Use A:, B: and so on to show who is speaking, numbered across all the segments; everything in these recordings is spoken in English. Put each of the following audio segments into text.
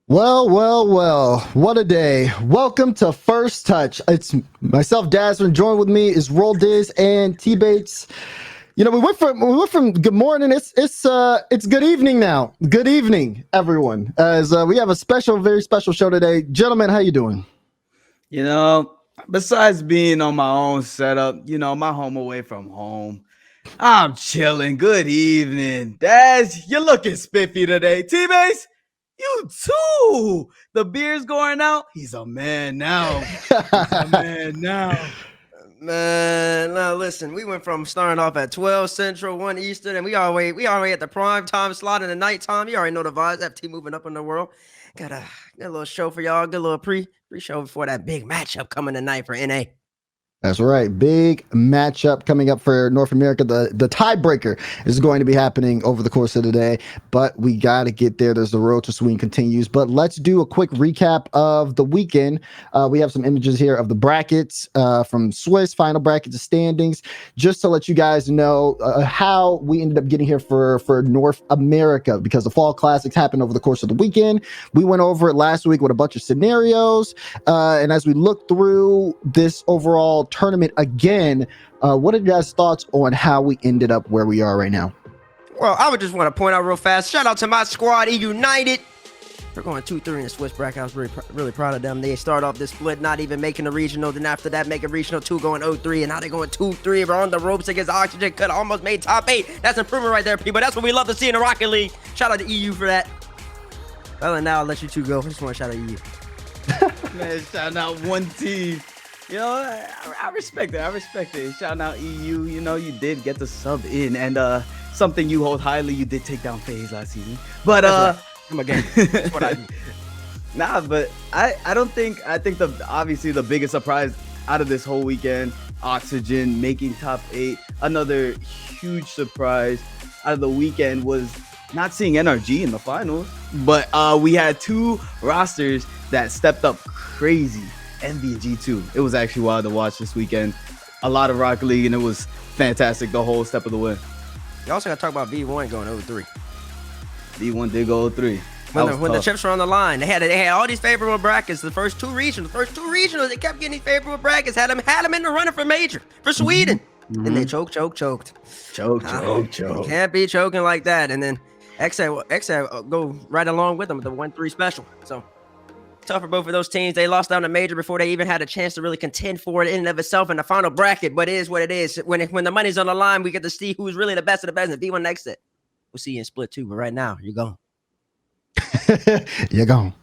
A: Well, what a day. Welcome to First Touch. It's myself, Dazerin. Joined with me is Roll Dizz and TBates. You know, we went from good morning. It's good evening now. Good evening, everyone. As we have a very special show today. Gentlemen, how you doing?
B: You know, besides being on my own setup, my home away from home, I'm chilling. Good evening. Daz, you're looking spiffy today. T-Base, you too. The beer's going out. He's a man now. He's a man now.
C: Man, now listen, we went from starting off at 12 Central, 1 Eastern, and we already at the prime time slot in the nighttime. You already know the vibes. FT moving up in the world. Got a little show for y'all. Good little pre-show before that big matchup coming tonight for NA.
A: That's right. Big matchup coming up for North America. The tiebreaker is going to be happening over the course of the day, but we got to get there. There's the road to Sweden continues. But let's do a quick recap of the weekend. We have some images here of the brackets from Swiss, final brackets standings, just to let you guys know how we ended up getting here for North America, because the Fall Classics happened over the course of the weekend. We went over it last week with a bunch of scenarios. And as we look through this overall tournament again, what are you guys' thoughts on how we ended up where we are right now?
C: Well, I would just want to point out real fast, shout out to my squad, United. They're going 2-3 in the Swiss bracket. I was really proud of them. They start off this split not even making a regional, then after that make a regional 2, going 0-3, and now they're going 2-3. We're on the ropes against Oxygen. Could almost made top 8. That's improvement right there, people. That's what we love to see in the Rocket League. Shout out to EU for that. Well, and now I'll let you two go. I just want to shout out EU.
B: Man, shout out one team. I respect it. I respect it. Shout out EU. You did get the sub in, and something you hold highly, you did take down FaZe last season. But
C: I'm a game. That's what I do.
B: Nah, but I think obviously the biggest surprise out of this whole weekend, Oxygen making top 8. Another huge surprise out of the weekend was not seeing NRG in the finals, but we had 2 rosters that stepped up crazy. Envy and G2. It was actually wild to watch this weekend. A lot of Rocket League, and it was fantastic the whole step of the way.
C: You also got to talk about V1 going 0-3.
B: V1 did go 0-3.
C: When the chips were on the line, they had all these favorable brackets. The first two regionals, they kept getting these favorable brackets. Had them in the running for major for Sweden, and they choked. Can't be choking like that. And then XL go right along with them with the 1-3 special. So tough for both of those teams. They lost down the major before they even had a chance to really contend for it in and of itself in the final bracket. But it is what it is. When the money's on the line, we get to see who's really the best of the best. And V1 next set, we'll see you in split 2. But right now, you're gone.
A: You're gone.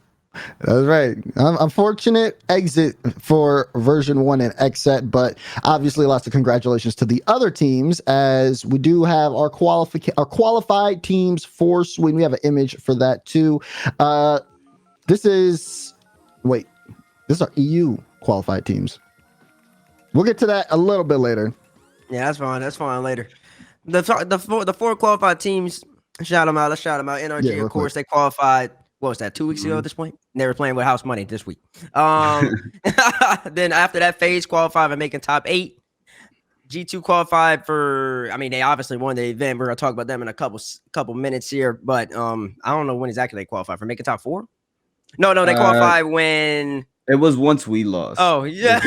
A: That's right. Unfortunate exit for version 1 and XSET, but obviously lots of congratulations to the other teams, as we do have our qualified teams for Sweden. We have an image for that too. This is our EU qualified teams. We'll get to that a little bit later.
C: Yeah, that's fine. That's fine later. The 4 qualified teams, shout them out. Let's shout them out. NRG, of course, they qualified. What was that, 2 weeks ago at this point? They were playing with house money this week. Then after that, FaZe qualified and making top 8. G2 qualified for, they obviously won the event. We're going to talk about them in a couple minutes here. But I don't know when exactly they qualified for making top 4. No, they qualified when...
B: It was once we lost.
C: Oh, yeah.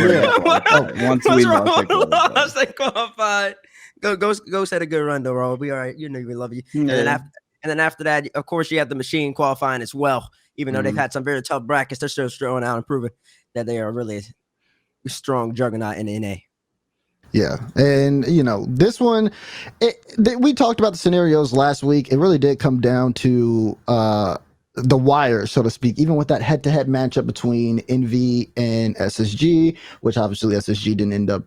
B: Once we lost,
C: they qualified. Go set a good run, though, Ro. We all right. You know we love you. Yeah. And then after that, of course, you have the machine qualifying as well. Even though they've had some very tough brackets, they're still throwing out and proving that they are really a strong juggernaut in the NA.
A: Yeah, and this one, we talked about the scenarios last week. It really did come down to the wire, so to speak, even with that head-to-head matchup between Envy and SSG, which obviously SSG didn't end up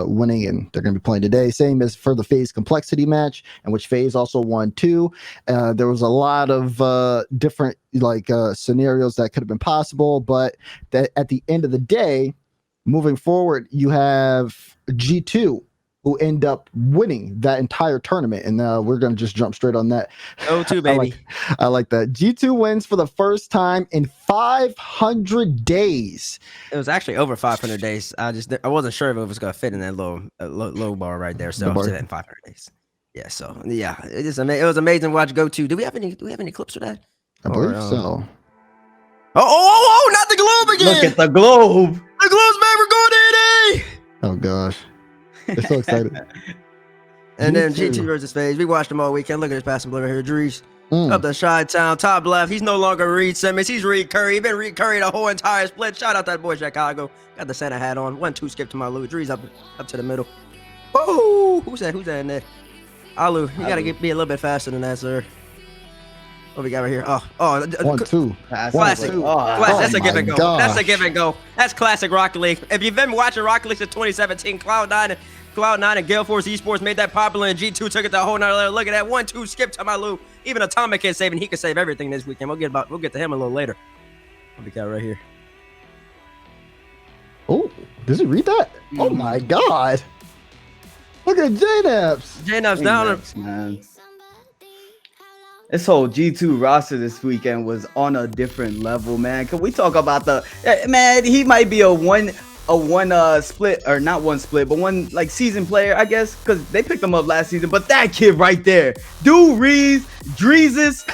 A: winning, and they're going to be playing today. Same as for the FaZe Complexity match, in which FaZe also won too. There was a lot of different scenarios that could have been possible, but that at the end of the day, moving forward, you have G2 who end up winning that entire tournament. And we're going to just jump straight on that.
C: 0-2, baby.
A: I like that. G2 wins for the first time in 500 days.
C: It was actually over 500 days. I wasn't sure if it was going to fit in that low bar right there. So I said in 500 days. Yeah. So yeah, it was amazing to watch go to. Do we have any clips for that?
A: I believe so.
C: Not the globe again.
B: Look at the globe.
C: The globe's back. We're going to NA.
A: Oh gosh, they're so excited.
C: And then G2 versus FaZe. We watched them all weekend. Look at this passing blur here, Drees. Up the Chi-Town, top left. He's no longer Reed Simmons. He's Reed Curry. He's been Reed Curry the whole entire split. Shout out that boy Chicago. Got the Santa hat on. 1-2 skip to my Lou. Drees up to the middle. Oh, who's that in there? Alu, you gotta be a little bit faster than that, sir. What we got right here?
A: 1-2.
C: Classic. That's a give and go. That's a give and go. That's classic Rocket League. If you've been watching Rocket League since 2017, Cloud9 and Gale Force Esports made that popular, and G2 took it to a whole nother level. Look at that 1-2 skip to my Lou. Even Atomic can save, and he can save everything this weekend. We'll get to him a little later. What we got right here?
A: Oh, does he read that? Oh my God! Look at J-Naps.
C: J-Naps down.
B: Man. This whole G2 roster this weekend was on a different level, man. Can we talk about man? He might be a one split, or not one split, but one like season player, I guess, because they picked him up last season. But that kid right there, dude, Dreezes,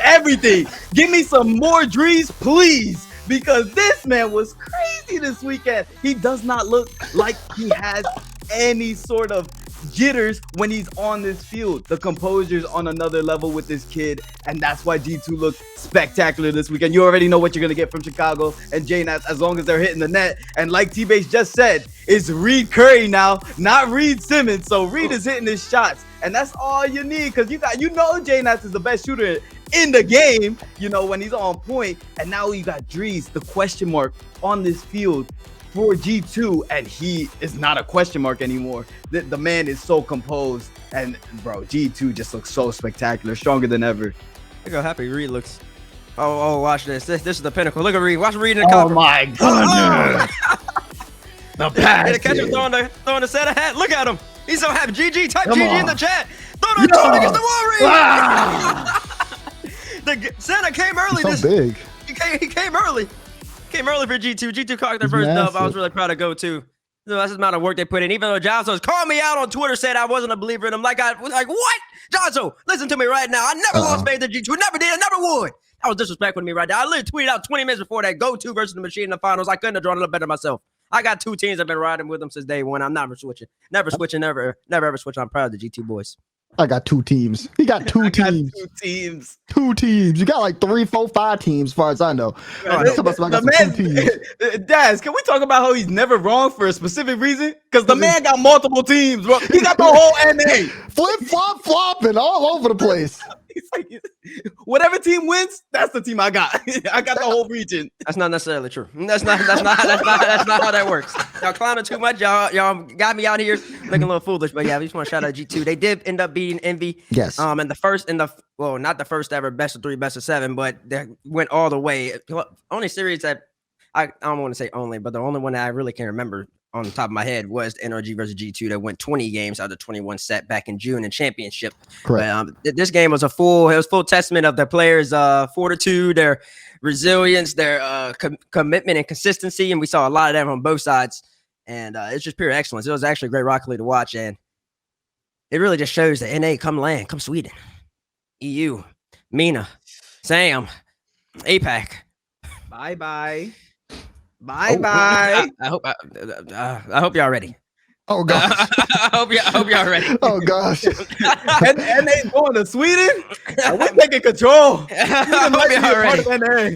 B: everything. Give me some more Drees, please, because this man was crazy this weekend. He does not look like he has any sort of jitters when he's on this field. The composure's on another level with this kid, and that's why G2 looked spectacular this weekend. You already know what you're gonna get from Chicago and J-Nats as long as they're hitting the net. And like TBates just said, it's Reed Curry now, not Reed Simmons. So Reed is hitting his shots, and that's all you need, because J-Nats is the best shooter in the game, when he's on point. And now you got Drees, the question mark on this field for G2, and he is not a question mark anymore. The man is so composed, and bro, G2 just looks so spectacular, stronger than ever.
C: Look how happy Reed looks. Oh, watch this. This is the pinnacle. Look at Reed. Watch Reed in the cover.
B: Oh my goodness. The pass.
C: And the catcher throwing the Santa hat. Look at him. He's so happy. GG, type GG in the chat. Throw the against the wall, Reed. The Santa came early.
A: He's so big.
C: He came early. Came early for G2. G2 caught their first dub. I was really proud of Go too. So that's the amount of work they put in. Even though Jonzo's called me out on Twitter, said I wasn't a believer in him. Like what? Jonzo, listen to me right now. I never lost faith in G2. Never did. I never would. That was disrespectful to me right now. I literally tweeted out 20 minutes before that Go 2 versus the Machine in the finals. I couldn't have drawn a little better myself. I got 2 teams I've been riding with them since day one. I'm never switching. Never ever switching. I'm proud of the G2 boys.
A: I got 2 teams. He got 2 teams.
B: 2 teams.
A: 2 teams. You got like 3, 4, 5 teams, as far as I know.
B: Daz, can we talk about how he's never wrong for a specific reason? Because the man got multiple teams, bro. He got the whole NA.
A: Flopping all over the place.
B: He's like, whatever team wins, that's the team I got. I got the whole region.
C: That's not necessarily true. That's not how that works. Y'all clowning too much. Y'all got me out here looking a little foolish. But yeah, we just want to shout out G2. They did end up beating Envy.
A: Yes.
C: And not the first ever best of 3, best of 7, but they went all the way. Only series that I don't want to say only, but the only one that I really can remember on the top of my head was the NRG versus G2 that went 20 games out of 21 set back in June in championship.
A: Correct.
C: But, this game was full testament of the players' fortitude, their resilience, their commitment and consistency, and we saw a lot of them on both sides. And it's just pure excellence. It was actually a great Rocket League to watch, and it really just shows that NA come land, come Sweden, EU, Mina, Sam, APAC.
B: Bye. I
C: hope y'all ready.
A: Oh gosh.
C: I hope y'all ready.
A: Oh gosh.
B: and they going to Sweden. We're taking control. Sweden might be a part of NA.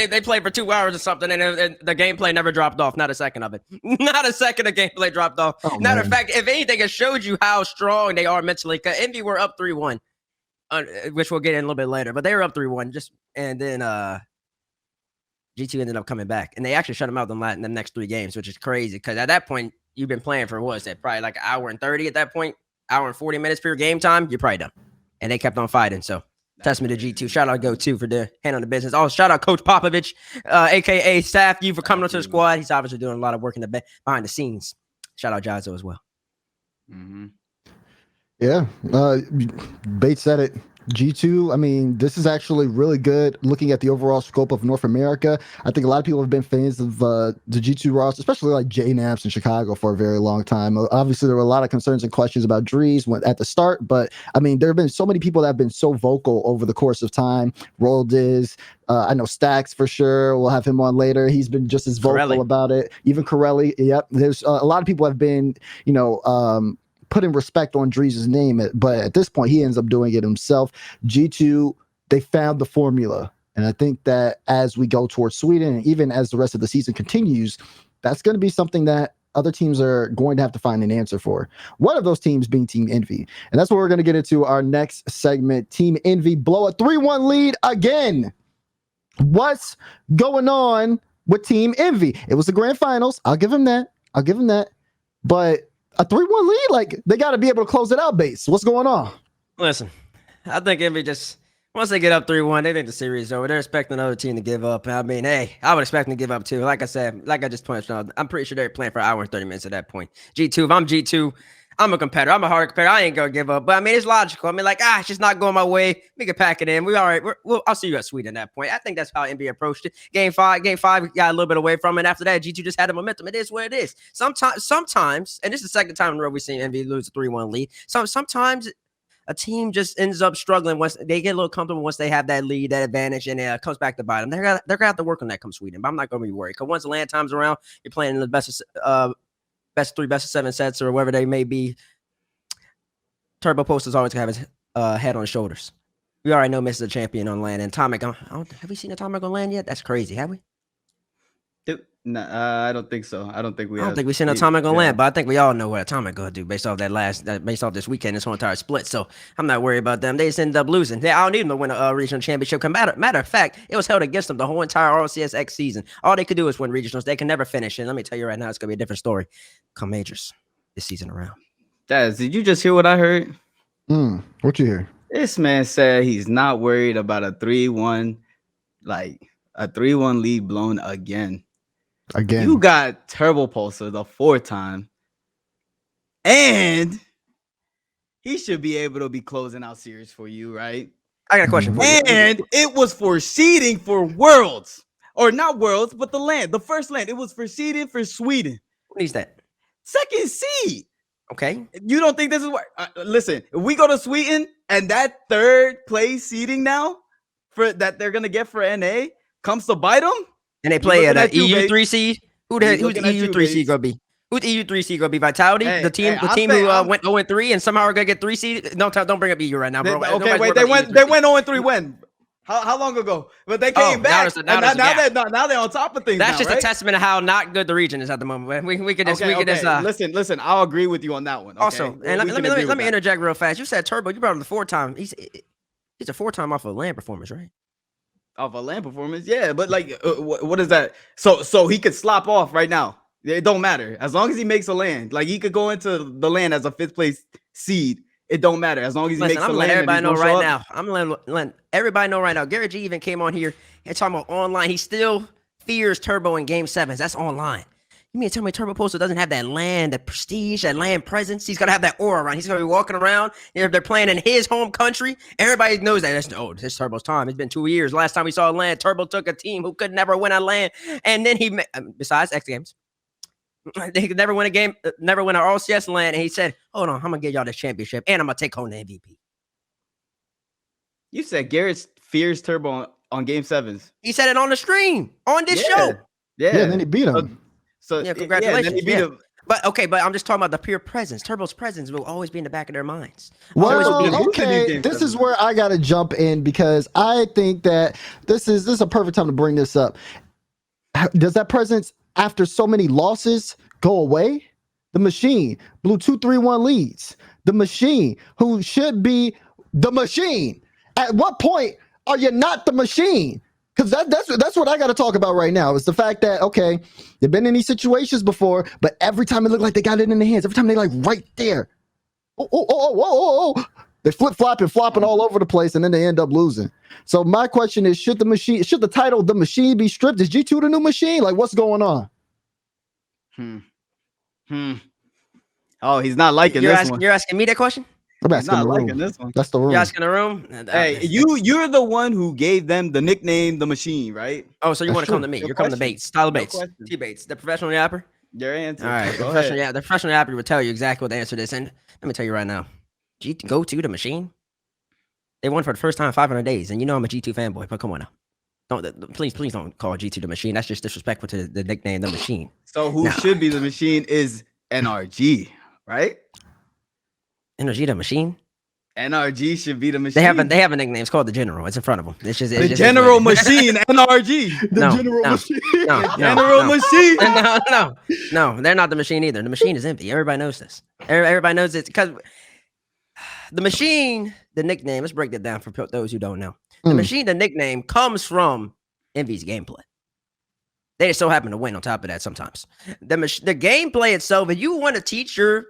C: They played for 2 hours or something, and the gameplay never dropped off. Not a second of it. Not a second of gameplay dropped off. Matter of fact, if anything, it showed you how strong they are mentally. Because Envy were up 3-1, which we'll get in a little bit later. But they were up 3-1, and then G2 ended up coming back, and they actually shut them out in the next 3 games, which is crazy. Because at that point, you've been playing for probably like an hour and 30 at that point, hour and 40 minutes per game time. You're probably done, and they kept on fighting. So. Testament to G2. Shout out Go 2 for the hand on the business. Also, shout out Coach Popovich, aka Staff, you for coming onto the squad. He's obviously doing a lot of work behind the scenes. Shout out Jonzo as well.
A: Yeah, Bates said it. G2, I mean, this is actually really good looking at the overall scope of North America. I think a lot of people have been fans of the G2 roster, especially like J-Naps in Chicago for a very long time. Obviously, there were a lot of concerns and questions about Drees at the start, but I mean, there have been so many people that have been so vocal over the course of time. Roll Dizz, I know Stax for sure. We'll have him on later. He's been just as vocal about it. Even Corelli, yep. There's a lot of people have been, putting respect on Drees' name, but at this point, he ends up doing it himself. G2, they found the formula. And I think that as we go towards Sweden, and even as the rest of the season continues, that's going to be something that other teams are going to have to find an answer for. One of those teams being Team Envy. And that's what we're going to get into our next segment. Team Envy blow a 3-1 lead again. What's going on with Team Envy? It was the grand finals. I'll give him that. But a 3-1 lead, like they got to be able to close it out. Base, what's going on?
C: Listen, I think Envy just once they get up 3-1, they think the series is over. They're expecting another team to give up. I mean, hey, I would expect them to give up too. Like I said, like I just pointed out, I'm pretty sure they're playing for an hour and 30 minutes at that point. G2, if I'm G2, I'm a competitor. I'm a hard competitor. I ain't gonna give up. But I mean, it's logical. I mean, like, it's just not going my way. We can pack it in. We all right. I'll see you at Sweden at that point. I think that's how NBA approached it. Game five, we got a little bit away from it. After that, G2 just had the momentum. It is what it is. Sometimes, and this is the second time in a row we've seen NBA lose a 3-1 lead. Sometimes a team just ends up struggling once they get a little comfortable once they have that lead, that advantage, and it comes back to bite them. They're gonna have to work on that come Sweden. But I'm not gonna be worried because once the land time's around, you're playing in the best of 3, best of 7 sets or whatever they may be. Turbo Post is always gonna have his head on his shoulders. We already know Mr. Champion on land. And Atomic, have we seen Atomic on land yet? That's crazy, have we?
B: No, I don't think so. I don't think we've
C: seen Atomic on land, but I think we all know what Atomic gonna do based off based off this weekend, this whole entire split. So I'm not worried about them. They just ended up losing. I don't need them to win a regional championship. Matter of fact, it was held against them the whole entire RLCS X season. All they could do is win regionals. They can never finish. And let me tell you right now, it's gonna be a different story come majors this season around.
B: Daz, did you just hear what I heard?
A: What you hear?
B: This man said he's not worried about a 3-1 lead blown again. You got Turbo Pulsar the 4th time, and he should be able to be closing out series for you, right?
C: I got a question for you.
B: And it was for seeding for Worlds, or not Worlds, but the first land. It was for seeding for Sweden.
C: What is that?
B: 2nd seed.
C: Okay.
B: You don't think this is what? Listen, if we go to Sweden and that 3rd place seeding now for that they're gonna get for NA comes to bite them,
C: and they play at an EU3 seed. Who's the EU3 seed gonna be? Who's the EU3 seed gonna be? Vitality, the team who went 0-3 and somehow are gonna get 3 seed. Don't bring up EU right now, bro.
B: They went 0-3 when? How long ago? But they came back. Now they're on top of things.
C: That's just a testament of how not good the region is at the moment. We could just
B: listen. I'll agree with you on that one. Okay?
C: Also, and let me interject real fast. You said Turbo. You brought him the 4th time. He's a 4th time off of land performance, right?
B: Off a land performance, yeah. But like, what is that? So he could slop off right now. It don't matter as long as he makes a land. Like he could go into the land as a 5th place seed. It don't matter as long as he makes a land.
C: I'm letting everybody know right now. Garrett G even came on here and talking about online. He still fears Turbo in game 7s. That's online. You mean to tell me Turbo Poster doesn't have that land, that prestige, that land presence? He's gonna have that aura around. He's gonna be walking around. If they're playing in his home country, everybody knows that. This Turbo's time. It's been 2 years. Last time we saw a land, Turbo took a team who could never win a land, and then he, besides X Games, they could never win a game, never win an RLCS land. And he said, "Hold on, I'm gonna get y'all this championship, and I'm gonna take home the MVP."
B: You said Garrett fears Turbo on game 7s.
C: He said it on the stream on this show.
A: Yeah, and then he beat him.
B: So
C: yeah, congratulations.
B: Then he beat him.
C: But I'm just talking about the pure presence. Turbo's presence will always be in the back of their minds.
A: Well, okay, this is where I gotta jump in because I think that this is a perfect time to bring this up. Does that presence, after so many losses, go away? The machine blew 2-3-1 leads. The machine, who should be the machine. At what point are you not the machine? Because that's what I got to talk about right now. Is the fact that, okay, they've been in these situations before, but every time it looked like they got it in their hands, every time they like right there, they flip-flopping, flopping all over the place, and then they end up losing. So my question is, should the title "The Machine" be stripped? Is G2 the new machine? Like, what's going on?
B: Oh, he's not liking this one.
C: You're asking me that question?
A: I'm
B: He's
A: asking
B: not
A: the
B: liking
A: room.
B: this one.
A: That's the room.
C: You asking the room?
B: Hey, you're the one who gave them the nickname, the machine, right?
C: Oh, so you
A: That's
C: want to come
A: true.
C: to me?
B: No
C: You're coming to
B: question.
C: Bates, Tyler
B: No
C: Bates,
B: question.
C: TBates, the professional yapper.
B: Your answer.
C: All right,
B: Go ahead.
C: the professional yapper will tell you exactly what the answer is. And let me tell you right now, go to the machine. They won for the first time in 500 days, and you know I'm a G2 fanboy. But come on now, please don't call G2 the machine. That's just disrespectful to the nickname, the machine.
B: So who
C: Now,
B: should be the machine is NRG, right?
C: Energy the machine.
B: NRG should be the machine.
C: They have a nickname. It's called the General. It's in front of them. It's just
B: the general machine, NRG.
A: The
C: No,
A: general
C: no,
A: machine.
B: General machine.
C: No, they're not the machine either. The machine is empty. Everybody knows this. Everybody knows it because the machine, the nickname. Let's break that down for those who don't know. The machine, the nickname comes from Envy's gameplay. They just so happen to win on top of that sometimes. The gameplay itself, if you want to teach your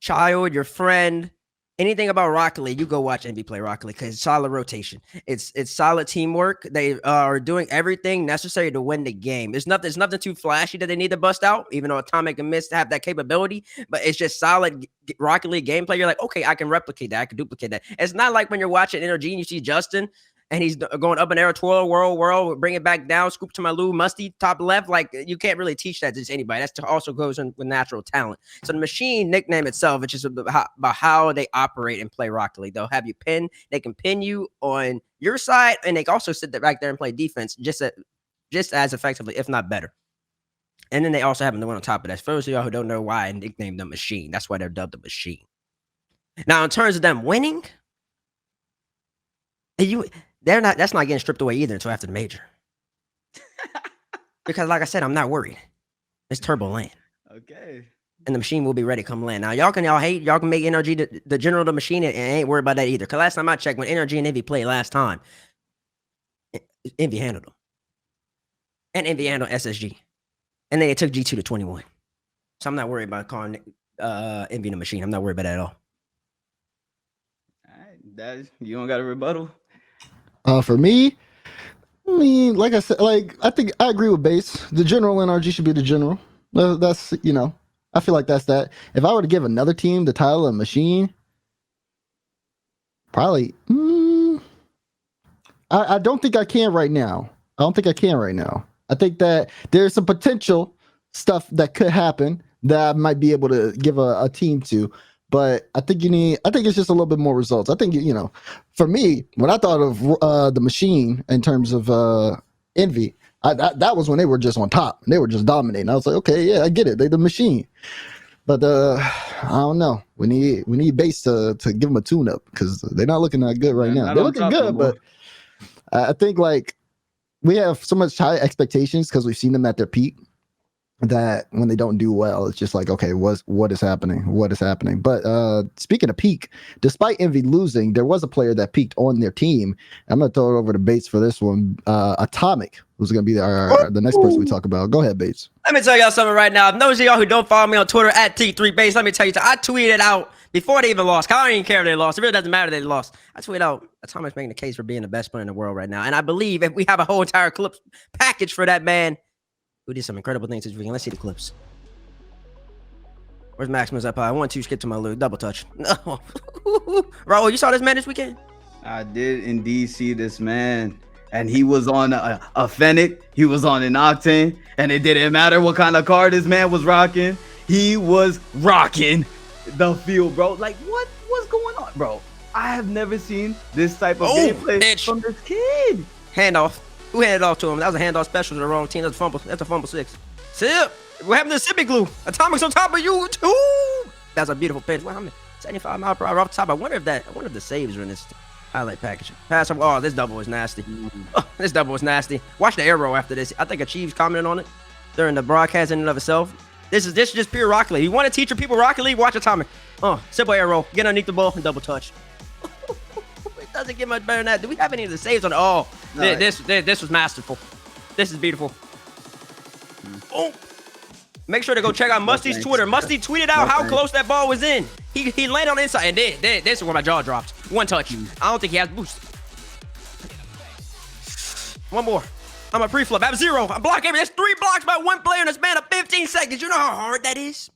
C: child, your friend, anything about Rocket League, you go watch Envy play Rocket League because it's solid rotation. It's solid teamwork. They are doing everything necessary to win the game. There's nothing too flashy that they need to bust out, even though Atomic and Mist have that capability. But it's just solid Rocket League gameplay. You're like, okay, I can replicate that. I can duplicate that. It's not like when you're watching Energy and you see Justin and he's going up in air, twirl, whirl, bring it back down, scoop to my Lou, Musty, top left. Like, you can't really teach that to just anybody. That also goes in with natural talent. So the machine nickname itself, it's just about how they operate and play Rocket League. They'll have you pin. They can pin you on your side, and they can also sit back there and play defense just as effectively, if not better. And then they also happen to win on top of that. For those of y'all who don't know why I nicknamed them Machine, that's why they're dubbed the Machine. Now, in terms of them winning, that's not getting stripped away either until after the major. Because like I said, I'm not worried. It's Turbo Land.
B: Okay.
C: And the machine will be ready come land. Now, y'all can make NRG the general the machine and ain't worried about that either. Because last time I checked, when NRG and Envy played last time, Envy handled them. And Envy handled SSG. And then it took G2 to 21. So I'm not worried about calling Envy the machine. I'm not worried about that at all.
B: All right. You don't got a rebuttal?
A: For me, I mean, like I said, I think I agree with Base. The general NRG should be the general. That's, I feel like that's that. If I were to give another team the title of machine, probably, I don't think I can right now. I think that there's some potential stuff that could happen that I might be able to give a team to. But I think it's just a little bit more results. I think, for me, when I thought of the machine in terms of Envy, that was when they were just on top. They were just dominating. I was like, okay, yeah, I get it. They're the machine. But I don't know. We need Base to give them a tune-up because they're not looking that good right now. They're looking good, but I think we have so much high expectations because we've seen them at their peak, that when they don't do well, it's just like, okay, what is happening? But speaking of peak, despite Envy losing, there was a player that peaked on their team. I'm gonna throw it over to Bates for this one. Atomic, who's gonna be the next person we talk about. Go ahead, Bates.
C: Let me tell y'all something right now. Those of y'all who don't follow me on Twitter at T3Bates, let me tell you, I tweeted out before they even lost. I don't even care if they lost. It really doesn't matter if they lost. I tweeted out Atomic's making the case for being the best player in the world right now, and I believe if we have a whole entire clip package for that man, who did some incredible things this weekend. Let's see the clips. Where's Maximus up high? 1-2 skip to my Lou. Double touch. No. Raul, you saw this man this weekend?
B: I did indeed see this man. And he was on a Fennec. He was on an Octane. And it didn't matter what kind of car this man was rocking. He was rocking the field, bro. Like, what's going on, bro? I have never seen this type of gameplay from this kid.
C: Handoff. Who handed off to him? That was a handoff special to the wrong team. That's a fumble. That's a fumble 6. Sip. What happened to Sippy Glue? Atomic's on top of you too. That's a beautiful pitch. Wow, 75 mile per hour off the top. I wonder if the saves are in this highlight package. Pass. Oh, this double was nasty. Oh, this double was nasty. Watch the arrow after this. I think Achieves commented on it during the broadcast in and of itself. This is just pure Rocket League. You want to teach your people Rocket League? Watch Atomic. Simple arrow. Get underneath the ball and double touch. It doesn't get much better than that. Do we have any of the saves on? Oh, no, this was masterful. This is beautiful. Oh, make sure to go check out Musty's Twitter. Musty tweeted out how close that ball was in. He landed on the inside, and this is where my jaw dropped. One touch. I don't think he has boost. One more. I'm a pre-flip. I have 0. I'm blocking everything. That's 3 blocks by one player in a span of 15 seconds. You know how hard that is?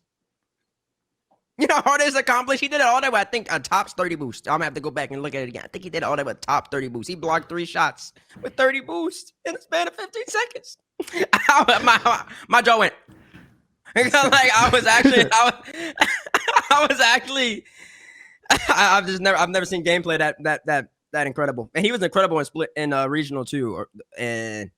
C: You know how hard it is to accomplish? He did it all that with, I think, a top 30 boost. I'm going to have to go back and look at it again. I think he did all that with top 30 boost. He blocked 3 shots with 30 boost in a span of 15 seconds. my jaw went. Like, I've never seen gameplay that incredible. And he was incredible in split in regional too. And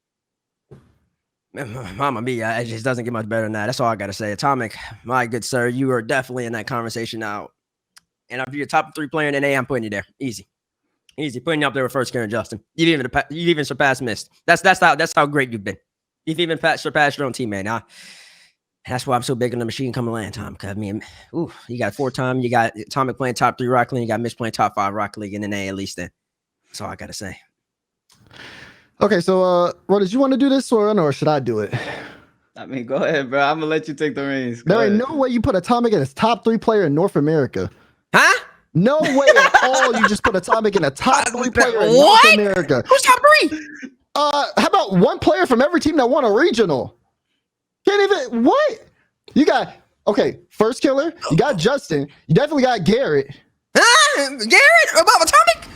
C: Mama mia, it just doesn't get much better than that. That's all I gotta say. Atomic, my good sir, you are definitely in that conversation now. And if you're a top 3 player in NA, I'm putting you there. Easy, putting you up there with first Karen Justin. You've even surpassed Mist. That's how great you've been. You've even surpassed your own teammate. Now, that's why I'm so big on the machine coming land time. Because I mean, you got 4-time. You got Atomic playing top 3 Rocket League. You got Mist playing top 5 Rocket League in NA at least. Then that's all I gotta say.
A: Okay, so Roll Dizz, you want to do this or should I do it?
B: I mean, go ahead, bro. I'm gonna let you take the reins.
A: There ain't no way you put Atomic in as top 3 player in North America.
C: Huh?
A: No way at all. You just put Atomic in a top 3 player in
C: What?
A: North America.
C: Who's top 3?
A: How about one player from every team that won a regional? Can't even. What? You got first killer. You got Justin. You definitely got Garrett.
C: Garrett above Atomic?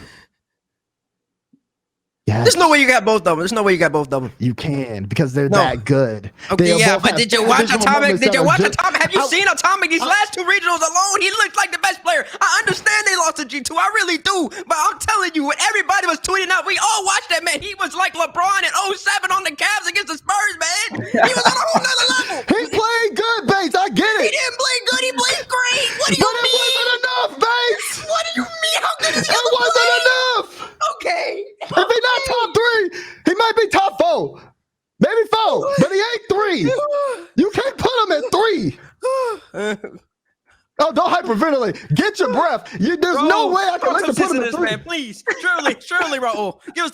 A: Yes.
C: There's no way you got both of them.
A: You can because they're that good.
C: Okay, but did you watch Atomic? Have you seen Atomic? These last 2 regionals alone, he looked like the best player. I understand they lost to G2. I really do. But I'm telling you, when everybody was tweeting out, we all watched that, man. He was like LeBron in 07 on the Cavs against the Spurs, man. He was on a whole nother level.
A: He played good, Bates. I get it.
C: He didn't play good. He played great. What do you mean?
A: It wasn't enough, Bates.
C: What do you mean? How good is he?
A: It wasn't enough.
C: Okay.
A: If he not top 3, he might be top 4. Maybe 4, but he ain't 3. You can't put him at 3. Oh, don't hyperventilate. Get your breath. There's no way I can let you put him at 3.
C: Man, please. Surely, Raul. Give us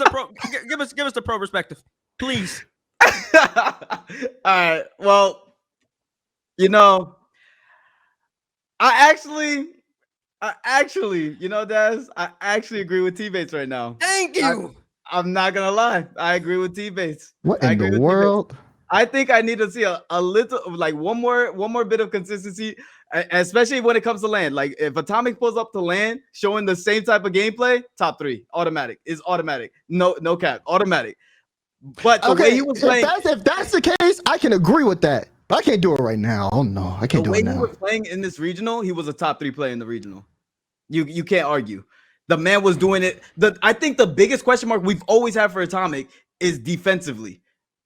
C: the pro perspective. Please.
B: All right. Well, I actually, Daz, I actually agree with TBates right now.
C: Thank you.
B: I'm not gonna lie. I agree with TBates.
A: What in the world?
B: I think I need to see a little, like one more bit of consistency, especially when it comes to land. Like if Atomic pulls up to land, showing the same type of gameplay, top 3, automatic. No cap, automatic. But the way he was playing,
A: if that's the case, I can agree with that. But I can't do it right now. Oh no, I can't do it now.
B: The way he was playing in this regional, he was a top 3 player in the regional. You can't argue. The man was doing it. I think the biggest question mark we've always had for Atomic is defensively.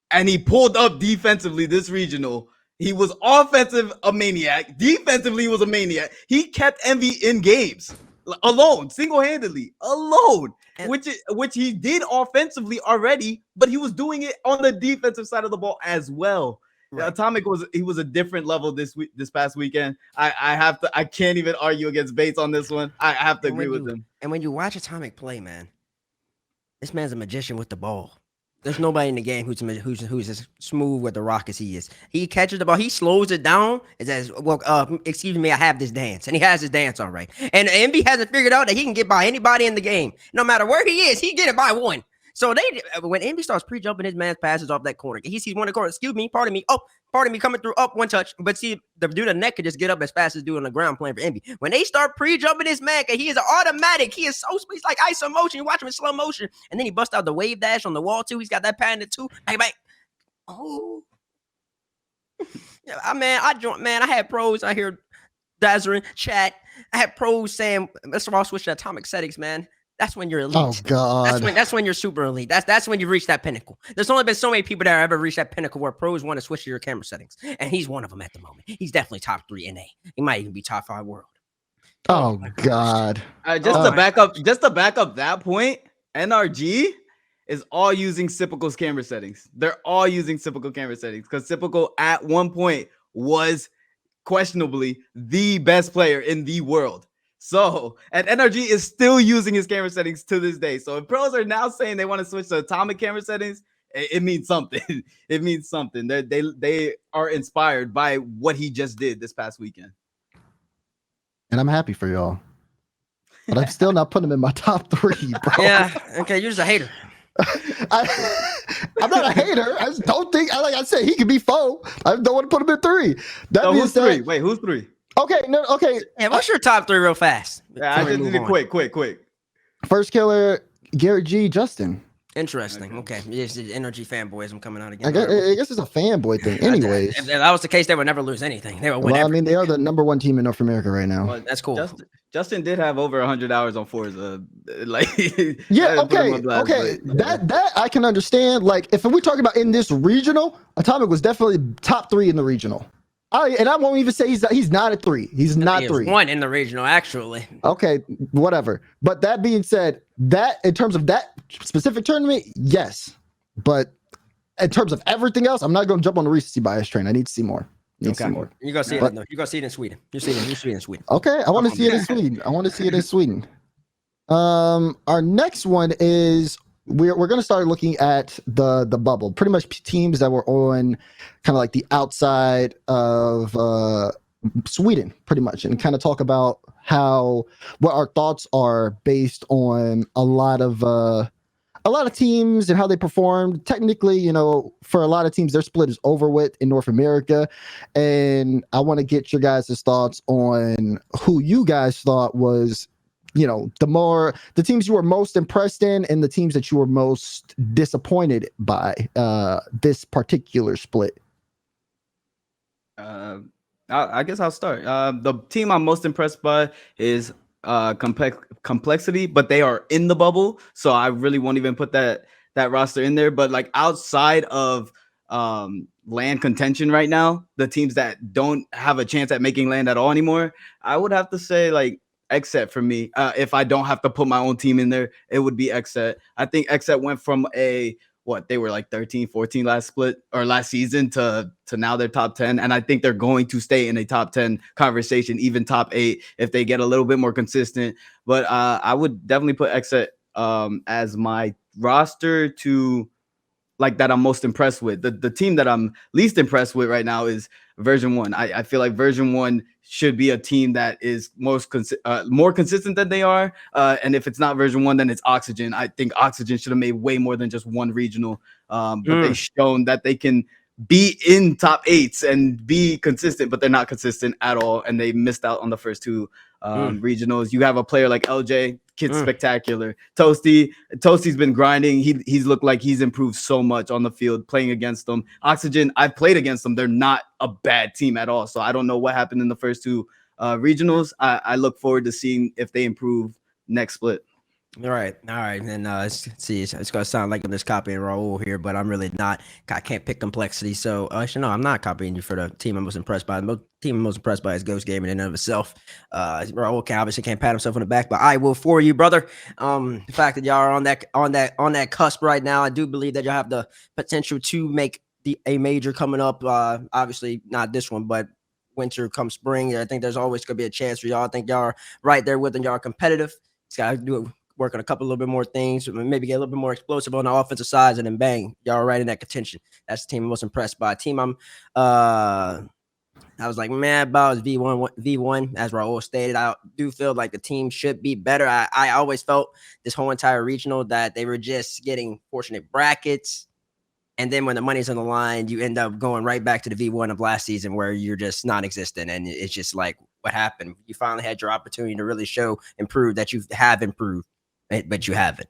B: And he pulled up defensively this regional. He was offensive, a maniac. Defensively, he was a maniac. He kept Envy in games alone, single-handedly, alone, which he did offensively already, but he was doing it on the defensive side of the ball as well. Right. Atomic was a different level this past weekend. I can't even argue against Bates on this one. I have to agree with him.
C: And when you watch Atomic play, man, this man's a magician with the ball. There's nobody in the game who's as smooth with the rock as he is. He catches the ball, he slows it down. It says, excuse me, I have this dance. And he has his dance all right. And Envy hasn't figured out that he can get by anybody in the game. No matter where he is, he get it by one. So when Envy starts pre-jumping his man's passes off that corner, he sees one of the corner, excuse me, pardon me, coming through up one touch. But see, the dude in the neck could just get up as fast as dude on the ground playing for Envy. When they start pre-jumping his man, he is an automatic. He is so sweet. He's like iso motion. You watch him in slow motion. And then he busts out the wave dash on the wall too. He's got that patented too. Bang, bang. Oh. I had pros. I hear Dazerin chat. I had pros saying, let's all switch to atomic settings, man. That's when you're elite.
A: Oh God.
C: That's when you're super elite. That's when you reach that pinnacle. There's only been so many people that have ever reached that pinnacle where pros want to switch to your camera settings. And he's one of them at the moment. He's definitely top 3 NA. He might even be top 5 world.
A: Oh God.
B: Just to back up that point, NRG is all using Sypical's camera settings. They're all using Sypical camera settings because Sypical at one point was questionably the best player in the world. So, and NRG is still using his camera settings to this day. So if pros are now saying they want to switch to atomic camera settings, it means something. It means something. They are inspired by what he just did this past weekend.
A: And I'm happy for y'all. But I'm still not putting him in my top 3, bro.
C: Yeah, okay, you're just a hater.
A: I'm not a hater. I just don't think, like I said, he could be 4. I don't want to put him in 3.
B: Who's 3? Wait, who's 3?
A: Okay, no, okay.
C: Yeah, what's your top 3 real fast?
B: Yeah, I just did it quick.
A: First killer, Garrett G, Justin.
C: Interesting. Okay. Yes, the energy fanboyism coming out again.
A: I guess it's a fanboy thing. Anyways,
C: if that was the case, they would never lose anything. They would win.
A: Well, I mean, they are the number 1 team in North America right now.
C: Well, that's cool.
B: Justin did have over 100 hours on Forza. Like,
A: yeah, okay. That I can understand. Like, if we're talking about in this regional, Atomic was definitely top 3 in the regional. And I won't even say he's not a 3. He's not 3.
C: 1 in the regional, actually.
A: Okay, whatever. But that being said, that in terms of that specific tournament, yes. But in terms of everything else, I'm not going to jump on the recency bias train. I need to see more.
C: You're gonna see it. You're gonna see it in Sweden. You're seeing it in Sweden.
A: Okay, I want to see it in Sweden. Our next one is we're going to start looking at the bubble. Pretty much teams that were on kind of like the outside of Sweden, pretty much, and kind of talk about what our thoughts are based on a lot of teams and how they performed. Technically, you know, for a lot of teams, their split is over with in North America. And I want to get your guys' thoughts on who you guys thought was, you know, the teams you were most impressed in and the teams that you were most disappointed by this particular split.
B: I guess I'll start. The team I'm most impressed by is complexity, but they are in the bubble, so I really won't even put that roster in there. But like outside of land contention right now, the teams that don't have a chance at making land at all anymore, I would have to say like Xset for me. If I don't have to put my own team in there, it would be Xset. I think Xset went from they were like 13, 14 last season to now they're top 10. And I think they're going to stay in a top 10 conversation, even top 8, if they get a little bit more consistent. But I would definitely put Xset as my roster to like that I'm most impressed with. The team that I'm least impressed with right now is version 1. I feel like version 1 should be a team that is more consistent than they are. And if it's not version 1, then it's Oxygen. I think Oxygen should have made way more than just one regional. But they've shown that they can be in top 8s and be consistent, but they're not consistent at all. And they missed out on the first 2 regionals. You have a player like LJ, kid's spectacular. Toasty's been grinding. He's looked like he's improved so much on the field playing against them. Oxygen, I've played against them. They're not a bad team at all. So I don't know what happened in the first 2 regionals. I look forward to seeing if they improve next split.
C: All right. And let's see. It's gonna sound like I'm just copying Raul here, but I'm really not. I can't pick complexity. So actually, no, I'm not copying you for the team I'm most impressed by. The team I'm most impressed by is Ghost Gaming in and of itself. Raul obviously can't pat himself on the back, but I will for you, brother. The fact that y'all are on that cusp right now, I do believe that y'all have the potential to make a major coming up. Obviously not this one, but winter come spring. I think there's always gonna be a chance for y'all. I think y'all are right there with them. Y'all are competitive. Just gotta work on a couple little bit more things, maybe get a little bit more explosive on the offensive side, and then bang, y'all are right in that contention. That's the team I'm most impressed by. Team I was like mad about is V1, as Raul stated. I do feel like the team should be better. I always felt this whole entire regional that they were just getting fortunate brackets. And then when the money's on the line, you end up going right back to the V1 of last season where you're just non-existent. And it's just like, what happened? You finally had your opportunity to really improve that you have improved, but you haven't.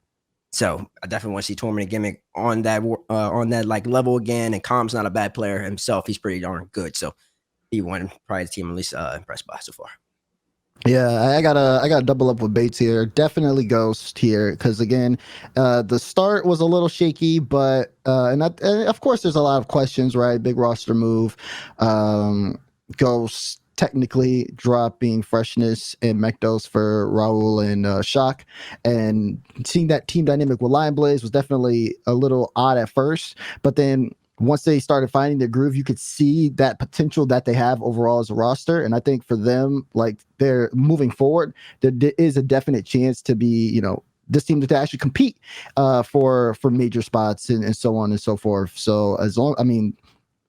C: So I definitely want to see Tournament Gimmick on that like level again. And Com's not a bad player himself. He's pretty darn good. So V1 probably the team I'm least impressed by so far.
A: Yeah, I gotta double up with Bates here. Definitely Ghost here because again, the start was a little shaky, but and of course there's a lot of questions, right? Big roster move, Ghost technically dropping freshness and Mekdos for Raul and Shock, and seeing that team dynamic with Lion Blaze was definitely a little odd at first, but then once they started finding their groove, you could see that potential that they have overall as a roster. And I think for them, like they're moving forward, there is a definite chance to be, you know, this team to actually compete for major spots and so on and so forth. So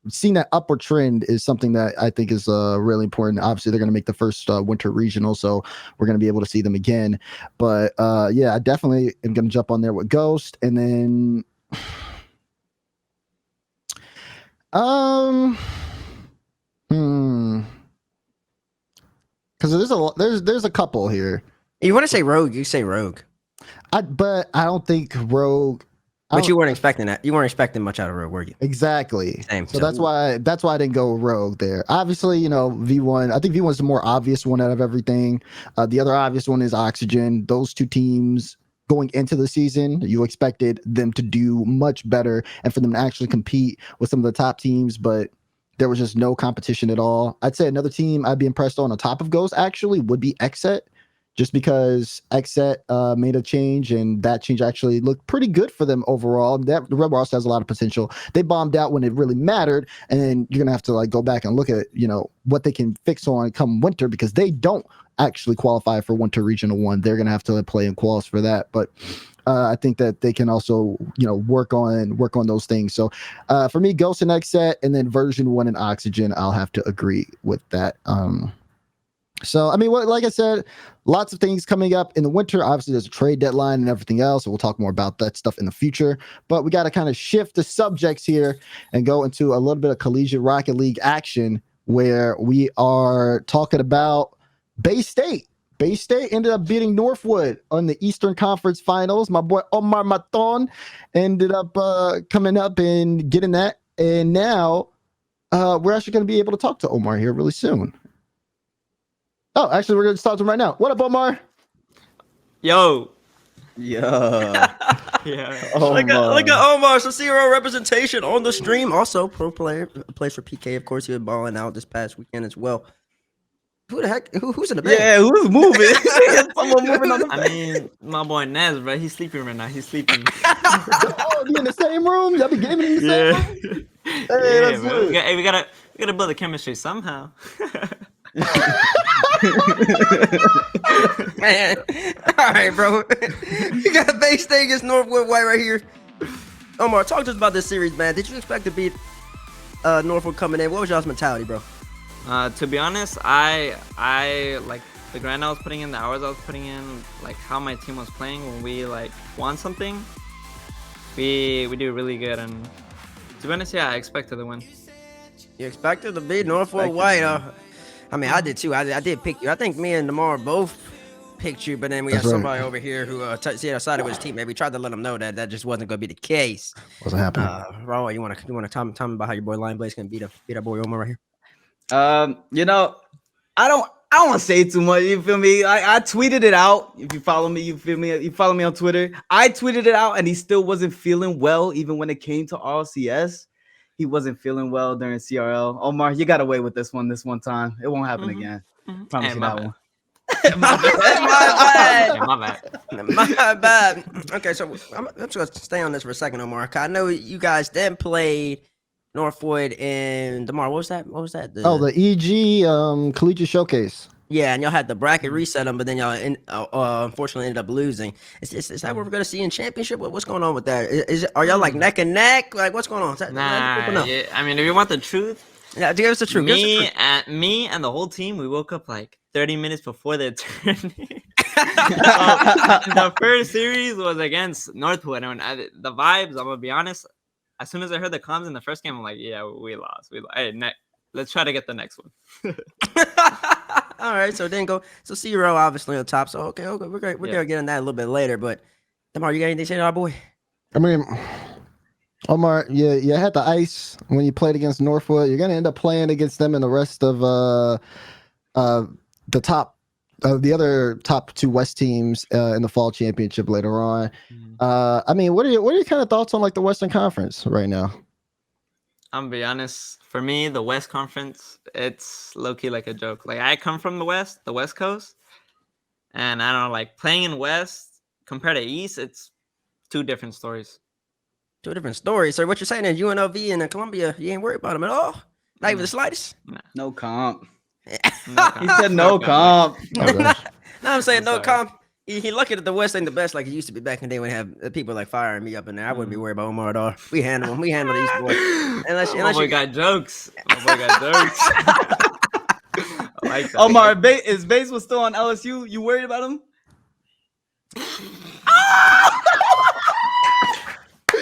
A: seeing that upward trend is something that I think is really important. Obviously, they're going to make the first winter regional, so we're going to be able to see them again. But yeah, I definitely am going to jump on there with Ghost, and then. there's a couple here.
C: You want to say Rogue? You say Rogue.
A: But I don't think Rogue.
C: But you weren't expecting that. You weren't expecting much out of Rogue, were you?
A: Exactly.
C: Same.
A: So that's why I didn't go Rogue there. Obviously, V1. I think V1's the more obvious one out of everything. The other obvious one is Oxygen. Those two teams going into the season, you expected them to do much better and for them to actually compete with some of the top teams, but there was just no competition at all. I'd say another team I'd be impressed on top of Ghost actually would be Xset. Just because Xset made a change, and that change actually looked pretty good for them overall. The Red Bull also has a lot of potential. They bombed out when it really mattered, and then you're gonna have to go back and look at what they can fix on come winter, because they don't actually qualify for Winter Regional 1. They're gonna have to play in quals for that, but I think that they can also work on those things. So for me, Ghost and Xset, and then version 1 and Oxygen, I'll have to agree with that. So, I mean, like I said, lots of things coming up in the winter. Obviously, there's a trade deadline and everything else. So we'll talk more about that stuff in the future. But we got to kind of shift the subjects here and go into a little bit of collegiate Rocket League action, where we are talking about Bay State. Bay State ended up beating Northwood on the Eastern Conference Finals. My boy ElOmarMaton ended up coming up and getting that. And now we're actually going to be able to talk to Omar here really soon. Oh, actually, we're going to talk to him right now. What up, Omar?
D: Yo.
B: Yeah.
D: Yeah.
C: Look at Omar. So zero representation on the stream. Also, pro player. Plays for PK, of course. He was balling out this past weekend as well. Who the heck? Who's in the bed?
B: Yeah, who's moving? Someone moving on the bed.
D: I mean, my boy Nez, bro. He's sleeping right now. He's sleeping.
A: Oh, be in the same room? Y'all be gaming in the same room? Hey,
D: Yeah, bro. We gotta build a chemistry somehow.
C: Man. All right, bro. You got Bay State against Northwood White right here. Omar, talk to us about this series, man. Did you expect to beat Northwood coming in? What was y'all's mentality, bro?
D: To be honest, I like the grind I was putting in, the hours I was putting in, like how my team was playing when we won something. We do really good, and to be honest, yeah, I expected to win.
C: You expected to beat Northwood White? I mean, I did too. I did pick you. I think me and Omar both picked you, but then we got somebody over here who sided with his team. We tried to let him know that just wasn't going to be the case.
A: Wasn't happening.
C: Raul, you want to tell me about how your boy Lion Blaze can beat our boy Omar right here?
B: I don't want to say too much. You feel me? I tweeted it out. If you follow me, you feel me. You follow me on Twitter. I tweeted it out, and he still wasn't feeling well, even when it came to RLCS. He wasn't feeling well during CRL. Omar, you got away with this one time. It won't happen again. Promise you that one.
C: My bad. Okay, so I'm just going to stay on this for a second, Omar. I know you guys then played Northwood and DeMar. What was that?
A: The EG Collegiate Showcase.
C: Yeah, and y'all had the bracket reset them, but then y'all unfortunately ended up losing. Is that what we're gonna see in championship? What's going on with that? Are y'all like neck and neck? Like what's going on?
D: Nah, yeah, I mean, if you want the truth,
C: yeah, give us the truth.
D: Me and the whole team, we woke up like 30 minutes before the tournament. The first series was against Northwood, and the vibes, I'm gonna be honest. As soon as I heard the comms in the first game, I'm like, yeah, we lost. Hey, let's try to get the next one.
C: All right, so then go. So Zero obviously on top. So okay, we're gonna get on that a little bit later. But Omar, you got anything to say to our boy?
A: I mean, Omar, you had the ice when you played against Northwood. You're gonna end up playing against them in the rest of the top. The other top two West teams in the fall championship later on. I mean, what are your kind of thoughts on like the Western Conference right now?
D: I'm gonna be honest. For me, the West Conference, it's low-key like a joke. Like, I come from the West Coast, and I don't know, like, playing in West compared to East, it's two different stories.
C: Two different stories. So what you're saying is UNLV and Columbia, you ain't worried about them at all? Not even the slightest?
D: Nah.
B: No comp.
D: No comp.
B: He said no comp.
C: No, I'm saying no comp. He lucky that the West ain't the best like it used to be back in the day when they have people like firing me up in there. I wouldn't be worried about Omar at all. We handle him. We handle these boys.
D: Unless you got jokes. My boy got jokes. I like that.
B: Omar, is Bates was still on LSU? You worried about him?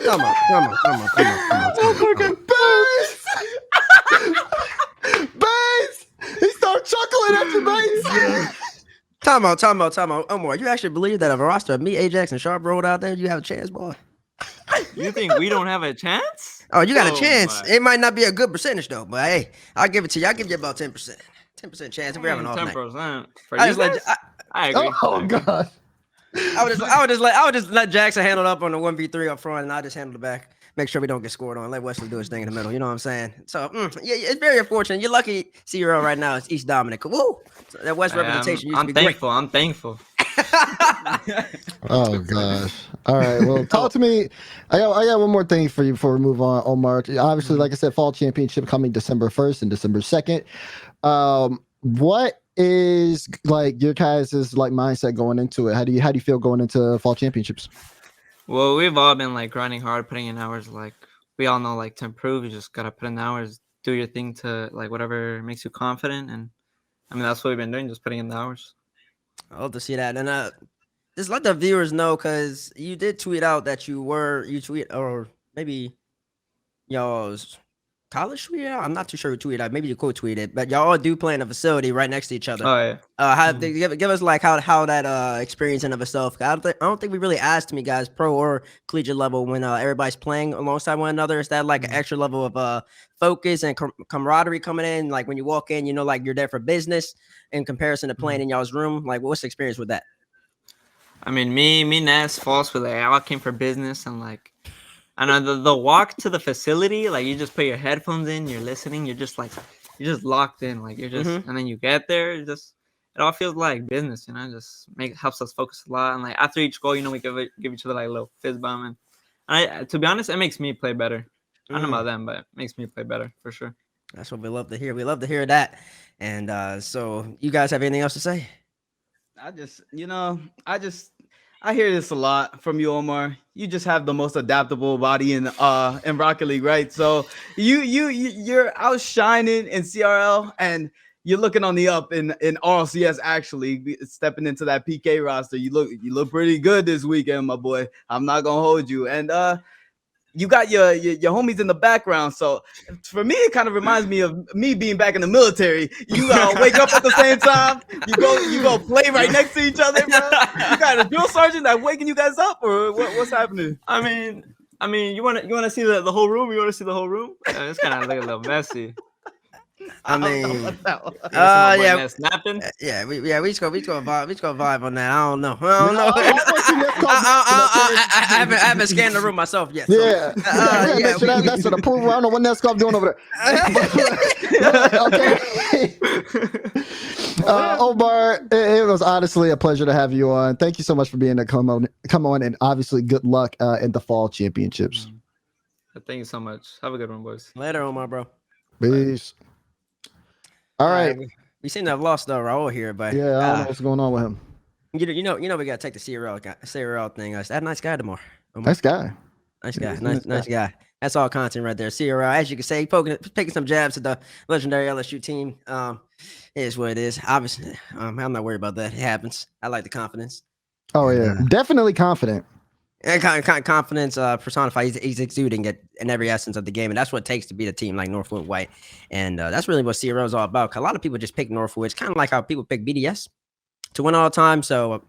C: Come on.
A: Bates! He started chuckling after Bates.
C: Time out. Omar, you actually believe that if a roster of me, Ajax, and Sharp rolled out there, you have a chance, boy?
D: You think we don't have a chance?
C: Oh, you got a chance.
D: My.
C: It might not be a good percentage though, but hey, I'll give it to you. I'll give you about 10%. 10% chance if we're having an off night.
D: 10%. For
C: I
D: you
C: just
D: guys? I agree.
A: Oh god.
C: I would just let Jackson handle it up on the 1v3 up front, and I just handle the back. Make sure we don't get scored on. Let Wesley do his thing in the middle. You know what I'm saying? So yeah, it's very unfortunate. You're lucky. CRL right now is East dominant. Woo! So that West representation used to be
D: thankful.
C: great.
D: I'm thankful.
A: Oh gosh. All right. Well, talk to me. I got one more thing for you before we move on, Omar. Obviously, like I said, fall championship coming December 1st and December 2nd. What is like your guys' like mindset going into it? How do you feel going into fall championships?
D: Well, we've all been like grinding hard, putting in hours. Like we all know, like to improve, you just gotta put in the hours, do your thing to like whatever makes you confident. And I mean, that's what we've been doing, just putting in the hours.
C: I love to see that. And just let the viewers know, because you did tweet out that you tweet, or maybe y'all's college tweet out. I'm not too sure who tweeted out. Maybe you co-tweeted, but y'all do play in a facility right next to each other.
D: Oh yeah.
C: Give us like how that experience in of itself. I don't think we really asked me guys, pro or collegiate level, when everybody's playing alongside one another. Is that like an extra level of focus and camaraderie coming in? Like when you walk in, you know, like you're there for business in comparison to playing in y'all's room. Like what's the experience with that?
D: I mean, me, Ness, False, with like I came for business, and like I know the walk to the facility, like you just put your headphones in, you're listening, you're just locked in, like you're just, and then you get there, it all feels like business, you know. Just helps us focus a lot, and like after each goal, you know, we give each other like a little fist bump, and I, to be honest, it makes me play better. I don't know about them, but it makes me play better for sure.
C: That's what we love to hear. We love to hear that. And so, you guys have anything else to say?
B: I hear this a lot from you, Omar. You just have the most adaptable body in Rocket League, right? So you're outshining in CRL, and you're looking on the up in RLCS. Actually, stepping into that PK roster, you look pretty good this weekend, my boy. I'm not gonna hold you, and you got your homies in the background. So for me, it kind of reminds me of me being back in the military. You wake up at the same time. You go play right next to each other, bro. You got a drill sergeant that's waking you guys up, or what's happening?
D: I mean, you wanna see the whole room? You wanna see the whole room? It's kind of like a little messy.
C: I mean,
D: snapping.
C: We just go vibe on that. I don't know. I haven't scanned the room myself yet. So.
A: Yeah, that's an approval. I don't know what Neskov doing over there. Okay. Omar, it was honestly a pleasure to have you on. Thank you so much for being there. Come on, and obviously good luck in the fall championships.
D: Thank you so much. Have a good one, boys.
C: Later, Omar, bro.
A: Peace. All right.
C: We seem to have lost Raul here, but
A: yeah, I don't know what's going on with him.
C: You know, we gotta take the CRL thing. That nice guy tomorrow.
A: Nice guy.
C: Nice guy. That's all content right there. CRL, as you can say, picking some jabs at the legendary LSU team. It is what it is. Obviously, I'm not worried about that. It happens. I like the confidence.
A: Oh yeah, definitely confident.
C: And confidence personified. He's exuding it in every essence of the game, and that's what it takes to beat a team like Northwood White. And that's really what CRL is all about. A lot of people just pick Northwood. It's kind of like how people pick BDS to win all the time. So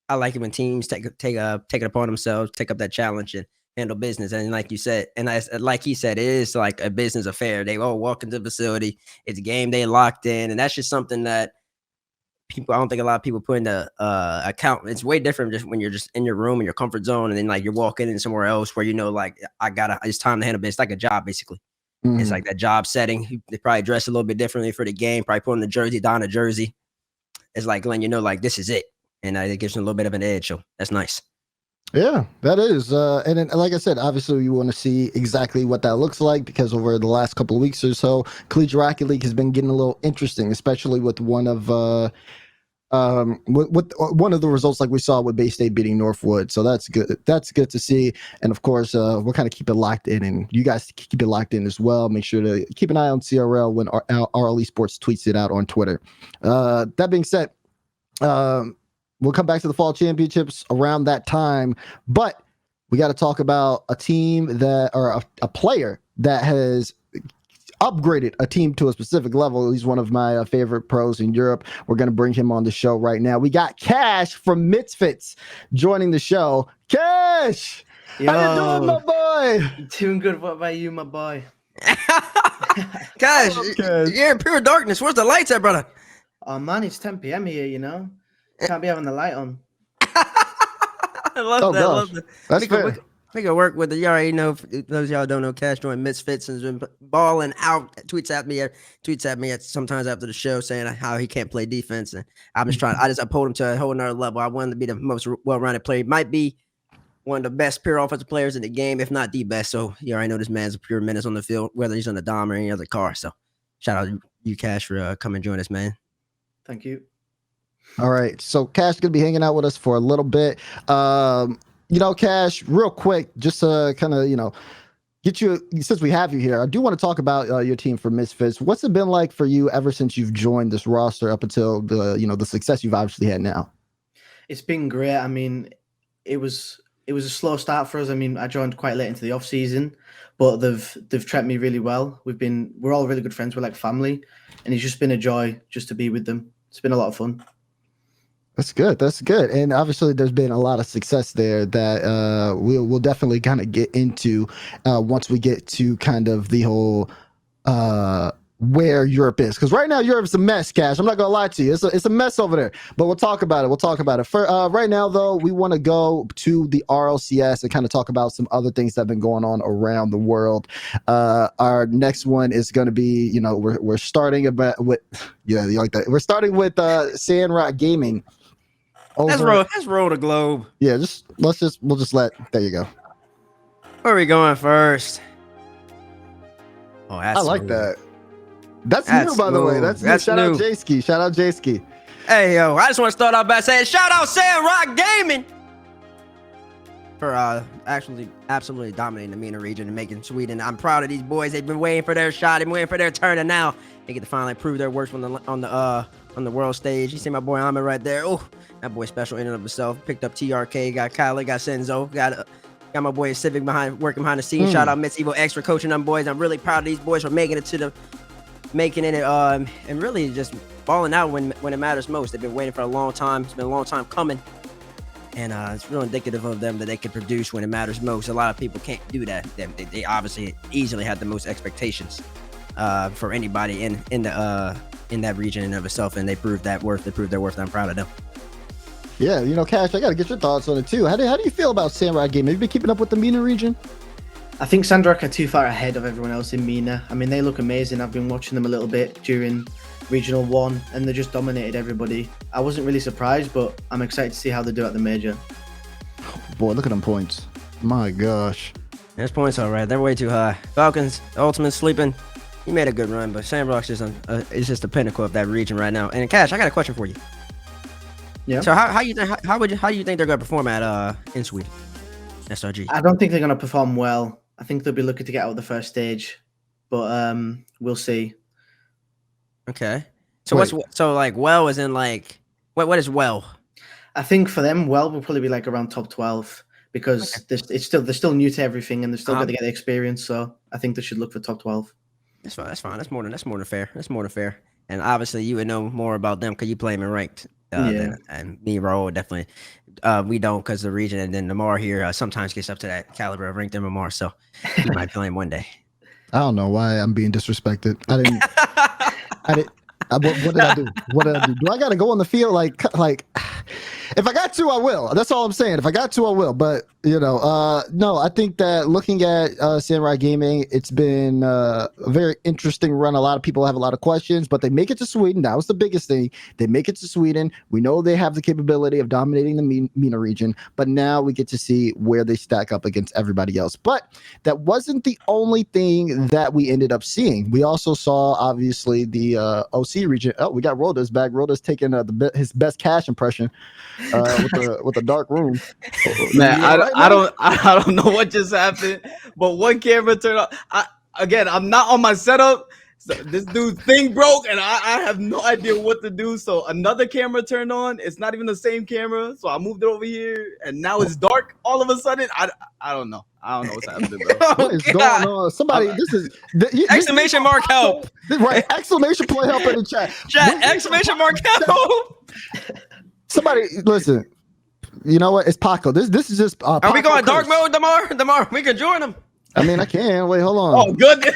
C: I like it when teams take it upon themselves, take up that challenge and handle business. And like you said, and like he said, it is like a business affair. They all walk into the facility. It's a game they locked in, and that's just something that I don't think a lot of people put into account. It's way different just when you're just in your room in your comfort zone, and then like you're walking in somewhere else where you know like it's time to handle business. It's like a job basically. Mm-hmm. It's like that job setting. They probably dress a little bit differently for the game. Probably put on the jersey, don a jersey. It's like letting you know like this is it, and it gives you a little bit of an edge. So that's nice.
A: Yeah, that is. And then, like I said, obviously you want to see exactly what that looks like, because over the last couple of weeks or so, Collegiate Rocket League has been getting a little interesting, especially with one of one of the results like we saw with Bay State beating Northwood. So that's good. That's good to see. And of course, we'll kind of keep it locked in, and you guys keep it locked in as well. Make sure to keep an eye on CRL when RL Esports tweets it out on Twitter. That being said, we'll come back to the fall championships around that time, but we got to talk about a team or a player that has upgraded a team to a specific level. He's one of my favorite pros in Europe. We're going to bring him on the show right now. We got Kash from Misfits joining the show. Kash,
E: Yo,
A: how you doing, my boy?
E: doing good. What about you, my boy?
C: Guys,
A: Okay.
C: you're in pure darkness. Where's the lights at, brother?
E: Oh man, it's 10 p.m. here. You know, can't be having the light on.
C: I love
A: Oh,
C: that. I love
A: gosh.
C: that.
A: That's
C: we can,
A: fair.
C: we can work with it. You already know. Those of y'all don't know, Kash joined Misfits and has been balling out. Tweets at me sometimes after the show saying how he can't play defense. And I'm just trying. I pulled him to a whole nother level. I wanted to be the most well-rounded player. He might be one of the best pure offensive players in the game, if not the best. So you already know this man's a pure menace on the field, whether he's on the dom or any other car. So shout out to you, Kash, for coming and join us, man.
E: Thank you.
A: All right. So Kash is going to be hanging out with us for a little bit. Kash, real quick, just to kind of, get you, since we have you here, I do want to talk about your team for Misfits. What's it been like for you ever since you've joined this roster up until the success you've obviously had now? It's
E: been great. I mean, it was a slow start for us. I mean, I joined quite late into the off season, but they've treated me really well. We're all really good friends. We're like family, and it's just been a joy just to be with them. It's been a lot of fun.
A: That's good. That's good. And obviously there's been a lot of success there that we'll definitely kind of get into once we get to kind of the whole where Europe is. Because right now Europe's a mess, Kash. I'm not going to lie to you. It's a mess over there. But we'll talk about it. For right now, though, we want to go to the RLCS and kind of talk about some other things that have been going on around the world. Our next one is going to be, we're starting with, you like that. We're starting with Sandrock Gaming.
C: Let's roll the globe.
A: Yeah, we'll just let. There you go.
C: Where are we going first? Oh,
A: I like that. That's new, by the way. That's new. Shout out J-Ski. Shout out J-Ski.
C: Hey, yo, I just want to start off by saying shout out Sandrock Gaming for actually absolutely dominating the MENA region and making Sweden. I'm proud of these boys. They've been waiting for their shot. They've been waiting for their turn, and now they get to finally prove their worth on the world stage. You see my boy Omar right there. Oh, that boy special in and of himself. Picked up TRK, got Kyler, got Senzo, got my boy Civic working behind the scenes. Shout out Mitz Evo X for coaching them boys. I'm really proud of these boys for making it and really just balling out when it matters most. They've been waiting for a long time. It's been a long time coming. And it's real indicative of them that they can produce when it matters most. A lot of people can't do that. They obviously easily have the most expectations for anybody in that region in and of itself, and they proved their worth. I'm proud of them.
A: Yeah, Kash, I got to get your thoughts on it too. How do you feel about Sandrock Gaming? Have you been keeping up with the MENA region?
E: I think Sandrock are too far ahead of everyone else in MENA. I mean, they look amazing. I've been watching them a little bit during Regional 1, and they just dominated everybody. I wasn't really surprised, but I'm excited to see how they do at the major.
A: Boy, look at them points. My gosh.
C: There's points all right. They're way too high. Falcons, Ultimate sleeping. He made a good run, but Sandrock's just the pinnacle of that region right now. And Kash, I got a question for you.
E: Yeah.
C: So how do you think they're gonna perform at in Sweden? SRG.
E: I don't think they're gonna perform well. I think they'll be looking to get out of the first stage, but we'll see.
C: Okay. So well is in like what is well?
E: I think for them, well will probably be like around top 12 because they're still new to everything and they're still got to get the experience. So I think they should look for top 12.
C: That's fine. That's more than fair. And obviously, you would know more about them because you play them in ranked. And me, Roll, definitely. We don't because the region, and then Omar here sometimes gets up to that caliber of ranked MMR. So he might play him one day.
A: I don't know why I'm being disrespected. I didn't. What did I do? Do I got to go on the field like? If I got to, I will. That's all I'm saying. If I got to, I will. But no, I think that looking at Sandrock Gaming, it's been a very interesting run. A lot of people have a lot of questions, but they make it to Sweden. That was the biggest thing. They make it to Sweden. We know they have the capability of dominating the MENA region, but now we get to see where they stack up against everybody else. But that wasn't the only thing that we ended up seeing. We also saw, obviously, the OC region. Oh, we got Roll Dizz back. Roll Dizz taking his best Kash impression with the dark room.
B: Man, I don't know what just happened, but one camera turned on. I'm not on my setup, So this dude's thing broke, and I have no idea what to do. So another camera turned on. It's not even the same camera. So I moved it over here, and now it's dark all of a sudden. I don't know. I don't know what's happening, bro.
A: What is going on? Somebody, this is
C: Exclamation mark help.
A: Right, exclamation point help in the chat.
C: Chat, exclamation mark help.
A: Somebody, listen. You know what? It's Paco. This is just.
C: Are we going dark mode, Damar? We can join them.
A: I mean, I can. Wait, hold on.
B: Oh, goodness.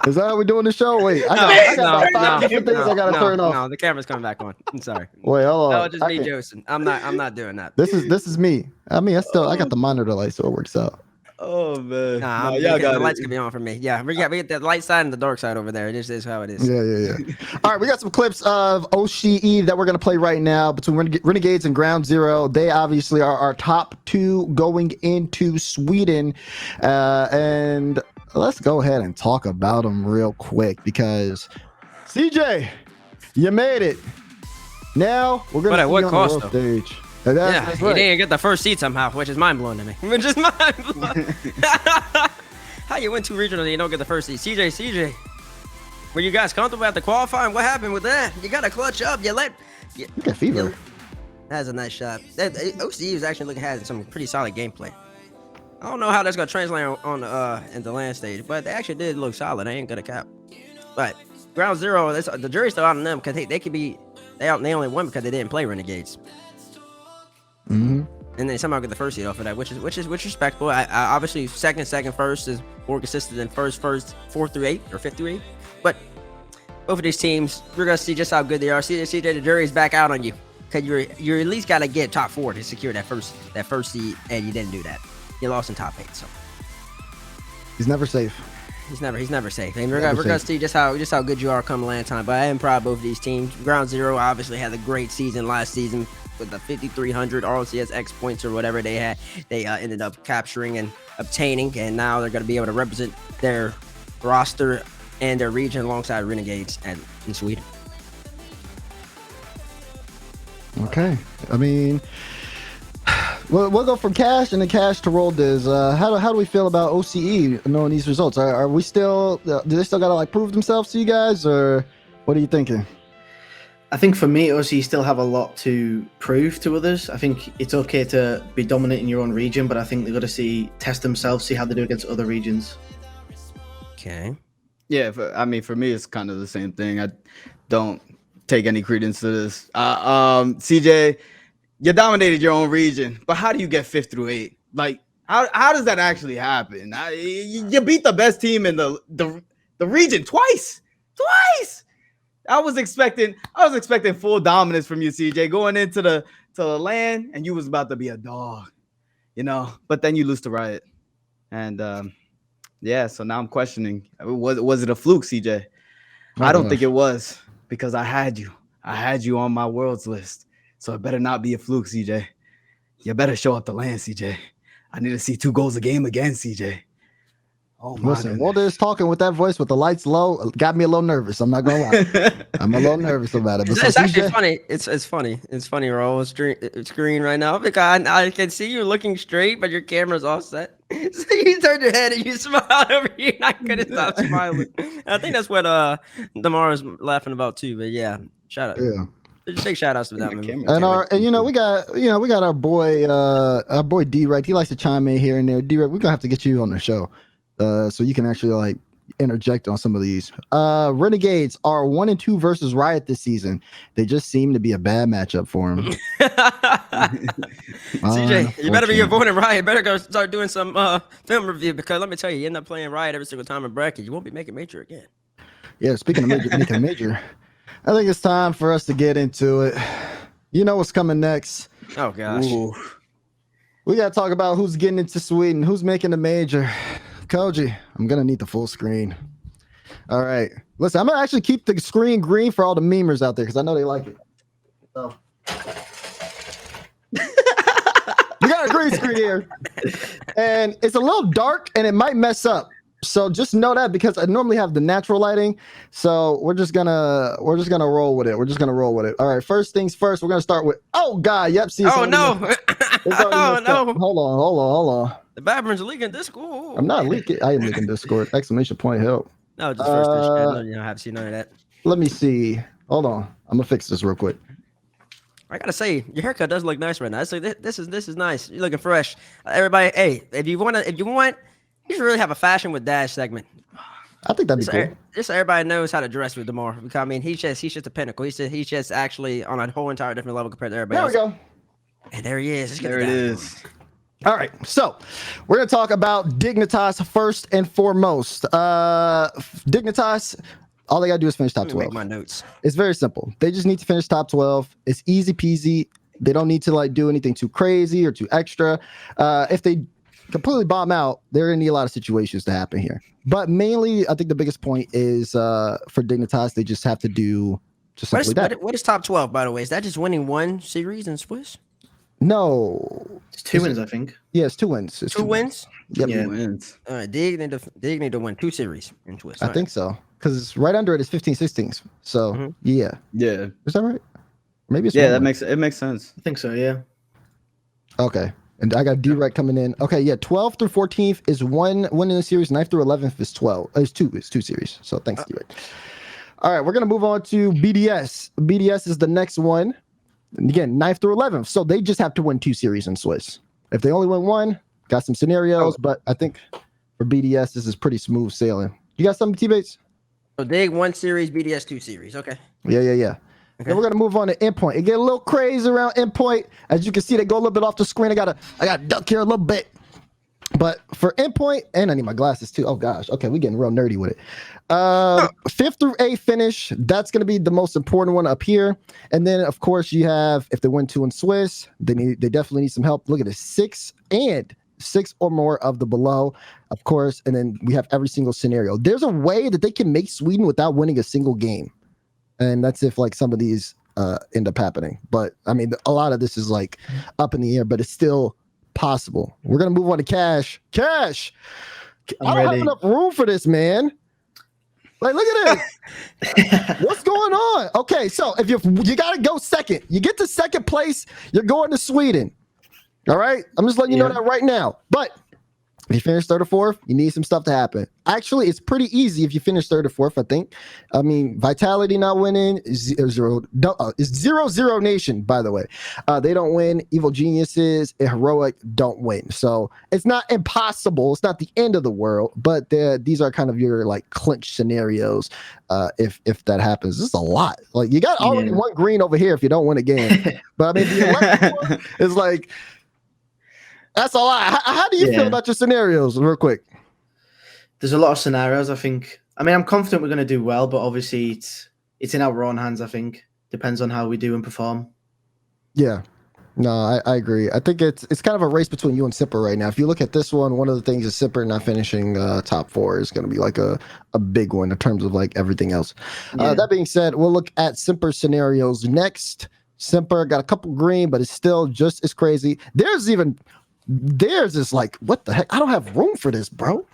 A: Is that how we doing the show? Wait, I got about 5 different things I gotta turn off.
C: No, the camera's coming back on. I'm sorry.
A: Wait, hold on.
C: No, just me, Joseph. I'm not doing that.
A: This is me. I mean, I got the monitor light, so it works out.
B: Oh man.
C: Nah,
B: y'all got
C: the lights
B: it.
C: can be on for me. Yeah, we got the light side and the dark side over there. This is how it is.
A: Yeah. All right, we got some clips of OCE that we're gonna play right now between Renegades and Ground Zero. They obviously are our top 2 going into Sweden, and let's go ahead and talk about them real quick because CJ, you made it. Now we're gonna
C: But at what
A: see you on
C: cost,
A: the world
C: though?
A: stage. That's
C: He
A: right.
C: didn't get the first seat somehow, which is mind blowing to me. Which is mind blowing. How you win 2 regionals and you don't get the first seat? CJ, were you guys comfortable at the qualifying? What happened with that? You got to clutch up.
A: You got fever.
C: That's a nice shot. OCE was actually had some pretty solid gameplay. I don't know how that's gonna translate on in the land stage, but they actually did look solid. I ain't gonna cap. But Ground Zero, the jury's still out on them because they could be they only won because they didn't play Renegades.
A: Mm-hmm.
C: And they somehow get the first seed off of that, which is respectable. I obviously second, first is more consistent than first, 4 through 8 or 5th through 8. But both of these teams, we're gonna see just how good they are. CJ, the jury's back out on you because you're at least gotta get top 4 to secure that first seed, and you didn't do that. You lost in top 8, so
A: He's never safe.
C: he's never safe. And we're gonna see just how good you are come land time. But I am proud of both of these teams. Ground Zero obviously had a great season last season with the 5,300 RLCS X points or whatever they had. They ended up capturing and obtaining, and now they're gonna be able to represent their roster and their region alongside Renegades in Sweden.
A: Okay, I mean, we'll go from Kash and then Kash to Roll Dizz. How do we feel about OCE knowing these results? Are we still? Do they still gotta like prove themselves to you guys, or what are you thinking?
E: I think for me, OCE still have a lot to prove to others. I think it's okay to be dominant in your own region, but I think they've got to test themselves, see how they do against other regions.
C: Okay.
B: Yeah, for me, it's kind of the same thing. I don't take any credence to this. CJ, you dominated your own region, but how do you get 5th through 8? Like, how does that actually happen? You beat the best team in the region twice. I was expecting full dominance from you, CJ, going into the LAN, and you was about to be a dog, But then you lose to Riot, and yeah. So now I'm questioning: was it a fluke, CJ? I don't think it was, because I had you on my worlds list. So it better not be a fluke, CJ. You better show up the LAN, CJ. I need to see 2 goals a game again, CJ. Oh my
A: Listen, Roll Dizz talking with that voice with the lights low got me a little nervous. I'm not gonna lie. I'm a little nervous about it. But
C: It's actually funny. It's funny. It's funny. Roll screen right now because I can see you looking straight, but your camera's offset. So you turn your head and you smile over here, and I couldn't stop smiling. I think that's what Damar is laughing about too. But yeah, shout out.
A: Yeah.
C: Just big shout outs to that, man.
A: And we got our boy D right. He likes to chime in here and there. D right, we're gonna have to get you on the show, so you can actually like interject on some of these. Renegades are 1-2 versus Riot this season. They just seem to be a bad matchup for him.
C: CJ, you better be avoiding Riot. Better go start doing some film review, because let me tell you end up playing Riot every single time in bracket. You won't be making major again.
A: Yeah, speaking of making major, I think it's time for us to get into it. You know what's coming next.
C: Oh gosh.
B: Ooh.
A: We got to talk about who's getting into Sweden, who's making the major. Koji, I'm going to need the full screen. All right. Listen, I'm going to actually keep the screen green for all the memers out there because I know they like it. So. We got a green screen here. And it's a little dark and it might mess up. So just know that, because I normally have the natural lighting. So we're just gonna roll with it. All right, first things first, we're gonna start with God. Yep, see.
C: Oh no. Oh no.
A: Hold on.
C: The Babrin's leaking Discord.
A: I'm not leaking. I am leaking Discord. Exclamation point help.
C: No, just first touch. No, you don't have to see none of that.
A: Let me see. Hold on. I'm gonna fix this real quick.
C: I gotta say, your haircut does look nice right now. So this is nice. You're looking fresh. Everybody, hey, if you want, you should really have a fashion with Dash segment.
A: I think that'd be cool.
C: Just so everybody knows how to dress with Omar. Because I mean, he's just a pinnacle. He's just actually on a whole entire different level compared to everybody
A: There
C: else.
A: we go.
C: And there he is. Let's get
B: There
C: the
B: it
C: Dash
B: is.
A: All right, so we're gonna talk about Dignitas first and foremost. Dignitas, all they gotta do is finish top
C: Let me make
A: 12.
C: my notes.
A: It's very simple. They just need to finish top 12. It's easy peasy. They don't need to like do anything too crazy or too extra. If they completely bomb out, they're gonna need a lot of situations to happen here. But mainly, I think the biggest point is for Dignitas, they just have to do just simply that.
C: What is top 12, by the way? Is that just winning one series in Swiss?
A: No,
E: It's 2 wins, I think.
A: yeah, it's 2 wins. It's
C: Two wins?
A: Yep.
E: Yeah.
B: Wins.
C: All right, Dig need to win 2 series in Swiss.
A: I think so because right under it is 15-16. So
C: Mhm.
A: yeah,
B: Yeah.
A: is that right? Maybe it's
B: Yeah,
A: one
B: that
A: more.
B: makes sense.
E: I think so, yeah.
A: Okay. And I got direct coming in. Okay, yeah, 12th through 14th is one in the series. 9th through 11th is 12. It's two series. So thanks, direct. All right, we're gonna move on to BDS. BDS is the next one. And again, 9th through 11th. So they just have to win 2 series in Swiss. If they only win one, got some scenarios, but I think for BDS, this is pretty smooth sailing. You got something, TBates?
C: So Dig 1 series, BDS 2 series. Okay.
A: Yeah.
C: Okay.
A: Then we're gonna move on to Endpoint. It get a little crazy around Endpoint. As you can see, they go a little bit off the screen. I gotta duck here a little bit. But for Endpoint, and I need my glasses too. Oh gosh. Okay, we're getting real nerdy with it. 5th through 8th finish. That's gonna be the most important one up here. And then of course you have if they win 2 in Swiss, they definitely need some help. Look at this, 6 or more of the below, of course. And then we have every single scenario. There's a way that they can make Sweden without winning a single game. And that's if like some of these end up happening. But I mean, a lot of this is like up in the air, but it's still possible. We're gonna move on to Kash. Kash, I don't have enough room for this, man. Like, look at this. What's going on? Okay, so if you gotta go second, you get to second place, you're going to Sweden. All right, I'm just letting you know that right now. But if you finish 3rd or 4th, you need some stuff to happen. Actually, it's pretty easy if you finish 3rd or 4th, I think. I mean, Vitality not winning is 0-0 Nation, by the way. They don't win. Evil Geniuses and Heroic don't win. So it's not impossible. It's not the end of the world, but these are kind of your like clinch scenarios. If that happens, this is a lot. Like you got already 1 green over here if you don't win a game. But I mean, the 11th one is like. That's a lot. How do you feel about your scenarios, real quick?
E: There's a lot of scenarios, I think. I mean, I'm confident we're going to do well, but obviously it's in our own hands, I think. Depends on how we do and perform.
A: Yeah. No, I agree. I think it's kind of a race between you and Sipper right now. If you look at this one of the things is Sipper not finishing top 4 is going to be like a big one in terms of like everything else. That being said, we'll look at Simper's scenarios next. Simper got a couple green, but it's still just as crazy. Theirs is like, what the heck? I don't have room for this, bro.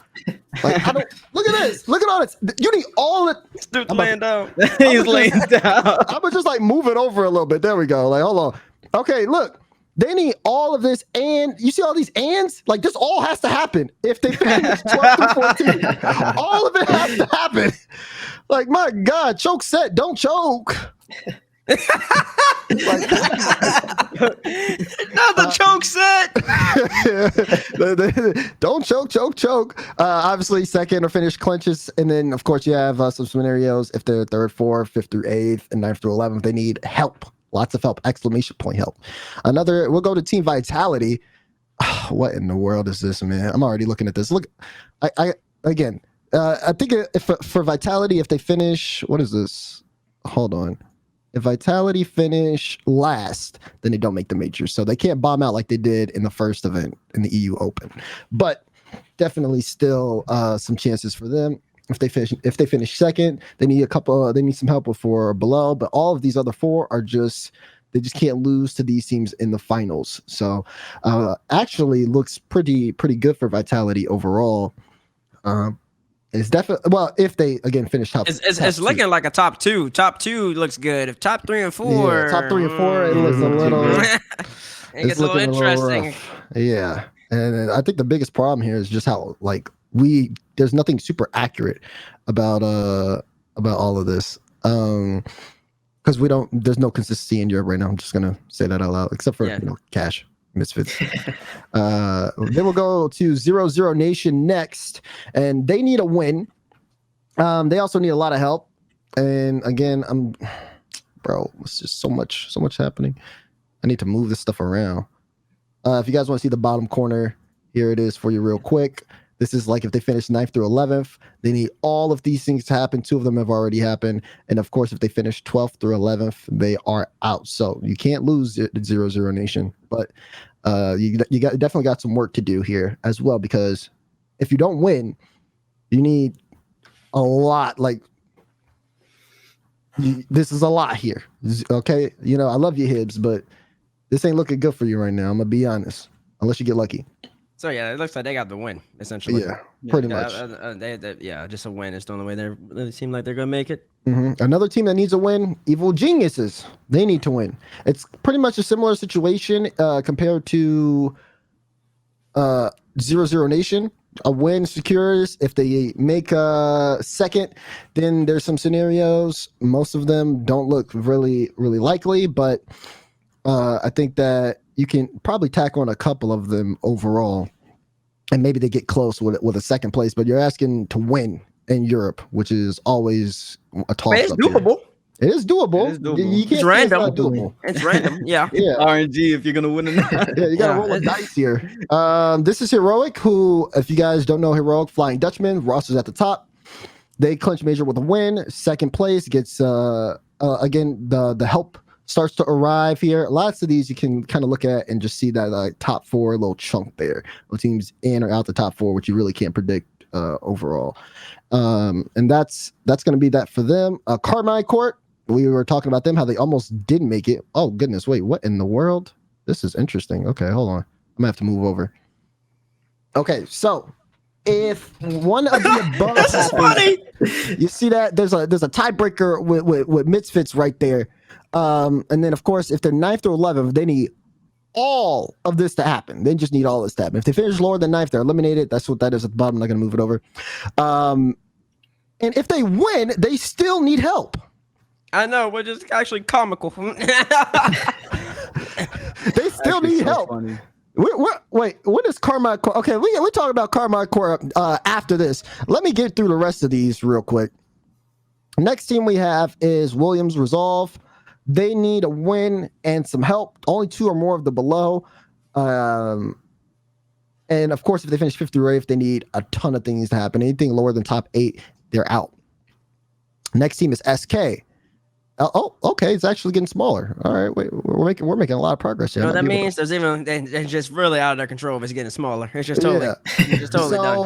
A: Like, I don't. Look at this. Look at all this. You need all it.
C: Dude's laying down.
B: He's laying down.
A: I'm gonna just like move it over a little bit. There we go. Like, hold on. Okay, look. They need all of this, and you see all these ands? Like, this all has to happen if they finish 12 through 14. All of it has to happen. Like, my God, choke set, don't choke.
C: Not the choke set.
A: Don't choke. Obviously, second or finish clinches, and then of course you have some scenarios if they're 3rd, 4th, 5th through 8th, and 9th through 11th. They need help, lots of help! Exclamation point help. We'll go to Team Vitality. What in the world is this, man? I'm already looking at this. Look, I think if for Vitality, if they finish, what is this? Hold on. If Vitality finish last, then they don't make the majors. So they can't bomb out like they did in the first event in the EU Open. But definitely still some chances for them. If they finish second, they need some help for below. But all of these other 4 are they just can't lose to these teams in the finals. So actually looks pretty good for Vitality overall. It's definitely if they again finish top.
C: It's looking like a top 2. Top 2 looks good. If top 3 and 4,
A: top 3 and 4, it looks a little.
C: It gets a little interesting.
A: Yeah, and I think the biggest problem here is just how like there's nothing super accurate about all of this. Because there's no consistency in Europe right now. I'm just gonna say that out loud, except for Kash, Misfits. They will go to 0-0 Nation next, and they need a win. They also need a lot of help. And again, it's just so much happening. I need to move this stuff around. If you guys want to see the bottom corner, here it is for you real quick. This is like if they finish 9th through 11th, they need all of these things to happen. 2 of them have already happened. And of course, if they finish 12th through 11th, they are out. So you can't lose 0-0 Nation. But you definitely got some work to do here as well, because if you don't win, you need a lot. Like, this is a lot here. Okay? You know, I love you, Hibbs, but this ain't looking good for you right now. I'm going to be honest. Unless you get lucky.
C: So yeah, it looks like they got the win essentially.
A: Yeah, pretty much.
C: Just a win is the only way they seem like they're gonna make it.
A: Mm-hmm. Another team that needs a win, Evil Geniuses. They need to win. It's pretty much a similar situation compared to 0-0 Nation. A win secures. If they make a second, then there's some scenarios. Most of them don't look really, really likely, but I think that you can probably tack on a couple of them overall, and maybe they get close with a second place. But you're asking to win in Europe, which is always a toss.
C: It's doable.
A: It is doable. You can't
C: it's random.
A: It's doable.
C: It's random. Yeah.
B: Yeah. RNG if you're gonna win or not.
A: Yeah, you gotta roll a dice here. This is Heroic, who, if you guys don't know Heroic, Flying Dutchman, Ross is at the top. They clinch major with a win. Second place gets again the help starts to arrive here. Lots of these you can kind of look at and just see that top 4 little chunk there. The teams in or out the top 4, which you really can't predict overall. And that's going to be that for them. Carmine Court, we were talking about them, how they almost didn't make it. Oh, goodness. Wait, what in the world? This is interesting. Okay, hold on. I'm going to have to move over. Okay, so if one of the above
C: this is funny.
A: You see that? There's a tiebreaker with Misfits right there. And then, of course, if they're 9th or 11th, they need all of this to happen. They just need all this to happen. If they finish lower than 9th, they're eliminated. That's what that is at the bottom. I'm not going to move it over. And if they win, they still need help.
C: I know, which is actually comical.
A: They still need help.
B: Funny.
A: Wait, what is Carmine Court? Okay, we're talking about Carmine Court after this. Let me get through the rest of these real quick. Next team we have is Williams Resolve. They need a win and some help. Only 2 or more of the below. And of course, if they finish 5th through 8th, they need a ton of things to happen. Anything lower than top 8, they're out. Next team is SK. Oh, okay. It's actually getting smaller. All right, wait, we're making a lot of progress here.
C: You know what that means? They're just really out of their control if it's getting smaller. It's just totally, done.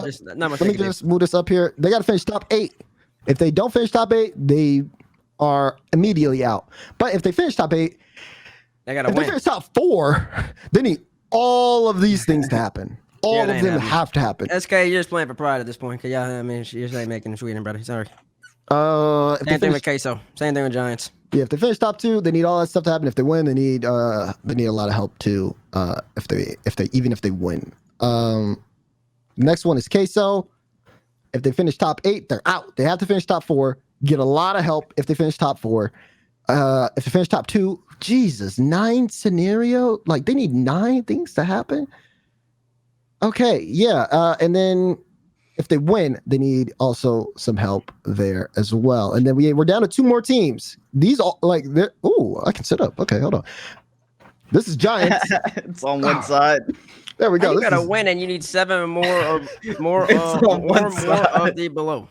C: Just not much.
A: Let me just move this up here. They got to finish top 8. If they don't finish top 8, they are immediately out. But if they finish top 8,
C: they gotta win.
A: They finish top 4, they need all of these things to happen. All of them have to happen.
C: SK, you're just playing for pride at this point. Yeah, I mean, you're just making Sweden, brother. Sorry. Same thing with Queso. Same thing with Giants.
A: Yeah, if they finish top 2, they need all that stuff to happen. If they win, they need a lot of help too. If they win. Next one is Queso. If they finish top 8, they're out. They have to finish top 4. Get a lot of help if they finish top 4. If they finish top 2, Jesus, 9 scenario. Like, they need 9 things to happen. Okay, yeah. And then if they win, they need also some help there as well. And then we're down to 2 more teams. These all like they're I can sit up. Okay, hold on. This is Giants.
B: It's on one side.
A: There we go.
C: You gotta win, and you need 7 more of the below.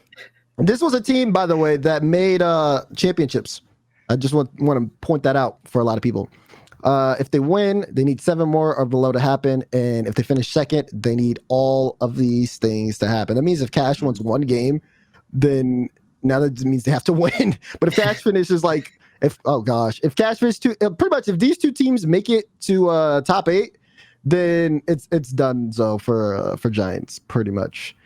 A: This was a team, by the way, that made championships. I just want to point that out for a lot of people. If they win, they need 7 more or below to happen, and if they finish second, they need all of these things to happen. That means if Kash wins 1 game, then now that means they have to win. But if Kash finishes if Kash finishes pretty much if these 2 teams make it to top 8, then it's done. So for Giants, pretty much.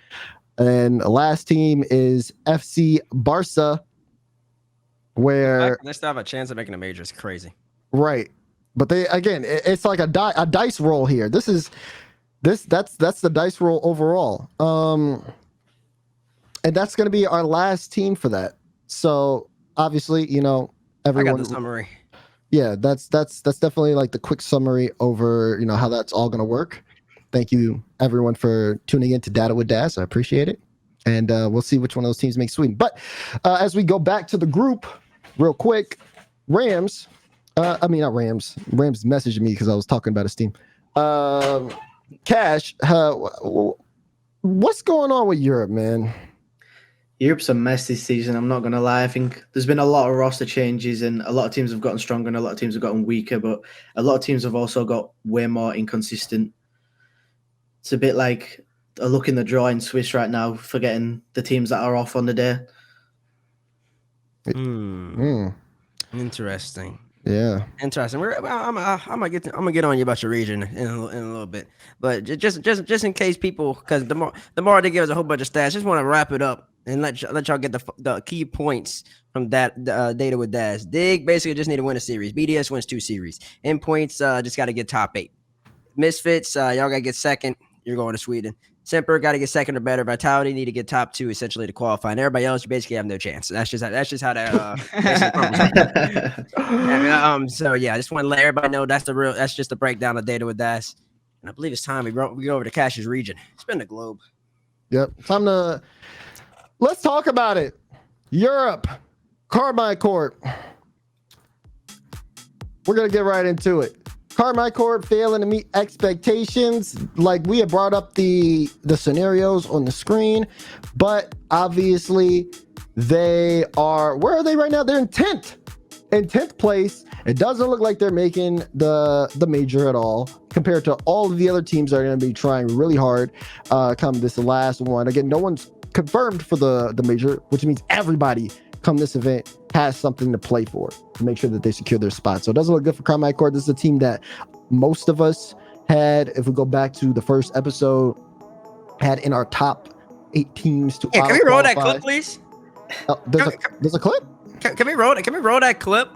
A: And the last team is FC Barca, where
C: they still have a chance of making a major. It's crazy,
A: right? But it's like a dice roll here. This is that's the dice roll overall. And that's going to be our last team for that. So obviously, you know, everyone.
C: I got the summary.
A: Yeah, that's definitely like the quick summary over, you know, how that's all going to work. Thank you everyone for tuning in to Data with Daz. I appreciate it. And we'll see which one of those teams makes Sweden. But as we go back to the group real quick, Rams, I mean, not Rams. Rams messaged me because I was talking about his team. Kash, what's going on with Europe, man?
E: Europe's a mess this season. I'm not going to lie. I think there's been a lot of roster changes and a lot of teams have gotten stronger and a lot of teams have gotten weaker, but a lot of teams have also got way more inconsistent. It's a bit like a look in the draw in Swiss right now, forgetting the teams that are off on the day.
C: Interesting.
A: Yeah,
C: interesting. I'm gonna get on you about your region in a little bit, but just in case people, because the more they give us a whole bunch of stats, just want to wrap it up and let y'all get the key points from that Data with Daz. Dig basically just need to win a series. BDS wins 2 series. Endpoints just got to get top 8. Misfits, y'all got to get second. You're going to Sweden. Semper got to get second or better. Vitality need to get top 2 essentially to qualify. And everybody else, you basically have no chance. That's just how that. So yeah, I just want to let everybody know that's just a breakdown of Data with Daz. And I believe it's time we go over to Kash's region. Spin the globe.
A: Yep, let's talk about it. Europe, Carmine Corp. We're gonna get right into it. Carmine Corp failing to meet expectations. Like we had brought up the scenarios on the screen, but obviously they are, where are they right now? They're in 10th place. It doesn't look like they're making the major at all compared to all of the other teams that are going to be trying really hard come this last one. Again, no one's confirmed for the major, which means everybody come this event has something to play for to make sure that they secure their spot. So it doesn't look good for Carmine Corp. This is a team that most of us had, if we go back to the first episode, had in our top 8 teams to
C: can we roll that clip, please?
A: There's a clip?
C: Can we roll it? Can we roll that clip?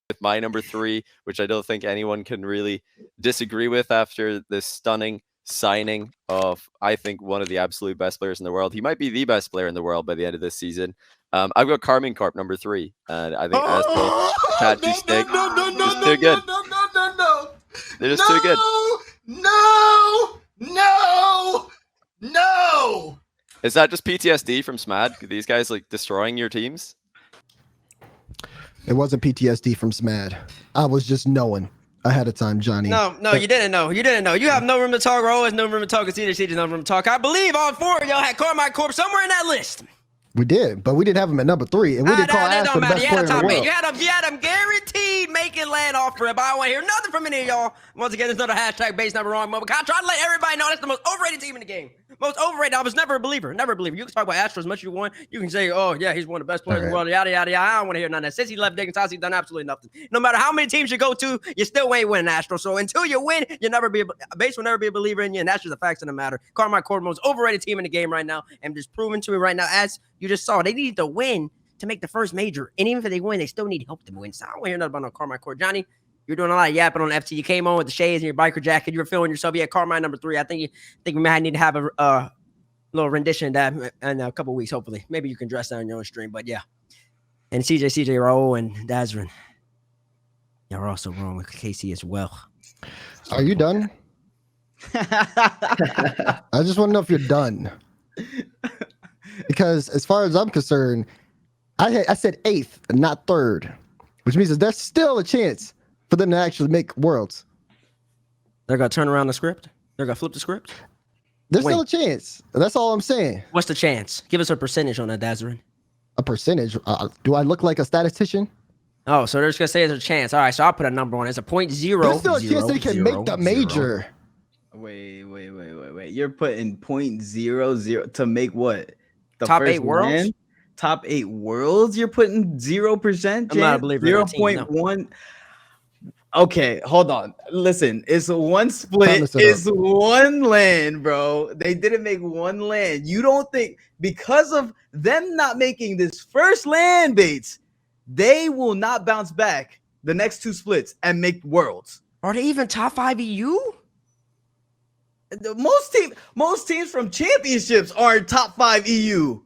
F: With my number 3, which I don't think anyone can really disagree with after this stunning signing of, I think, one of the absolute best players in the world. He might be the best player in the world by the end of this season. I've got Carmine Corp number 3, and I think AztraL, Patchy Stick, just too good. They're just too good.
B: No!
F: Is that just PTSD from SMAD? These guys like destroying your teams?
A: It wasn't PTSD from SMAD. I was just knowing ahead of time, Johnny.
C: No, you didn't know. You didn't know. You have no room to talk. Or always no room to talk. It's either no room to talk. I believe all 4 of y'all had Carmine Corp somewhere in that list.
A: We did, but we didn't have him at number 3, and we didn't call Ash the best player in the world.
C: You had him guaranteed making land offer, but I don't want to hear nothing from any of y'all. Once again, there's another hashtag base number wrong moment. I try to let everybody know that's the most overrated team in the game. Most overrated. I was never a believer. You can talk about AztraL as much as you want. You can say, oh, yeah, he's one of the best players in the world, yada, yada, yada. I don't want to hear none of that. Since he left Dignitas, he's done absolutely nothing. No matter how many teams you go to, you still ain't winning AztraL. So until you win, base will never be a believer in you, and that's just the facts of the matter. Carmine Corp, most overrated team in the game right now, and just proving to me right now, as you just saw, they need to win to make the first major. And even if they win, they still need help to win. So I don't want to hear nothing about no Carmine Corp. Johnny, you're doing a lot of yapping on FT. You came on with the shades and your biker jacket. You were feeling yourself. Yeah, Carmine number 3. I think we might need to have a little rendition of that in a couple of weeks, hopefully. Maybe you can dress that on your own stream, but yeah. And CJ, Raul, and Dazerin. Y'all are also wrong with KC as well.
A: Are you done? I just want to know if you're done. Because as far as I'm concerned, I said 8th, not 3rd, which means that there's still a chance for them to actually make Worlds.
C: They're going to turn around the script? They're going to flip the script?
A: There's still a chance. That's all I'm saying.
C: What's the chance? Give us a percentage on that, Dazerin.
A: A percentage? Do I look like a statistician?
C: Oh, so they're just going to say there's a chance. All right, so I'll put a number on it. It's a 0.0.
A: There's still a chance they can make the major.
B: Wait. You're putting 0.00 to make what? The
C: top 8 worlds?
B: Land? Top 8 worlds? You're putting 0%?
C: I'm not a believer.
B: 0.1. Okay, hold on. Listen, it's one split. It's one land, bro. They didn't make one land. You don't think because of them not making this first land, Bates, they will not bounce back the next 2 splits and make Worlds?
C: Are they even top 5 EU?
B: Most teams from championships are top 5 EU.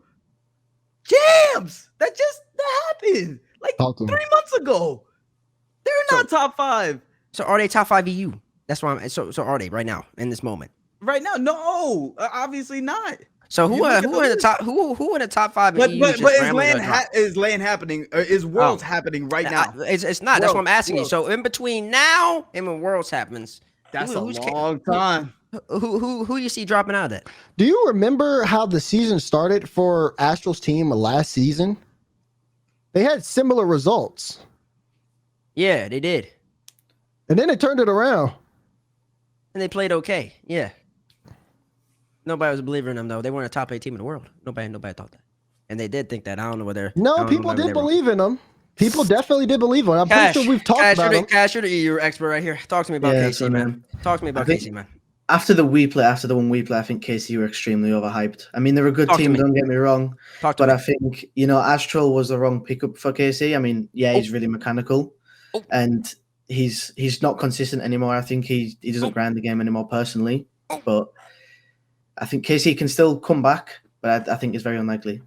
B: Jams! That happened like 3 months ago. They're not top 5.
C: So are they top 5 EU? That's why I'm so are they right now in this moment?
B: Right now, no, obviously not.
C: So who in the top who in the top 5 in EU?
B: But is LAN happening or is Worlds happening right now?
C: It's not. That's what I'm asking you. So in between now and when Worlds happens,
B: that's a long time.
C: Who you see dropping out of that?
A: Do you remember how the season started for AztraL's team last season? They had similar results.
C: Yeah, they did.
A: And then they turned it around.
C: And they played okay. Yeah. Nobody was a believer in them though. They weren't a top 8 team in the world. Nobody thought that. And they did think that. I don't know whether.
A: No, people did believe in them. People definitely did believe in them. I'm pretty sure we've talked about them.
C: Kash, you're the EU expert right here. Talk to me about KC, man. Talk to me about KC, man.
E: After the one we play, I think KC were extremely overhyped. I mean, they're a good team, don't get me wrong. But I think, AztraL was the wrong pickup for KC. I mean, he's really mechanical. And he's not consistent anymore. I think he doesn't grind the game anymore personally. But I think KC can still come back, but I think it's very unlikely.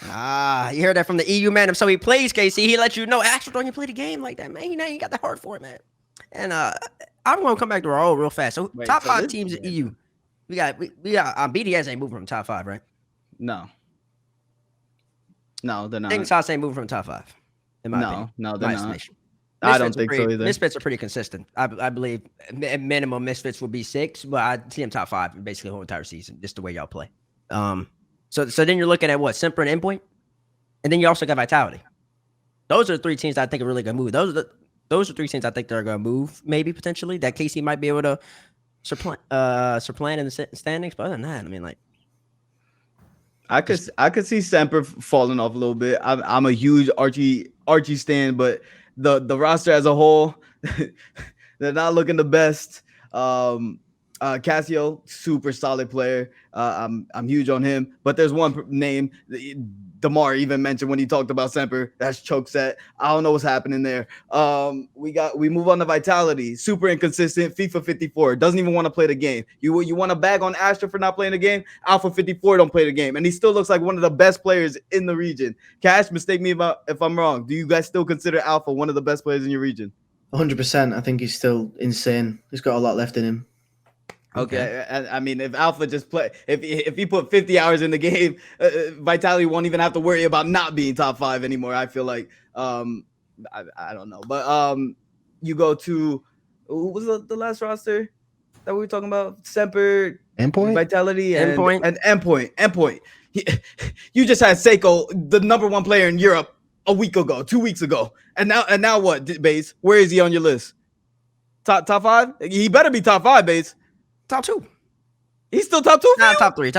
C: You heard that from the EU man. So he plays KC. He let you know, AztraL, don't you play the game like that, man? You ain't got the heart for it, man. And I'm gonna come back to Roll real fast. So top 5 teams in EU. We got BDS ain't moving from top 5, right?
B: No, they're not.
C: Dignitas ain't moving from top 5. In my opinion.
B: No, they're not.
C: Misfits
B: I don't think so either.
C: Misfits are pretty consistent. I believe at minimum Misfits will be 6, but I see them top 5 in basically the whole entire season, just the way y'all play. So then you're looking at what, Semper and Endpoint, and then you also got Vitality. Those are the 3 teams that I think are really gonna move. Those are 3 teams I think they're gonna move, maybe potentially that KC might be able to supplant in the standings. But other than that, I mean, like,
B: I could see Semper falling off a little bit. I'm a huge Archie stan, but the roster as a whole, they're not looking the best. Casio, super solid player. I'm huge on him, but there's one name Damar even mentioned when he talked about Semper. That's Chokeset. I don't know what's happening there. We move on to Vitality. Super inconsistent. FIFA 54 doesn't even want to play the game. You want to bag on AztraL for not playing the game? Alpha 54 don't play the game, and he still looks like one of the best players in the region. Kash, mistake me if I'm wrong. Do you guys still consider Alpha one of the best players in your region?
E: 100%. I think he's still insane. He's got a lot left in him.
B: Okay, I mean, if Alpha just play, if he put 50 hours in the game, Vitality won't even have to worry about not being top 5 anymore. I feel like, I don't know, but you go to who was the last roster that we were talking about? Semper,
A: Endpoint,
B: Vitality, and Endpoint. You just had Seiko, the #1 player in Europe, 2 weeks ago, and now what? Base, where is he on your list? Top 5? He better be top 5, Base.
C: Top 2.
B: He's still top 2?
C: Nah, top 3.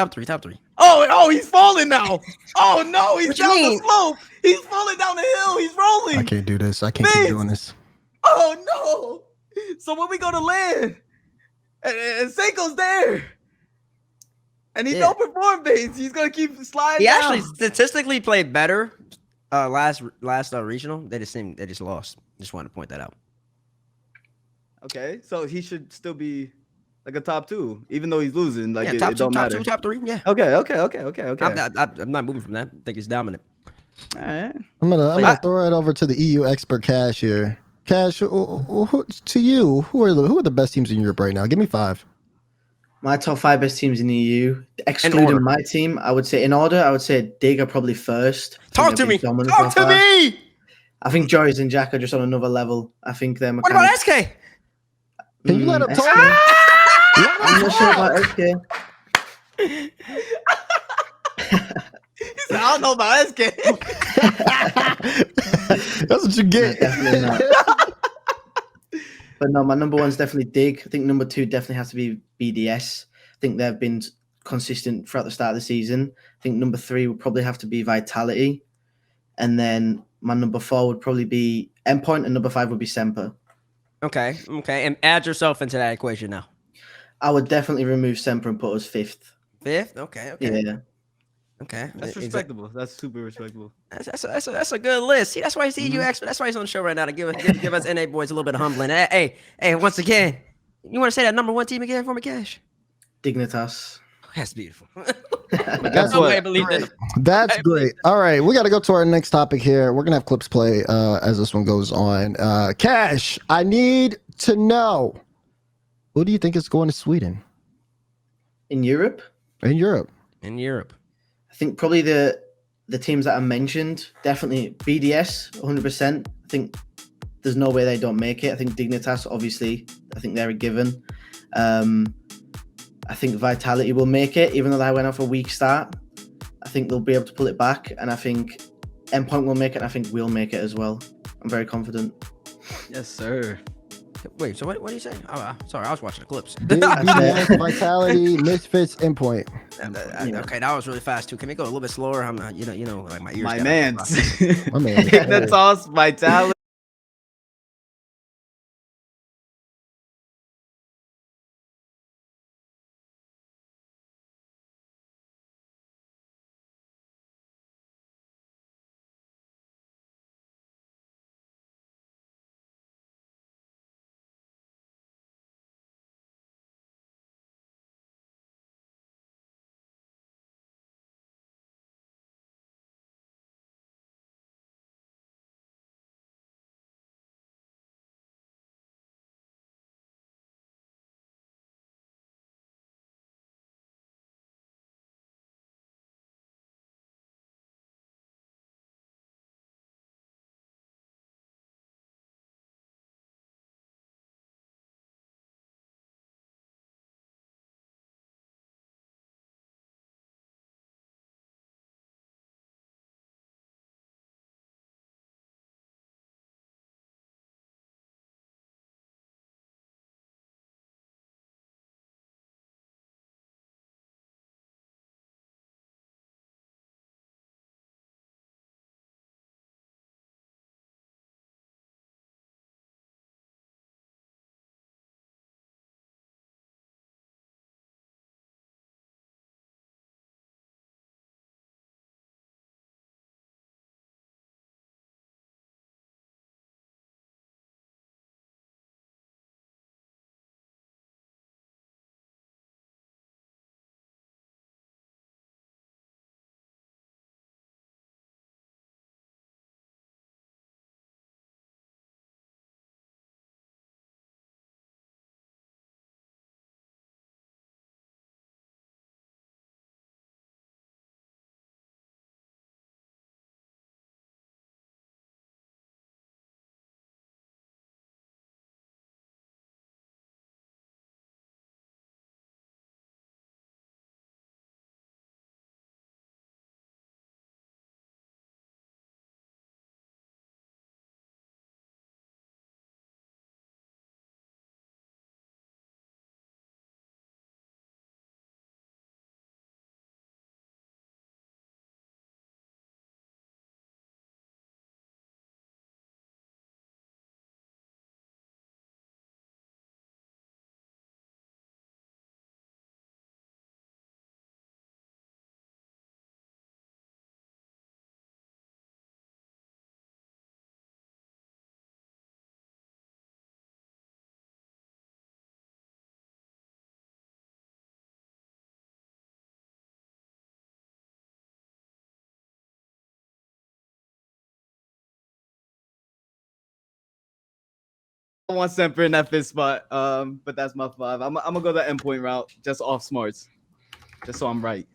B: Oh, he's falling now. Oh no, he's down the slope. He's falling down the hill. He's rolling.
A: I can't do this. I can't keep doing this.
B: Oh no. So when we go to land, and Seiko's there, and he don't perform, Base, he's gonna keep sliding.
C: He
B: down.
C: actually statistically played better last regional. They just lost. Just wanted to point that out.
B: Okay, so he should still be like a top 2, even though he's losing. Like,
C: top
B: it don't matter.
C: Top 2, top 3. Yeah.
B: Okay.
C: I'm not moving from that. I think he's dominant.
B: All right.
A: I'm gonna throw it over to the EU expert Kash here. Kash, to you, who are the best teams in Europe right now? Give me 5.
E: My top 5 best teams in the EU, excluding my team, I would say Dig are probably first.
C: Talk to me. I
E: think Joris and Jack are just on another level. I think they're.
C: What about SK?
A: Can you let him talk?
E: I'm not sure about SK.
B: He said, I don't know about SK.
A: That's what you get.
E: No, definitely not. But no, my number 1's definitely Dig. I think number 2 definitely has to be BDS. I think they've been consistent throughout the start of the season. I think number 3 would probably have to be Vitality. And then my number 4 would probably be Endpoint, and number 5 would be Semper.
C: Okay. And add yourself into that equation now.
E: I would definitely remove Semper and put us 5th.
C: 5th? Okay.
E: Yeah.
C: Okay,
B: That's respectable. That's super respectable.
C: That's a good list. See, that's why you asked. That's why he's on the show right now to give us NA boys a little bit of humbling. Hey, once again, you want to say that number 1 team again for me, Cash?
E: Dignitas.
C: That's beautiful.
A: That's
C: Nobody
A: what-
C: believed in him.
A: That's great. All right, we got to go to our next topic here. We're gonna have clips play as this one goes on. Cash, I need to know, who do you think is going to Sweden
E: In Europe,
A: in Europe?
C: In Europe.
E: I think probably the teams that I mentioned, definitely BDS, 100%. I think there's no way they don't make it. I think Dignitas, obviously, I think they're a given. I think Vitality will make it, even though they went off a weak start. I think they'll be able to pull it back, and I think Endpoint will make it, and I think we'll make it as well. I'm very confident.
B: Yes, sir.
C: Wait, so what do you say? Oh, sorry, I was watching the clips.
A: BDS, Vitality, Misfits, Endpoint.
C: Okay, that was really fast too. Can we go a little bit slower? I'm not, you know, like my ears.
B: My
C: gotta-
B: man.
A: My man.
B: Dignitas, Vitality. I want Semper in that fifth spot, but that's my 5. I'm gonna go the Endpoint route, just off smarts, just so I'm right.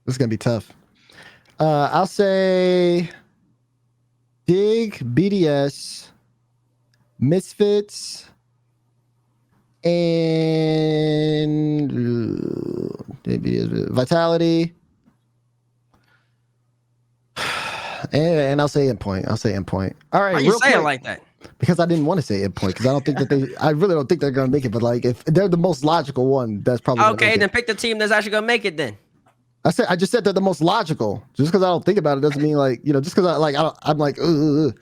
A: This is gonna be tough. I'll say Dig, BDS, Misfits, and Vitality. And I'll say Endpoint. All right.
C: Why you say it
A: quick,
C: like that?
A: because I didn't want to say Endpoint because I don't think that I really don't think they're gonna make it. But like, if they're the most logical one, that's probably
C: Okay, then pick the team that's actually gonna make it. Then
A: I just said they're the most logical. Just because I don't think about it doesn't mean like, just because I'm like, ugh.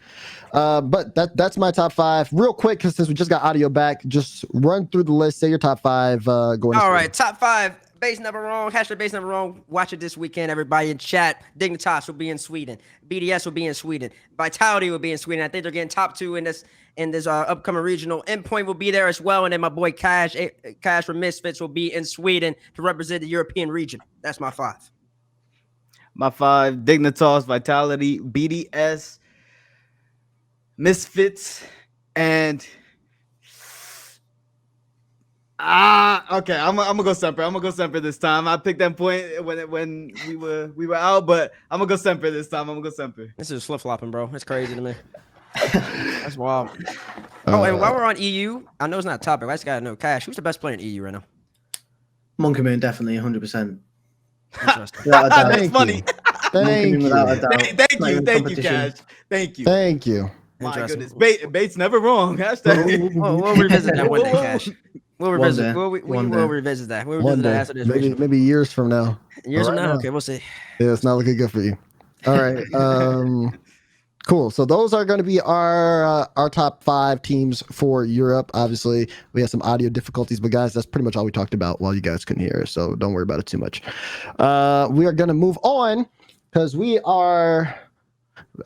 A: But that's my top 5. Real quick, because since we just got audio back, just run through the list. Say your top 5. Going.
C: All right, top 5. Base never wrong. Hashtag base never wrong. Watch it this weekend. Everybody in chat. Dignitas will be in Sweden. BDS will be in Sweden. Vitality will be in Sweden. I think they're getting top 2 in this upcoming regional. Endpoint will be there as well, and then my boy Kash from Misfits will be in Sweden to represent the European region. That's my 5.
B: My 5: Dignitas, Vitality, BDS, Misfits, and okay. I'm gonna go Semper. I'm gonna go Semper this time. I picked Endpoint when we were out, but I'm gonna go Semper this time. I'm gonna go Semper.
C: This is flip flopping, bro. It's crazy to me. That's wild. Oh, and while we're on EU, I know it's not a topic. I just gotta know, Kash, who's the best player in EU right now?
E: Monkey Moon, definitely 100%.
B: That's funny.
A: Thank you.
B: Thank you, Kash. Thank you.
A: Thank you.
B: My goodness, Bates never wrong. Hashtag.
C: We'll revisit that one day, Kash. We'll revisit.
E: We'll
C: revisit that. We'll
A: One
C: revisit that
A: day.
C: after this.
A: Maybe years from now.
C: Years from
A: Right
C: now?
A: now.
C: Okay, we'll see.
A: Yeah, it's not looking good for you. All right. Cool. So those are going to be our top 5 teams for Europe. Obviously, we had some audio difficulties, but guys, that's pretty much all we talked about while you guys couldn't hear. So don't worry about it too much. We are going to move on because I'm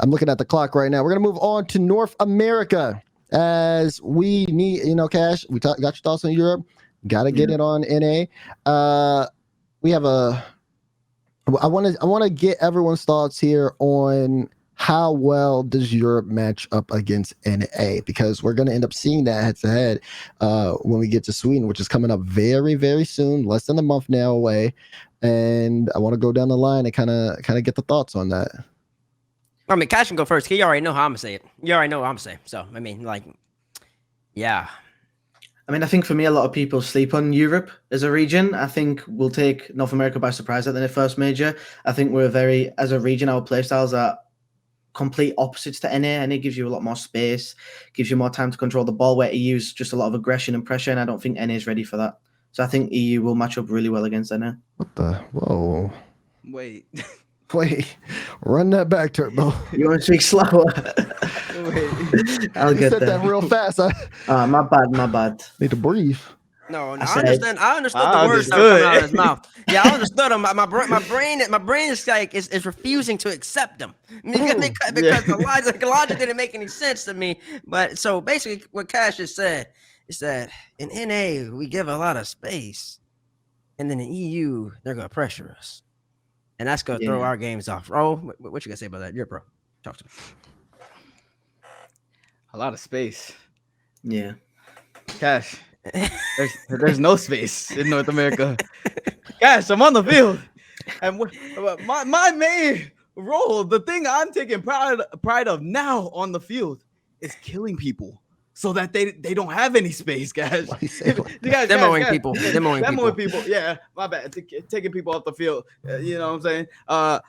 A: looking at the clock right now. We're going to move on to North America as we need, Kash, got your thoughts on Europe. Got to get it on NA. We have I want to get everyone's thoughts here on how well does Europe match up against NA, because we're going to end up seeing that head to head when we get to Sweden, which is coming up very, very soon, less than a month now away. And I want to go down the line and kind of get the thoughts on that.
C: I mean, Kash can go first. He already know how I'm going to say it. You already know what I'm going to say. So, I mean, yeah.
E: I mean, I think for me, a lot of people sleep on Europe as a region. I think we'll take North America by surprise at the first major. I think as a region, our playstyles are complete opposites to NA. NA gives you a lot more space, gives you more time to control the ball, where EU's just a lot of aggression and pressure, and I don't think NA is ready for that. So I think EU will match up really well against NA.
A: What the? Whoa.
B: Wait,
A: run that back, Turbo.
E: You want to speak slower?
B: wait.
E: I'll
A: You
E: get
A: said
E: there.
A: that real fast. I
E: My bad.
A: need to breathe.
C: No,
E: I
C: understand. I understood the words that were coming out of his mouth. Yeah, I understood them. My brain is like is refusing to accept them because the logic didn't make any sense to me. But so basically, what Kash just said is that in NA we give a lot of space, and then in EU they're gonna pressure us, and that's gonna throw our games off. Oh, what you gonna say about that? You're a pro. Talk to me.
B: A lot of space.
E: Yeah.
B: Kash. There's no space in North America. Kash, I'm on the field, and my main role, the thing I'm taking pride of now on the field, is killing people so that they don't have any space, guys.
C: Demoing people.
B: Yeah, my bad. Taking people off the field. You know what I'm saying?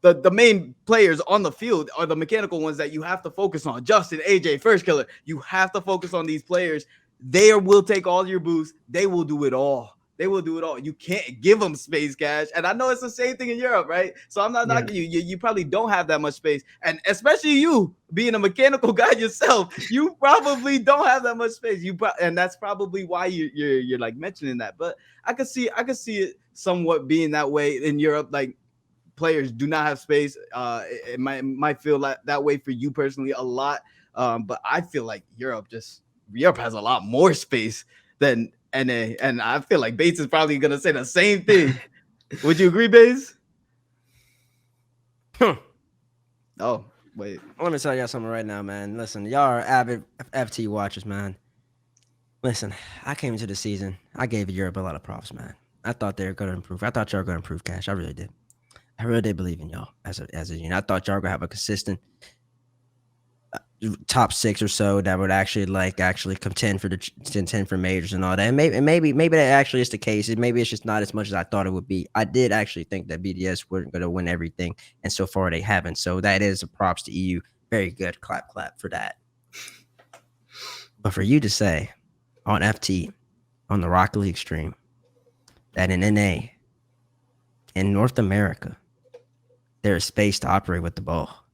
B: The main players on the field are the mechanical ones that you have to focus on. Justin, AJ, First Killer. You have to focus on these players. They will take all your boosts. They will do it all. You can't give them space, Kash. And I know it's the same thing in Europe, right? So I'm not knocking you. You probably don't have that much space. And especially you being a mechanical guy yourself, you probably don't have that much space. And that's probably why you're like mentioning that. But I could see it somewhat being that way in Europe. Like, players do not have space. It might feel like that way for you personally a lot. But I feel like Europe has a lot more space than NA. And I feel like Bates is probably going to say the same thing. Would you agree, Bates? Oh, wait.
C: Let me tell y'all something right now, man. Listen, y'all are avid FT watchers, man. Listen, I came into the season. I gave Europe a lot of props, man. I thought they were going to improve. I thought y'all were going to improve, Kash. I really did. I really did believe in y'all as a unit. I thought y'all were gonna have a consistent top 6 or so that would actually contend for majors and all that. And maybe that actually is the case. Maybe it's just not as much as I thought it would be. I did actually think that BDS weren't going to win everything, and so far they haven't. So that is a props to EU. Very good. Clap for that. But for you to say on FT on the Rocket League stream that in NA in North America, there is space to operate with the ball.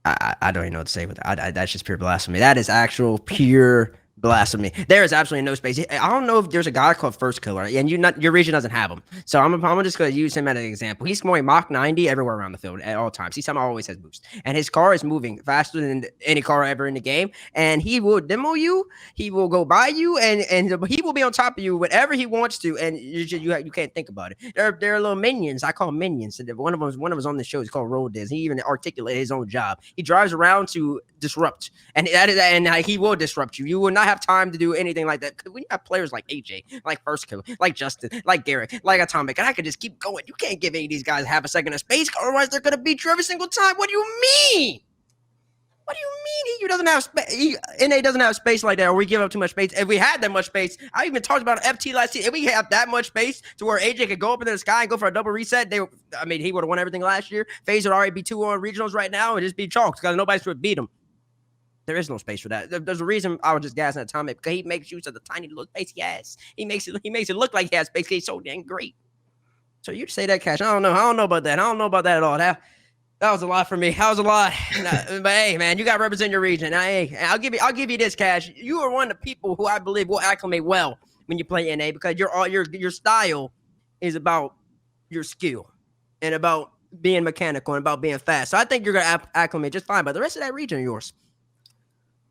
C: I don't even know what to say with that. That's just pure blasphemy. That is actual pure blasphemy. There is absolutely no space. I don't know if there's a guy called First Killer, and your region doesn't have him. So I'm just going to use him as an example. He's going Mach 90 everywhere around the field at all times. He somehow always has boost, and his car is moving faster than any car ever in the game. And he will demo you. He will go by you, and he will be on top of you whenever he wants to. And you can't think about it. They're little minions. I call them minions. One of them on the show is called Roll Dizz. He even articulated his own job. He drives around to disrupt, and he will disrupt you. You will not have time to do anything like that. When you have players like AJ, like First Killer, like Justin, like Garrett, like Atomic, and I could just keep going. You can't give any of these guys half a second of space, otherwise they're gonna beat you every single time. What do you mean? What do you mean EU doesn't have space? NA doesn't have space like that, or we give up too much space. If we had that much space, I even talked about FT last year. If we have that much space to where AJ could go up into the sky and go for a double reset, he would have won everything last year. FaZe would already be 2-1 regionals right now and just be chalked because nobody's would beat him. There is no space for that. There's a reason I was just gassing at Atomic because he makes use of the tiny little space he has. He makes it look like he has space because he's so dang great. So you say that, Kash? I don't know about that. I don't know about that at all. That was a lot for me. That was a lot. But hey, man, you got to represent your region. I'll give you this, Kash. You are one of the people who I believe will acclimate well when you play NA because your style is about your skill and about being mechanical and about being fast. So I think you're gonna acclimate just fine. But the rest of that region of yours.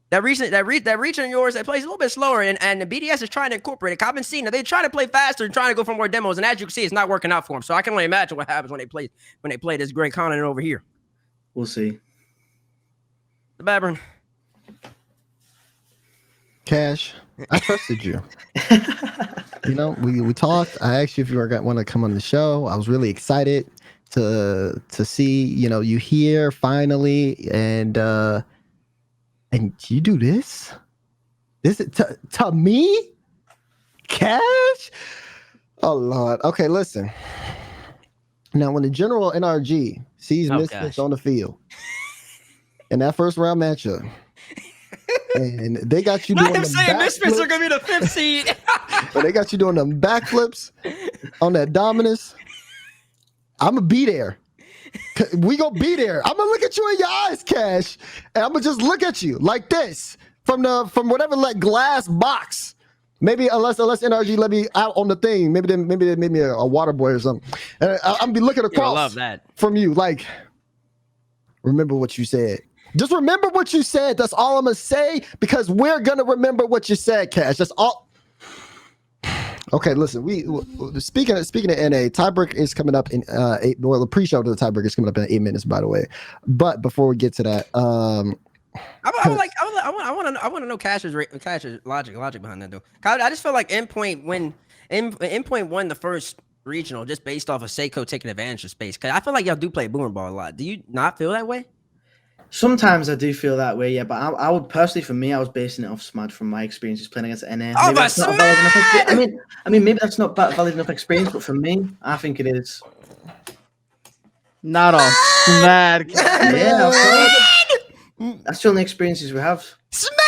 C: That region of yours that plays a little bit slower, and the BDS is trying to incorporate it. I've been seeing that they're trying to play faster and trying to go for more demos, and as you can see, it's not working out for them. So I can only imagine what happens when they play this great continent over here.
E: We'll see.
C: The Babern.
A: Kash, I trusted you. We talked. I asked you if you want to come on the show. I was really excited to see you here finally, and you do this? This is to me? Kash? Oh, Lord. Okay, listen. Now, when the general NRG sees Misfits on the field in that first round matchup, and they got you doing
C: saying Misfits are going to be the 5th seed.
A: But they got you doing them backflips on that Dominus, I'm going to be there. We gonna be there. I'm gonna look at you in your eyes, Kash, and I'm gonna just look at you like this from whatever like glass box. Maybe unless NRG let me out on the thing, maybe they made me a water boy or something. And I'm gonna be looking across from you, like, remember what you said. Just remember what you said. That's all I'm gonna say because we're gonna remember what you said, Kash. That's all. Okay, listen. We speaking of NA, tiebreak is coming up in 8. Well, the pre-show to the tiebreak is coming up in 8 minutes, by the way. But before we get to that, I want to know Kash's logic behind that though. I just feel like Endpoint won the first regional just based off of Seiko taking advantage of space. Because I feel like y'all do play boomer ball a lot. Do you not feel that way?
E: Sometimes I do feel that way, yeah. But I would personally, for me, I was basing it off Smad from my experiences playing against NA.
C: Oh, but Smad!
E: I mean, maybe that's not valid enough experience, but for me, I think it is.
B: Not all Smad.
E: Yeah, that's the only experiences we have.
A: Smad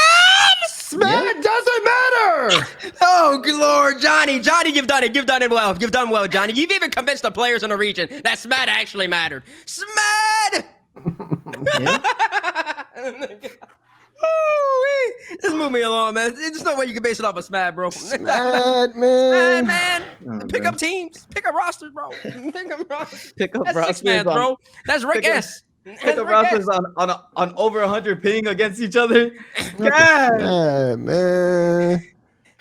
A: doesn't matter.
C: Oh, good Lord, Johnny, you've done it. You've done well, Johnny. You've even convinced the players in the region that Smad actually mattered. Smad. Just move me along, man. There's no way you can base it off of Smad, bro.
A: Smad, man.
C: Smad, man. Pick up teams. Pick up rosters, bro. Pick up rosters, bro. That's Rick S.
B: Pick up rosters on over 100 ping against each other. Yeah,
A: man.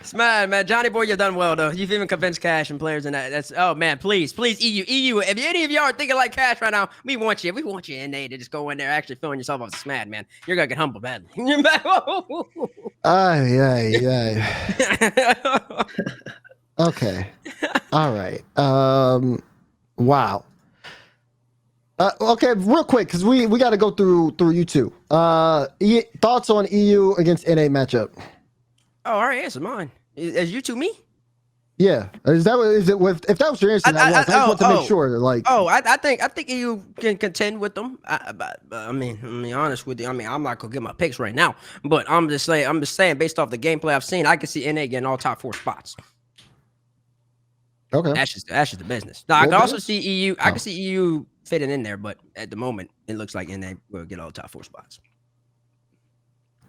C: Smad, man. Johnny boy, you've done well though. You've even convinced Kash and players in that. That's man, please, EU. If any of y'all are thinking like Kash right now, we want you in NA to just go in there actually feeling yourself off Smad, man. You're gonna get humbled badly.
A: Okay. All right. Wow. Okay, real quick, because we got to go through you two. Thoughts on EU against NA matchup?
C: Oh, all right, answer mine. Is you two me?
A: Yeah. Is it with if that was your answer? I just want to make sure. Like,
C: I think EU can contend with them. I mean, to be honest with you, I'm not gonna get my picks right now, but I'm just saying, based off the gameplay I've seen, I can see NA getting all top 4 spots.
A: Okay.
C: That's just the business. Now, I
A: Roll
C: can also
A: Dizz?
C: see EU. I
A: Oh.
C: can see EU fitting in there, but at the moment, it looks like NA will get all top 4 spots.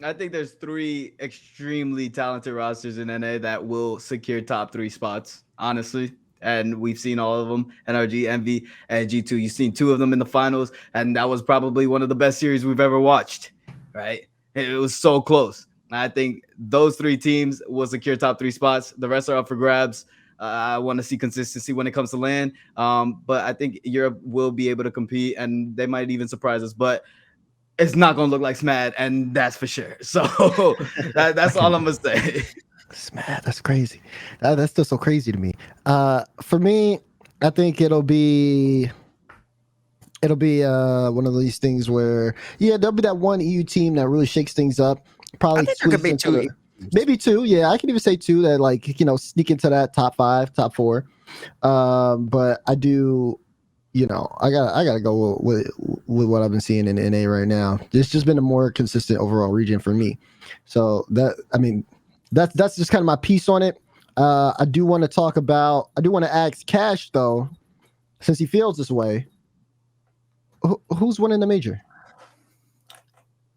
B: I think there's 3 extremely talented rosters in NA that will secure top 3 spots, honestly. And we've seen all of them: NRG, Envy, and G2. You've seen 2 of them in the finals, and that was probably one of the best series we've ever watched, right? It was so close. I think those 3 teams will secure top 3 spots. The rest are up for grabs. I want to see consistency when it comes to LAN, but I think Europe will be able to compete, and they might even surprise us. But it's not going to look like SMAD, and that's for sure. So that's all I'm going to say.
A: SMAD, that's crazy. That's still so crazy to me. For me, I think it'll be one of these things where, yeah, there'll be that one EU team that really shakes things up. Probably
C: I think there could be 2.
A: Maybe 2. Yeah, I can even say 2 that, like, you know, sneak into that top 5, top 4. But I do, you know, I gotta go with what I've been seeing in NA right now. It's just been a more consistent overall region for me. So that's just kind of my piece on it. I do want to ask Kash though, since he feels this way. Who's winning the major?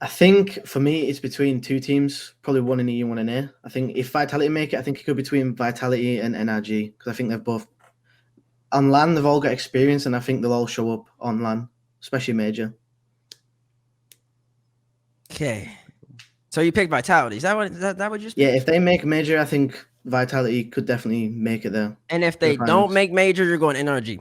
E: I think for me, it's between 2 teams, probably one in EU, one in A. I think if Vitality make it, I think it could be between Vitality and NRG, because I think they've both on LAN. They've all got experience, and I think they'll all show up on LAN, especially major.
C: Okay. So you picked Vitality. Is that what you just?
E: Yeah, if they make major, I think Vitality could definitely make it there.
C: And if they don't make major, you're going NRG.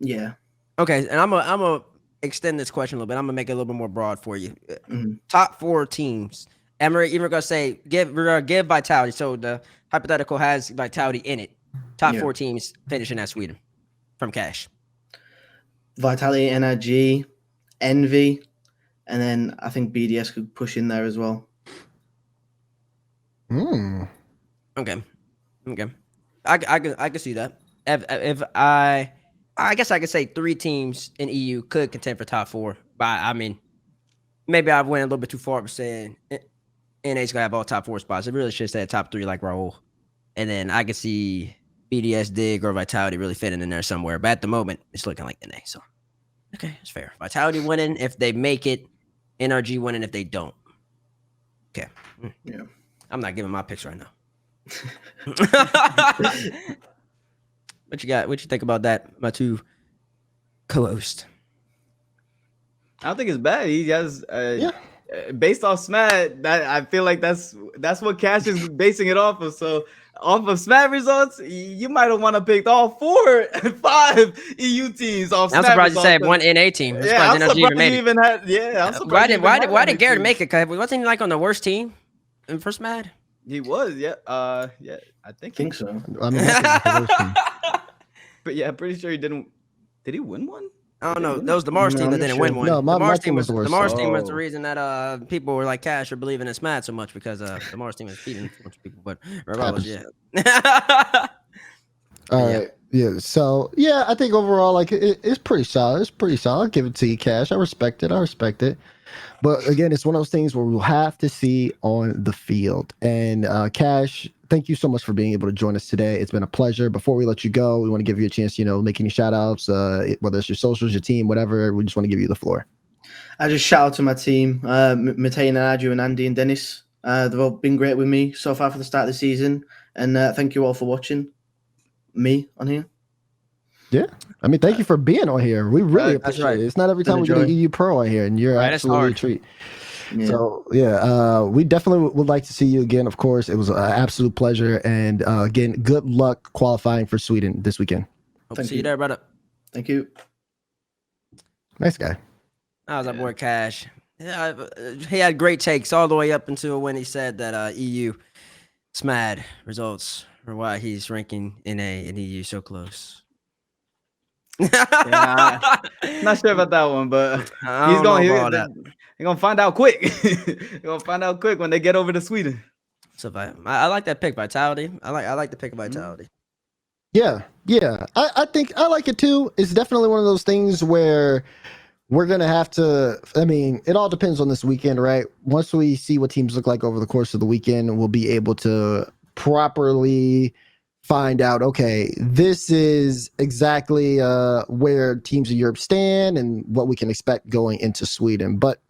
E: Yeah.
C: Okay, and I'm gonna extend this question a little bit. I'm gonna make it a little bit more broad for you.
E: Mhm.
C: Top 4 we're gonna say we're gonna give Vitality. So the hypothetical has Vitality in it. Top 4 teams finishing at Sweden from Kash.
E: Vitality, NRG, Envy, and then I think BDS could push in there as well.
C: Okay. I can see that. If I guess I could say 3 teams in EU could contend for top 4. But I mean, maybe I went a little bit too far by saying NA's gonna have all top 4 spots. It really should say top 3 like Raul. And then I could see BDS, Dig, or Vitality really fitting in there somewhere. But at the moment, it's looking like NA. So okay, it's fair. Vitality winning if they make it, NRG winning if they don't. Okay.
E: Yeah.
C: I'm not giving my picks right now. What you got? What you think about that, my 2 co-hosts?
B: I don't think it's bad. He has based off SMAD, that I feel like that's what Kash is basing it off of. So off of SMAD results, you might have want to pick all 4 and 5 EU teams off.
C: I'm
B: SMAD
C: surprised you
B: results.
C: said one NA team.
B: I'm surprised you even had. Yeah, I'm surprised.
C: Why did Garrett make it? Cause wasn't he like on the worst team in first SMAD?
B: He was, yeah. I think
E: so.
A: I mean, that's the worst team.
B: But yeah, I'm pretty sure he didn't. Did he win one?
C: I don't know. That was the Mars team that didn't win one.
A: No,
C: the Mars team was
A: the worst.
C: The Mars team was the
B: Oh.
C: reason that people were like Kash are believing in SMAD so much because the Mars team is feeding a bunch of people. But regardless, yeah.
A: All right. Yeah. So yeah, I think overall, like it's pretty solid. It's pretty solid. I'll give it to you, Kash. I respect it. But again, it's one of those things where we'll have to see on the field. And Kash, thank you so much for being able to join us today. It's been a pleasure. Before we let you go, we want to give you a chance, make any shout outs, whether it's your socials, your team, whatever. We just want to give you the floor.
E: I just shout out to my team, Matei and Aju and Andy and Dennis. They've all been great with me so far for the start of the season. And thank you all for watching me on here.
A: Yeah. I mean, thank you for being on here. We really appreciate it. It's not every time we get an EU Pro on here, and you're absolutely a treat. Yeah. So, we definitely would like to see you again, of course. It was an absolute pleasure. And again, good luck qualifying for Sweden this weekend.
C: Hope to see you there, brother.
E: Thank you.
A: Nice guy.
C: That was our boy Kash. Yeah, he had great takes all the way up until when he said that EU SMAD results are why he's ranking NA and EU so close.
B: Yeah, not sure about that one, but he's gonna find out quick. He's gonna find out quick when they get over to Sweden.
C: So I like that pick, Vitality. I like the pick of Vitality.
A: Yeah. I think I like it too. It's definitely one of those things where we're gonna have to. I mean, it all depends on this weekend, right? Once we see what teams look like over the course of the weekend, we'll be able to properly find out, okay, this is exactly where teams in Europe stand and what we can expect going into Sweden. But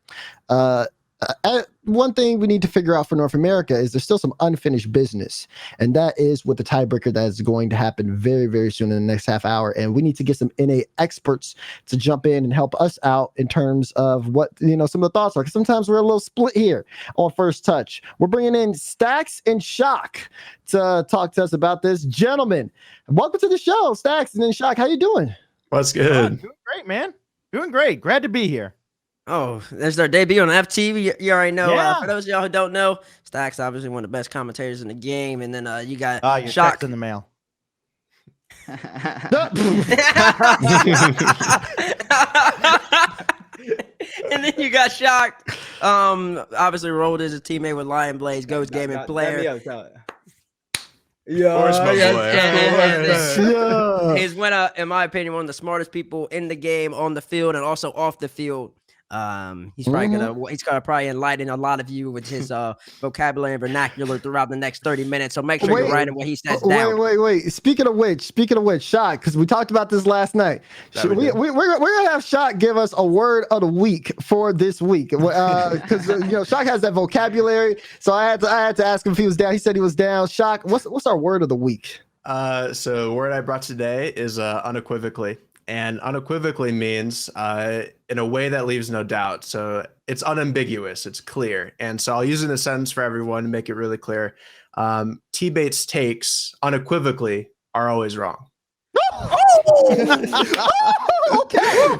A: one thing we need to figure out for North America is there's still some unfinished business, and that is with the tiebreaker that is going to happen very, very soon in the next half hour. And we need to get some NA experts to jump in and help us out in terms of what, you know, some of the thoughts are. Because sometimes we're a little split here on First Touch. We're bringing in Stax and Shock to talk to us about this. Gentlemen, welcome to the show, Stax and then Shock. How you doing?
G: What's good?
H: Doing great, man. Doing great. Glad to be here.
C: Oh, there's their debut on FT. You already know.
H: Yeah.
C: For those of y'all who don't know, Stax obviously one of the best commentators in the game, and then you got
H: Your
C: Shock
H: text in the mail.
C: And then you got Shock. Obviously Roll Dizz is a teammate with Lion Blaze, Ghost Gaming player.
B: Yeah,
G: course, my boy.
A: Yeah.
C: He's in my opinion, one of the smartest people in the game, on the field and also off the field. He's probably gonna probably enlighten a lot of you with his vocabulary and vernacular throughout the next 30 minutes. So make sure you're writing what he says down.
A: Wait. Speaking of which, Shock, because we talked about this last night. We're gonna have Shock give us a word of the week for this week. Because you know, Shock has that vocabulary. So I had to ask him if he was down. He said he was down. Shock, what's our word of the week?
G: So the word I brought today is unequivocally. And unequivocally means in a way that leaves no doubt. So it's unambiguous, it's clear. And so I'll use it in a sentence for everyone to make it really clear. TBates takes unequivocally are always wrong.
A: Okay.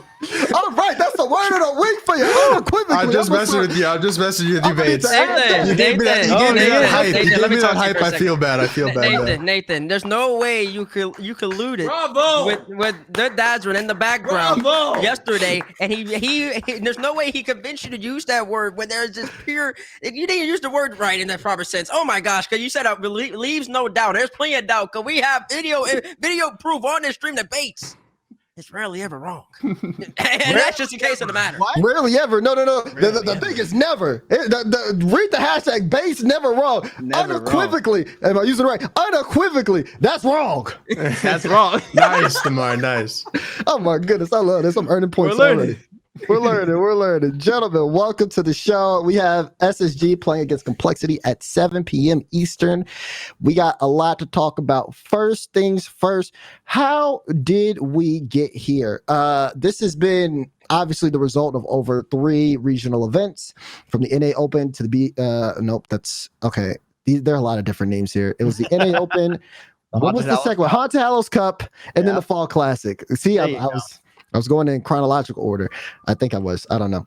A: All right, that's the word of the week for you. Unequivocally.
G: I'm just messing with you. Bates. You gave me that hype. You gave me that hype. I feel bad.
C: Nathan, there's no way you colluded with the Dazerin in the background yesterday, and he there's no way he convinced you to use that word when there's just pure. You didn't use the word right in that proper sense. Oh my gosh, because you said leaves no doubt. There's plenty of doubt because we have video proof on this stream that Bates is rarely ever wrong. And that's just the case of the matter.
H: What?
A: Rarely ever. No. The thing is never. Read the hashtag Bates never wrong.
B: Never
A: unequivocally. Wrong. Am I using it right? Unequivocally. That's wrong.
B: That's wrong.
G: Nice, Omar. Nice.
A: Oh my goodness. I love this. I'm earning points already. We're learning. Gentlemen, welcome to the show. We have SSG playing against Complexity at 7 p.m. Eastern. We got a lot to talk about. First things first, how did we get here? This has been obviously the result of over 3 regional events, from the NA Open to the nope, that's okay. There are a lot of different names here. It was the NA Open. What was the second one? Haunted Hallows Cup, and then the Fall Classic. See, I was going in chronological order. I think I was. I don't know.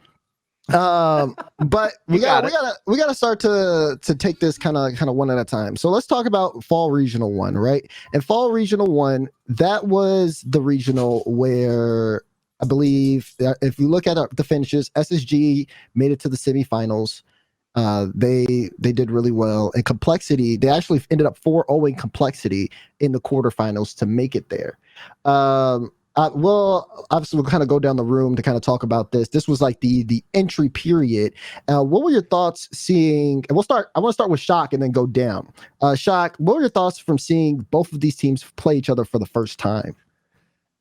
A: But we gotta start to take this kind of one at a time. So let's talk about Fall Regional 1, right? And Fall Regional 1, that was the regional where I believe if you look at the finishes, SSG made it to the semifinals. They did really well. And Complexity, they actually ended up 4-0 Complexity in the quarterfinals to make it there. Well, obviously, we'll kind of go down the room to kind of talk about this. This was like the entry period. What were your thoughts seeing? And I want to start with Shock and then go down. Shock, what were your thoughts from seeing both of these teams play each other for the first time?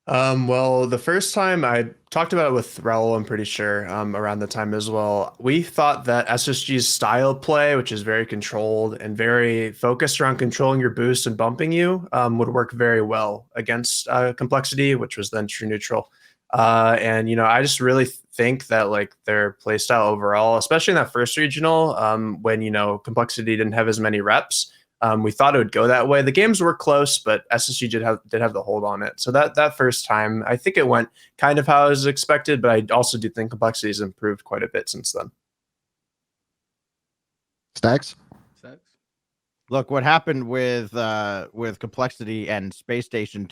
G: Well, the first time I talked about it with Raul, I'm pretty sure, around the time as well. We thought that SSG's style play, which is very controlled and very focused around controlling your boost and bumping you, would work very well against Complexity, which was then true neutral. And, I just really think that like their play style overall, especially in that first regional, when, Complexity didn't have as many reps, we thought it would go that way. The games were close, but SSG did have the hold on it. So that first time, I think it went kind of how I was expected, but I also do think Complexity has improved quite a bit since then.
A: Stax?
H: Look, what happened with Complexity and Space Station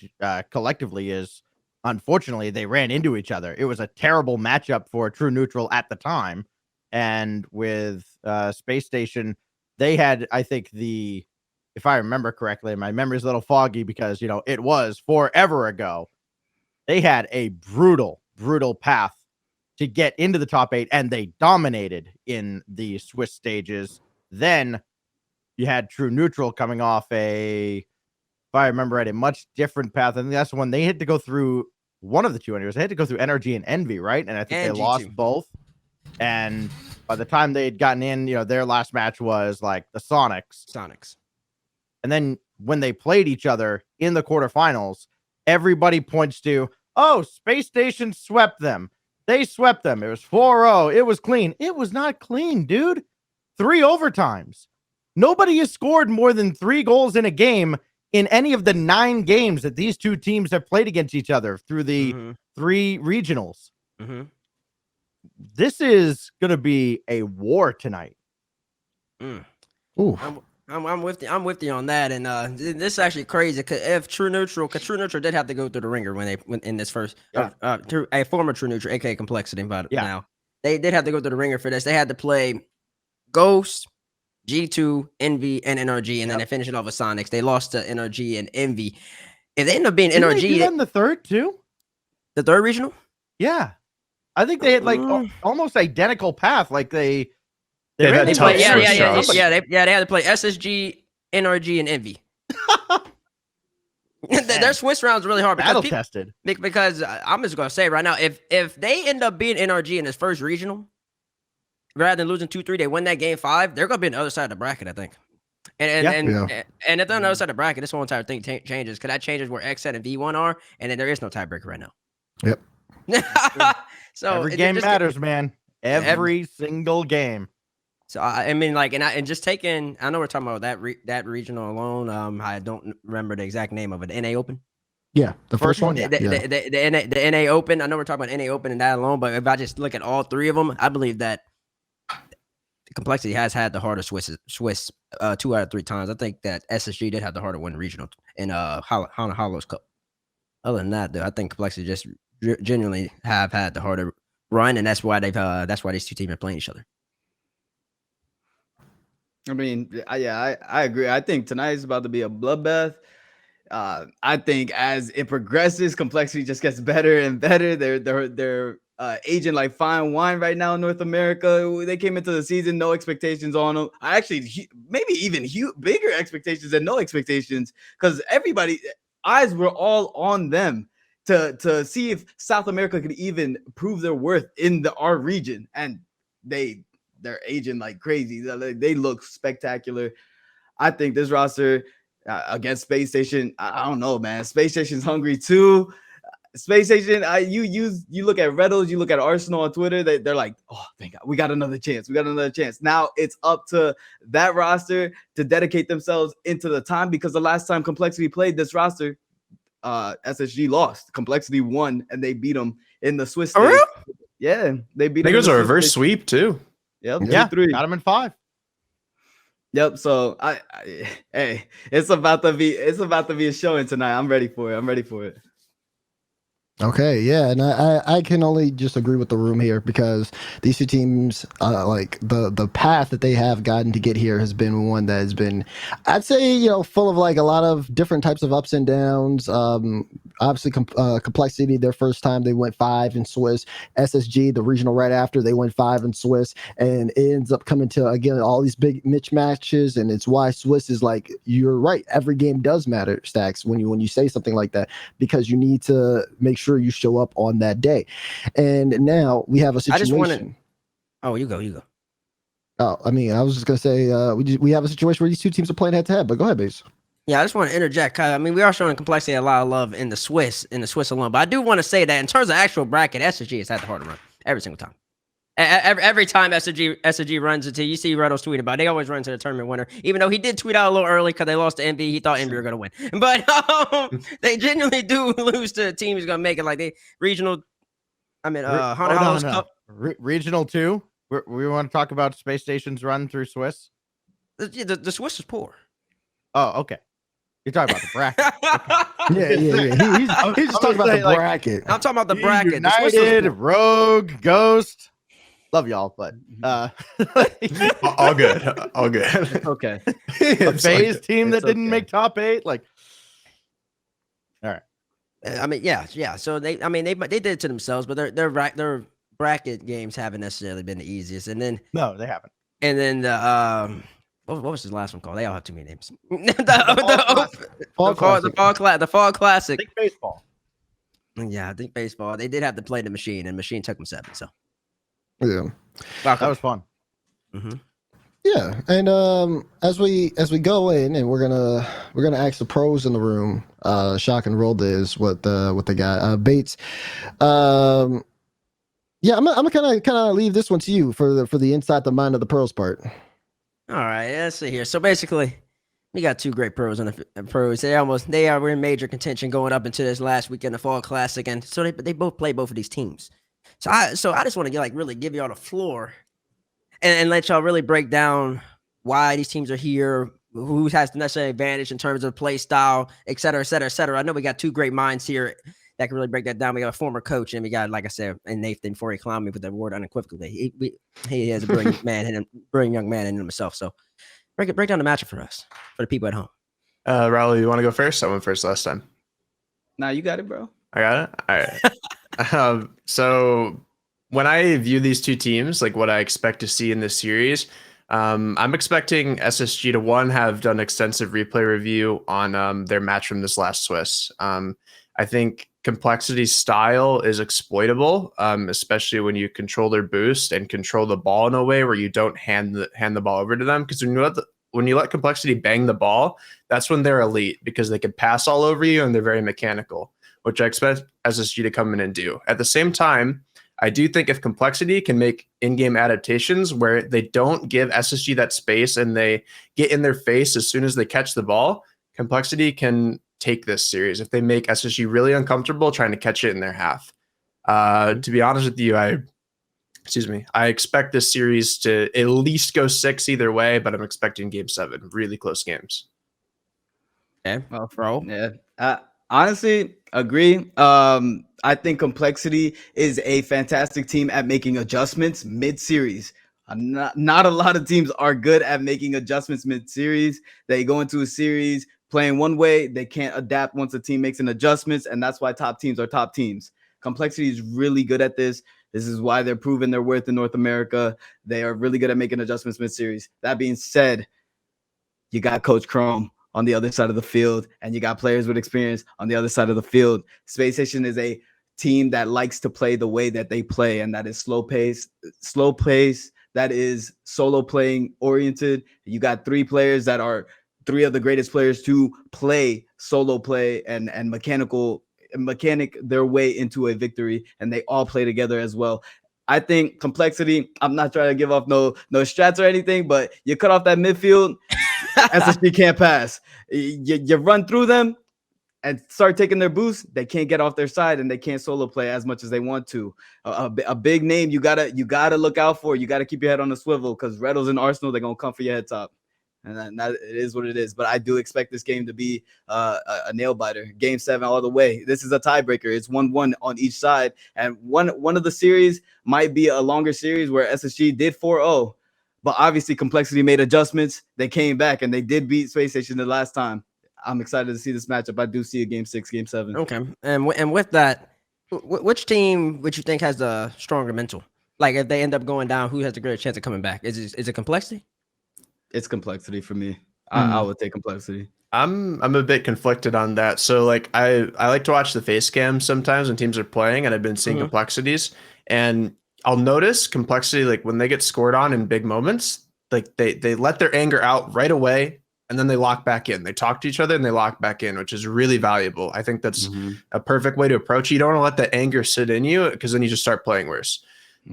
H: collectively is, unfortunately, they ran into each other. It was a terrible matchup for True Neutral at the time. And with Space Station, they had, I think, if I remember correctly, my memory's a little foggy because, it was forever ago. They had a brutal path to get into the top 8, and they dominated in the Swiss stages. Then you had True Neutral coming off a I remember right, a much different path. I think that's when they had to go through one of the two NRGs. They had to go through NRG and Envy, right? And I think
C: And
H: they
C: G2.
H: lost both. And by the time they had gotten in, their last match was like the Sonics. And then when they played each other in the quarterfinals, everybody points to, oh, Space Station swept them. They swept them. It was 4-0. It was clean. It was not clean, dude. 3 overtimes. Nobody has scored more than 3 goals in a game in any of the 9 games that these two teams have played against each other through the 3 regionals. This is going to be a war tonight.
A: Ooh.
C: I'm with you on that, and this is actually crazy because if True Neutral did have to go through the ringer when in this first, a former True Neutral, aka Complexity, but now they did have to go through the ringer for this. They had to play Ghost, G2, Envy, and NRG, and then they finished it off with Sonics. They lost to NRG and Envy. If they end up being
H: Didn't
C: NRG,
H: they do that in the third too?
C: The third regional,
H: yeah, I think they had like almost identical path. Like they
G: had
C: they
G: tough
C: played,
G: Swiss
C: they had to play SSG, NRG, and Envy. Their Swiss rounds really hard
H: battle tested.
C: Because I'm just gonna say right now, if they end up being NRG in this first regional, rather than losing 2-3, they win that game 5. They're gonna be on the other side of the bracket, I think. And if they're on the other side of the bracket, this whole entire thing changes. Because that changes where X7 and V1 are, and then there is no tiebreaker right now.
A: Yep.
C: So
H: every game matters, man. Every single game.
C: So I mean, like, and just taking, I know we're talking about that regional alone. I don't remember the exact name of it. The NA Open.
A: Yeah, the first one.
C: The NA Open. I know we're talking about NA Open and that alone, but if I just look at all 3 of them, I believe that the Complexity has had the harder Swiss 2 out of 3 times. I think that SSG did have the harder one regional in Hollows Cup. Other than that, though, I think Complexity just genuinely have had the harder run, and that's why these two teams are playing each other.
B: I mean, I agree. I think tonight is about to be a bloodbath. I think as it progresses, Complexity just gets better and better. They're aging like fine wine right now in North America. They came into the season, no expectations on them. I actually maybe even bigger expectations than no expectations, because everybody eyes were all on them to see if South America could even prove their worth in our region, and they're aging like crazy. They look spectacular. I think this roster against Space Station, I don't know, man. Space Station's hungry too. Space Station, you look at Reddles, you look at Arsenal on Twitter, they're like, oh, thank God, we got another chance. Now it's up to that roster to dedicate themselves into the time, because the last time Complexity played this roster, SSG lost. Complexity won, and they beat them in the Swiss stage. Yeah, they beat them.
G: I think it was a reverse sweep too.
B: Yep,
H: yeah,
B: 3.
H: got him in 5.
B: Yep. So hey, it's about to be a showing tonight. I'm ready for it.
A: Okay, yeah, and I can only just agree with the room here, because these two teams, like the path that they have gotten to get here has been one that has been, I'd say, full of like a lot of different types of ups and downs. Obviously, Complexity, their first time they went 5 in Swiss. SSG, the regional right after, they went 5 in Swiss, and it ends up coming to again all these big mismatches, and it's why Swiss is like, you're right, every game does matter, Stax, when you say something like that, because you need to make sure you show up on that day. And now we have a situation.
C: You go.
A: Oh, I mean, I was just gonna say we have a situation where these two teams are playing head to head. But go ahead, Base.
C: Yeah, I just want to interject. I mean, we are showing Complexity a lot of love in the Swiss alone, but I do want to say that in terms of actual bracket, SSG has had the harder run every single time. Every time SSG runs into, you see Reddles tweet about it, they always run to the tournament winner, even though he did tweet out a little early because they lost to Envy. He thought Envy were going to win, but they genuinely do lose to a team who's going to make it, like they regional. I mean, Cup.
H: Regional 2. We want to talk about Space Station's run through Swiss.
C: The Swiss is poor.
H: Oh, okay. You're talking about the bracket.
A: Yeah. He's just talking about the bracket.
C: I'm talking about the bracket.
H: United, Rogue, Ghost. Love y'all, but
G: all good.
B: Okay.
H: A phase team that didn't make top 8. Like, all right.
C: I mean, yeah. So they did it to themselves, but their bracket games haven't necessarily been the easiest. And then
H: no, they haven't.
C: And then what was his last one called? They all have too many names.
A: Fall Classic.
C: The Fall Classic.
H: Think baseball.
C: Yeah, I think baseball. They did have to play the machine, and machine took them 7. So
A: Yeah.
C: wow,
H: That was fun.
C: mm-hmm.
A: Yeah, and as we go in, and we're gonna ask the pros in the room, Shock and Roll Dizz, what the guy Bates, yeah, I'm gonna kind of leave this one to you for the inside the mind of the pros part.
C: All right, let's see here. So basically, we got 2 great pros on the pros. They are in major contention going up into this last weekend, the Fall Classic, and so they both play both of these teams. So I just want to really give y'all the floor and let y'all really break down why these teams are here, who has the necessary advantage in terms of play style, et cetera, et cetera, et cetera. I know we got 2 great minds here that can really break that down. We got a former coach, and we got, like I said, and Nathan, before he clowned me with the word unequivocally, he has a brilliant brilliant young man in himself. So break down the matchup for us, for the people at home.
G: Raul, you want to go first? I went first last time.
B: Nah, you got it, bro.
G: I got it. All right. So when I view these 2 teams, like what I expect to see in this series, I'm expecting SSG to have done extensive replay review on their match from this last Swiss. I think Complexity's style is exploitable, especially when you control their boost and control the ball in a way where you don't hand the ball over to them. Because when you let Complexity bang the ball, that's when they're elite, because they can pass all over you and they're very mechanical, which I expect SSG to come in and do. At the same time, I do think if Complexity can make in-game adaptations where they don't give SSG that space and they get in their face as soon as they catch the ball, Complexity can take this series if they make SSG really uncomfortable trying to catch it in their half. To be honest with you, I expect this series to at least go 6 either way, but I'm expecting game 7, really close games.
C: Okay, well, bro.
B: Yeah. Honestly, agree. I think Complexity is a fantastic team at making adjustments mid-series. Not a lot of teams are good at making adjustments mid-series. They go into a series playing one way, they can't adapt once a team makes an adjustments, and that's why top teams are top teams. Complexity is really good at this. This is why they're proving their worth in North America. They are really good at making adjustments mid-series. That being said, you got Coach Chrome on the other side of the field, and you got players with experience on the other side of the field. Space Station is a team that likes to play the way that they play, and that is slow pace, that is solo playing oriented. You got 3 players that are 3 of the greatest players to play solo play and mechanic their way into a victory, and they all play together as well. I think Complexity, I'm not trying to give off no strats or anything, but you cut off that midfield, SSG can't pass. You run through them and start taking their boost, they can't get off their side and they can't solo play as much as they want to. A big name you gotta look out for. You gotta keep your head on the swivel, because Reddles and Arsenal, they're gonna come for your head top. And that it is what it is. But I do expect this game to be a nail biter. Game 7 all the way. This is a tiebreaker. It's 1-1 on each side. And one of the series might be a longer series where SSG did 4-0. But obviously Complexity made adjustments. They came back and they did beat Space Station the last time. I'm excited to see this matchup. I do see a game 6, game 7.
C: Okay. And with that, which team would you think has the stronger mental? Like if they end up going down, who has the greatest chance of coming back? Is it Complexity?
B: It's Complexity for me. I would take Complexity.
G: I'm a bit conflicted on that. So like I like to watch the face cam sometimes when teams are playing, and I've been seeing Complexities, and I'll notice Complexity, like when they get scored on in big moments, like they let their anger out right away, and then they lock back in. They talk to each other and they lock back in, which is really valuable. I think that's a perfect way to approach it. You don't want to let that anger sit in you, because then you just start playing worse.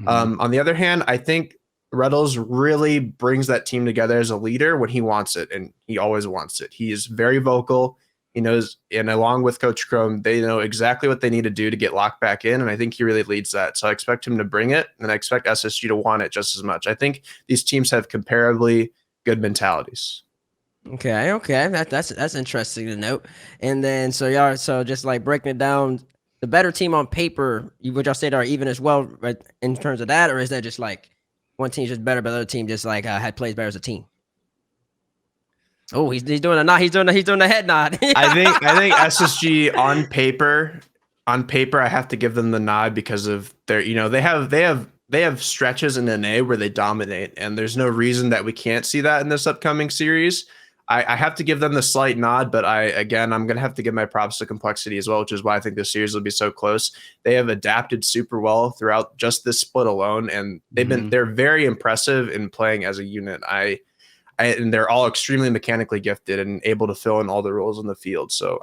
G: On the other hand, I think Reddles really brings that team together as a leader when he wants it, and he always wants it. He is very vocal. He knows, and along with Coach Chrome, they know exactly what they need to do to get locked back in, and I think he really leads that. So I expect him to bring it, and I expect SSG to want it just as much. I think these teams have comparably good mentalities.
C: Okay, that's interesting to note. And then so just like breaking it down, the better team on paper, would y'all say they are even as well, right, in terms of that, or is that just like one team's just better, but the other team just like had plays better as a team? Oh, he's doing a nod. He's doing the head nod.
G: I think SSG on paper, I have to give them the nod because of their, they have they have stretches in NA where they dominate, and there's no reason that we can't see that in this upcoming series. I have to give them the slight nod, but I'm going to have to give my props to Complexity as well, which is why I think this series will be so close. They have adapted super well throughout just this split alone, and they're very impressive in playing as a unit. And they're all extremely mechanically gifted and able to fill in all the roles in the field. So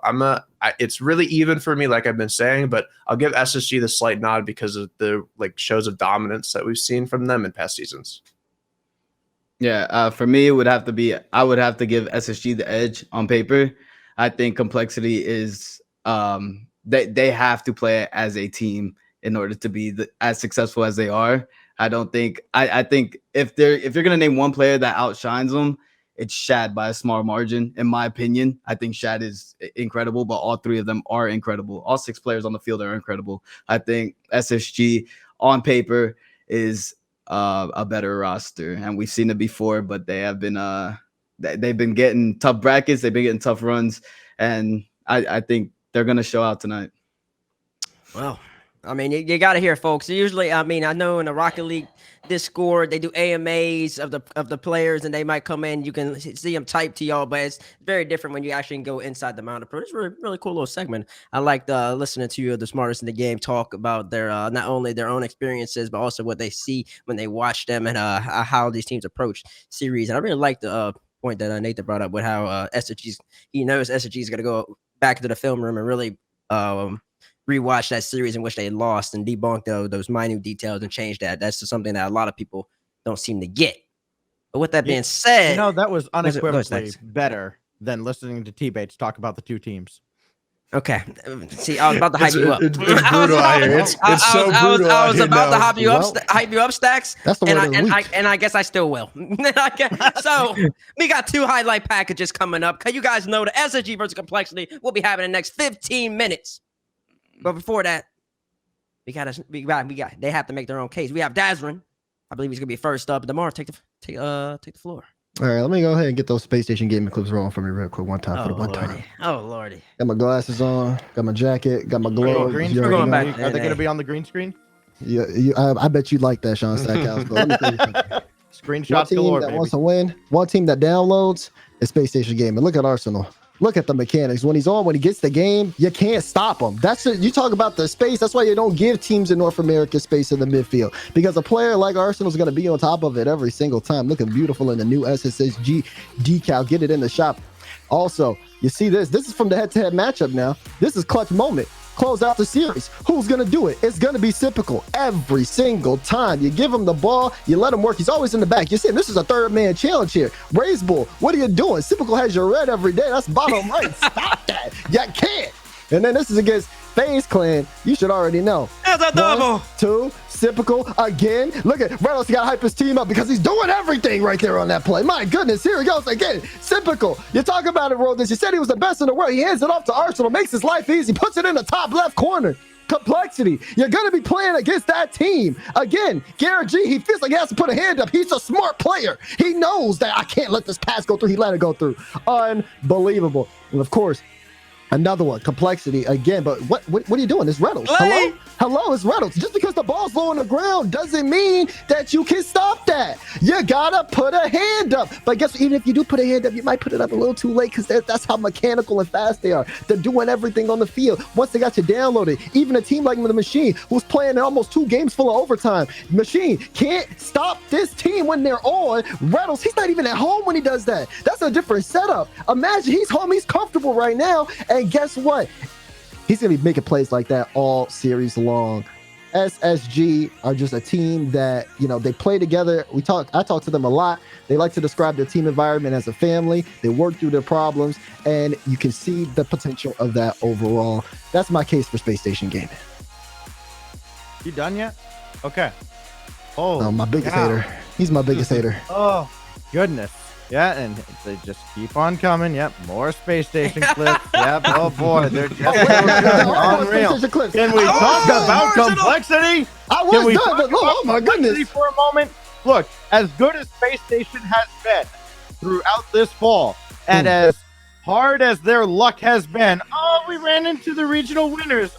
G: it's really even for me, like I've been saying, but I'll give SSG the slight nod because of the shows of dominance that we've seen from them in past seasons.
B: Yeah, for me, I would have to give SSG the edge on paper. I think Complexity is they have to play as a team in order to be as successful as they are. I think if you're gonna name one player that outshines them, it's Shad by a small margin, in my opinion. I think Shad is incredible, but all three of them are incredible. All 6 players on the field are incredible. I think SSG on paper is a better roster, and we've seen it before, but they have been they've been getting tough brackets, they've been getting tough runs, and I think they're gonna show out tonight.
C: Well, I mean, you got to hear, folks. Usually, I mean, I know in the Rocket League Discord they do AMAs of the players, and they might come in. You can see them type to y'all, but it's very different when you actually go inside the mountain. It's really, really cool little segment. I like listening to the smartest in the game talk about their not only their own experiences, but also what they see when they watch them and how these teams approach series. And I really like the point that Nathan brought up with how he knows SSG is going to go back into the film room and really rewatch that series in which they lost and debunk those minute details and change that. That's just something that a lot of people don't seem to get. But with that being said,
H: that was unequivocally better than listening to TBates talk about the 2 teams.
C: Okay. See, I was about to hype you up.
G: It's brutal out here. It's so brutal.
C: I was about to hype you up, Stax.
A: That's the word of the week.
C: And I guess I still will. So we got 2 highlight packages coming up. You guys know the SSG versus Complexity will be happening in the next 15 minutes. But before that, they have to make their own case. We have Dazerin. I believe he's gonna be first up. Omar, take the floor.
A: All right, let me go ahead and get those Space Station Gaming clips rolling for me real quick. One time for the one time.
C: Oh lordy.
A: Got my glasses on, got my jacket, got my gloves.
H: Green screen. Are they gonna be on the green screen?
A: Yeah, I bet you like that, Sean Stackhouse. But let me tell you something.
H: Screenshots galore,
A: that wants to win, one team that downloads is Space Station Gaming. Look at Arsenal. Look at the mechanics. When he gets the game, you can't stop him. That's it. You talk about the space. That's why you don't give teams in North America space in the midfield, because a player like Arsenal is going to be on top of it every single time. Looking beautiful in the new SSG decal. Get it in the shop. Also, you see this. This is from the head-to-head matchup now. This is clutch moment. Close out the series. Who's going to do it? It's going to be Sypical every single time. You give him the ball, you let him work. He's always in the back. You see him. This is a 3rd-man challenge here. Raise Bull, what are you doing? Sypical has your red every day. That's bottom right. Stop that. You can't. And then this is against FaZe Clan. You should already know.
C: That's a double.
A: 1, 2, Sypical again. Look at Reynolds. He got to hype his team up because he's doing everything right there on that play. My goodness, here he goes again. Sypical. You talk about it, Roll Dizz. You said he was the best in the world. He hands it off to Arsenal, makes his life easy, puts it in the top left corner. Complexity. You're going to be playing against that team. Again, Garrett G, he feels like he has to put a hand up. He's a smart player. He knows that I can't let this pass go through. He let it go through. Unbelievable. And of course, another one, Complexity again. But what are you doing? It's Reynolds. Hello, it's Reynolds. Just because the ball's low on the ground doesn't mean that you can stop that. You gotta put a hand up. But guess what? Even if you do put a hand up, you might put it up a little too late, because that's how mechanical and fast they are. They're doing everything on the field. Once they got you downloaded, even a team like the Machine, who's playing in almost 2 games full of overtime, Machine can't stop this team when they're on. Reynolds, he's not even at home when he does that. That's a different setup. Imagine he's home, he's comfortable right now. And guess what? He's going to be making plays like that all series long. SSG are just a team that, they play together. I talk to them a lot. They like to describe their team environment as a family. They work through their problems, and you can see the potential of that overall. That's my case for Space Station Gaming.
H: You done yet? Okay.
A: Oh, my biggest hater. He's my biggest hater.
H: Oh, goodness. Yeah, and they just keep on coming. Yep, more Space Station clips. Yep. Oh boy, they're just unreal. Can we talk about Complexity?
A: I was done, but oh my goodness.
H: For a moment, look, as good as Space Station has been throughout this fall, and as hard as their luck has been, we ran into the regional winners.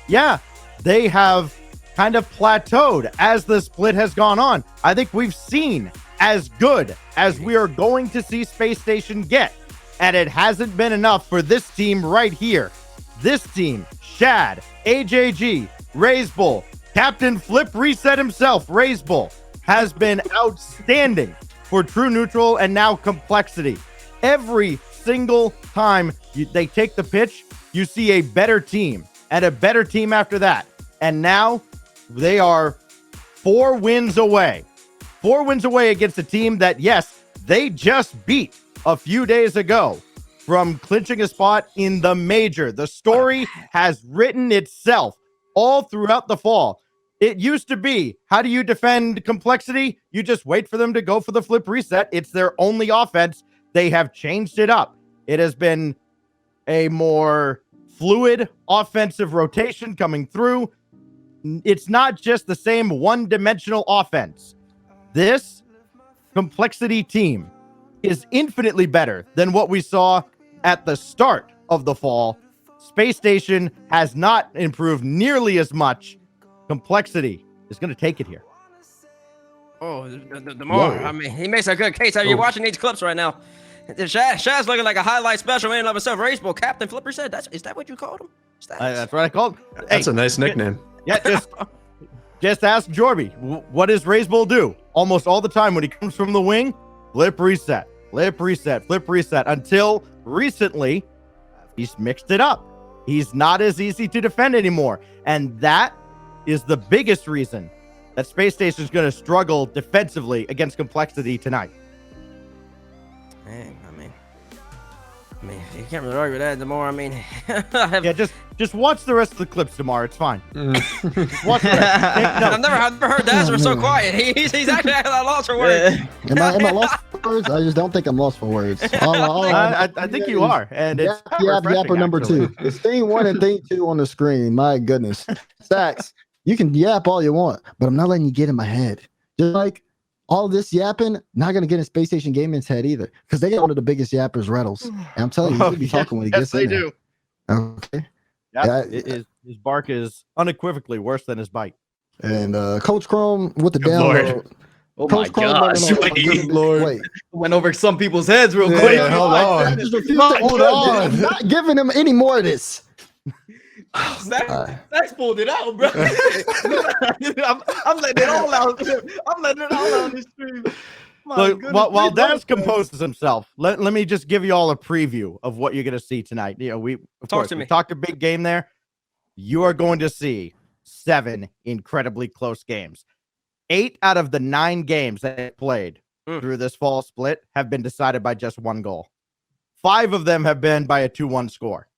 H: Yeah, they have kind of plateaued as the split has gone on. I think we've seen as good as we are going to see Space Station get. And it hasn't been enough for this team right here. This team, Shad, AJG, Razebull, Captain Flip Reset himself, Razebull, has been outstanding for True Neutral and now Complexity. Every single time they take the pitch, you see a better team and a better team after that. And now they are 4 wins away. 4 wins away against a team that, yes, they just beat a few days ago from clinching a spot in the major. The story has written itself all throughout the fall. It used to be, how do you defend Complexity? You just wait for them to go for the flip reset. It's their only offense. They have changed it up. It has been a more fluid offensive rotation coming through. It's not just the same one-dimensional offense. This Complexity team is infinitely better than what we saw at the start of the fall. Space Station has not improved nearly as much. Complexity is going to take it here.
C: Oh, the more. I mean, he makes a good case. Are you watching these clips right now? Shad's looking like a highlight special in and of itself. Racebull, Captain Flipper said, is that what you called him?
H: That's what I called him.
G: That's a nice nickname.
H: Yeah, just ask Jorby. What does Razebull do? Almost all the time when he comes from the wing, flip reset, flip reset, flip reset. Until recently, he's mixed it up. He's not as easy to defend anymore. And that is the biggest reason that Space Station is going to struggle defensively against Complexity tonight.
C: Man, I mean, you can't really argue with that anymore. I mean,
H: yeah, just watch the rest of the clips tomorrow. It's fine. Watch the rest.
C: I've never heard Dazerin so quiet. He's actually at a loss for words.
A: Am I lost for words? I just don't think I'm lost for words.
H: I think you are. And it's
A: yapper number 2. It's thing 1 and thing 2 on the screen. My goodness. Stax, you can yap all you want, but I'm not letting you get in my head. Just like all this yapping, not going to get in Space Station Gaming's head either, because they got one of the biggest yappers, Reddles. And I'm telling you, he's going to be talking when he gets in there. Okay.
H: Yeah, his bark is unequivocally worse than his bite.
A: And Coach Chrome with the download.
B: Oh
A: Coach
B: my gosh.
A: Wait.
B: Went over some people's heads real quick.
G: Yeah, hold on.
A: Hold on. Not giving him any more of this.
B: Stax pulled it out, bro. I'm letting it all out. I'm letting it all out on the stream.
H: Look, while Daz composes himself, let me just give you all a preview of what you're going to see tonight. You know, we talked a big game there. You are going to see 7 incredibly close games. 8 out of the 9 games that they played through this fall split have been decided by just 1 goal. 5 of them have been by a 2-1 score.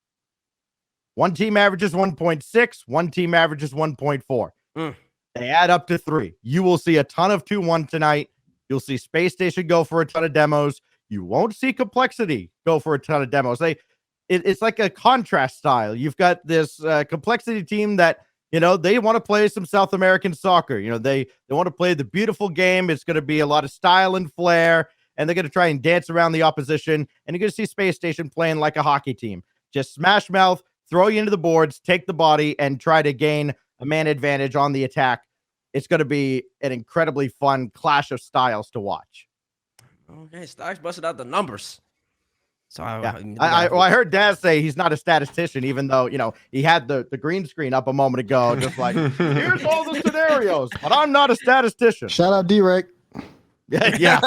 H: One team averages 1.6. One team averages 1.4. They add up to 3. You will see a ton of 2-1 tonight. You'll see Space Station go for a ton of demos. You won't see Complexity go for a ton of demos. It's like a contrast style. You've got this Complexity team that, you know, they want to play some South American soccer. You know, they want to play the beautiful game. It's going to be a lot of style and flair, and they're going to try and dance around the opposition. And you're going to see Space Station playing like a hockey team. Just smash mouth, throw you into the boards, take the body, and try to gain a man advantage on the attack. It's going to be an incredibly fun clash of styles to watch.
C: Okay, Stax busted out the numbers. So
H: I heard Daz say he's not a statistician, even though, you know, he had the green screen up a moment ago, just like, here's all the scenarios, but I'm not a statistician.
A: Shout out D-Rec.
H: Yeah.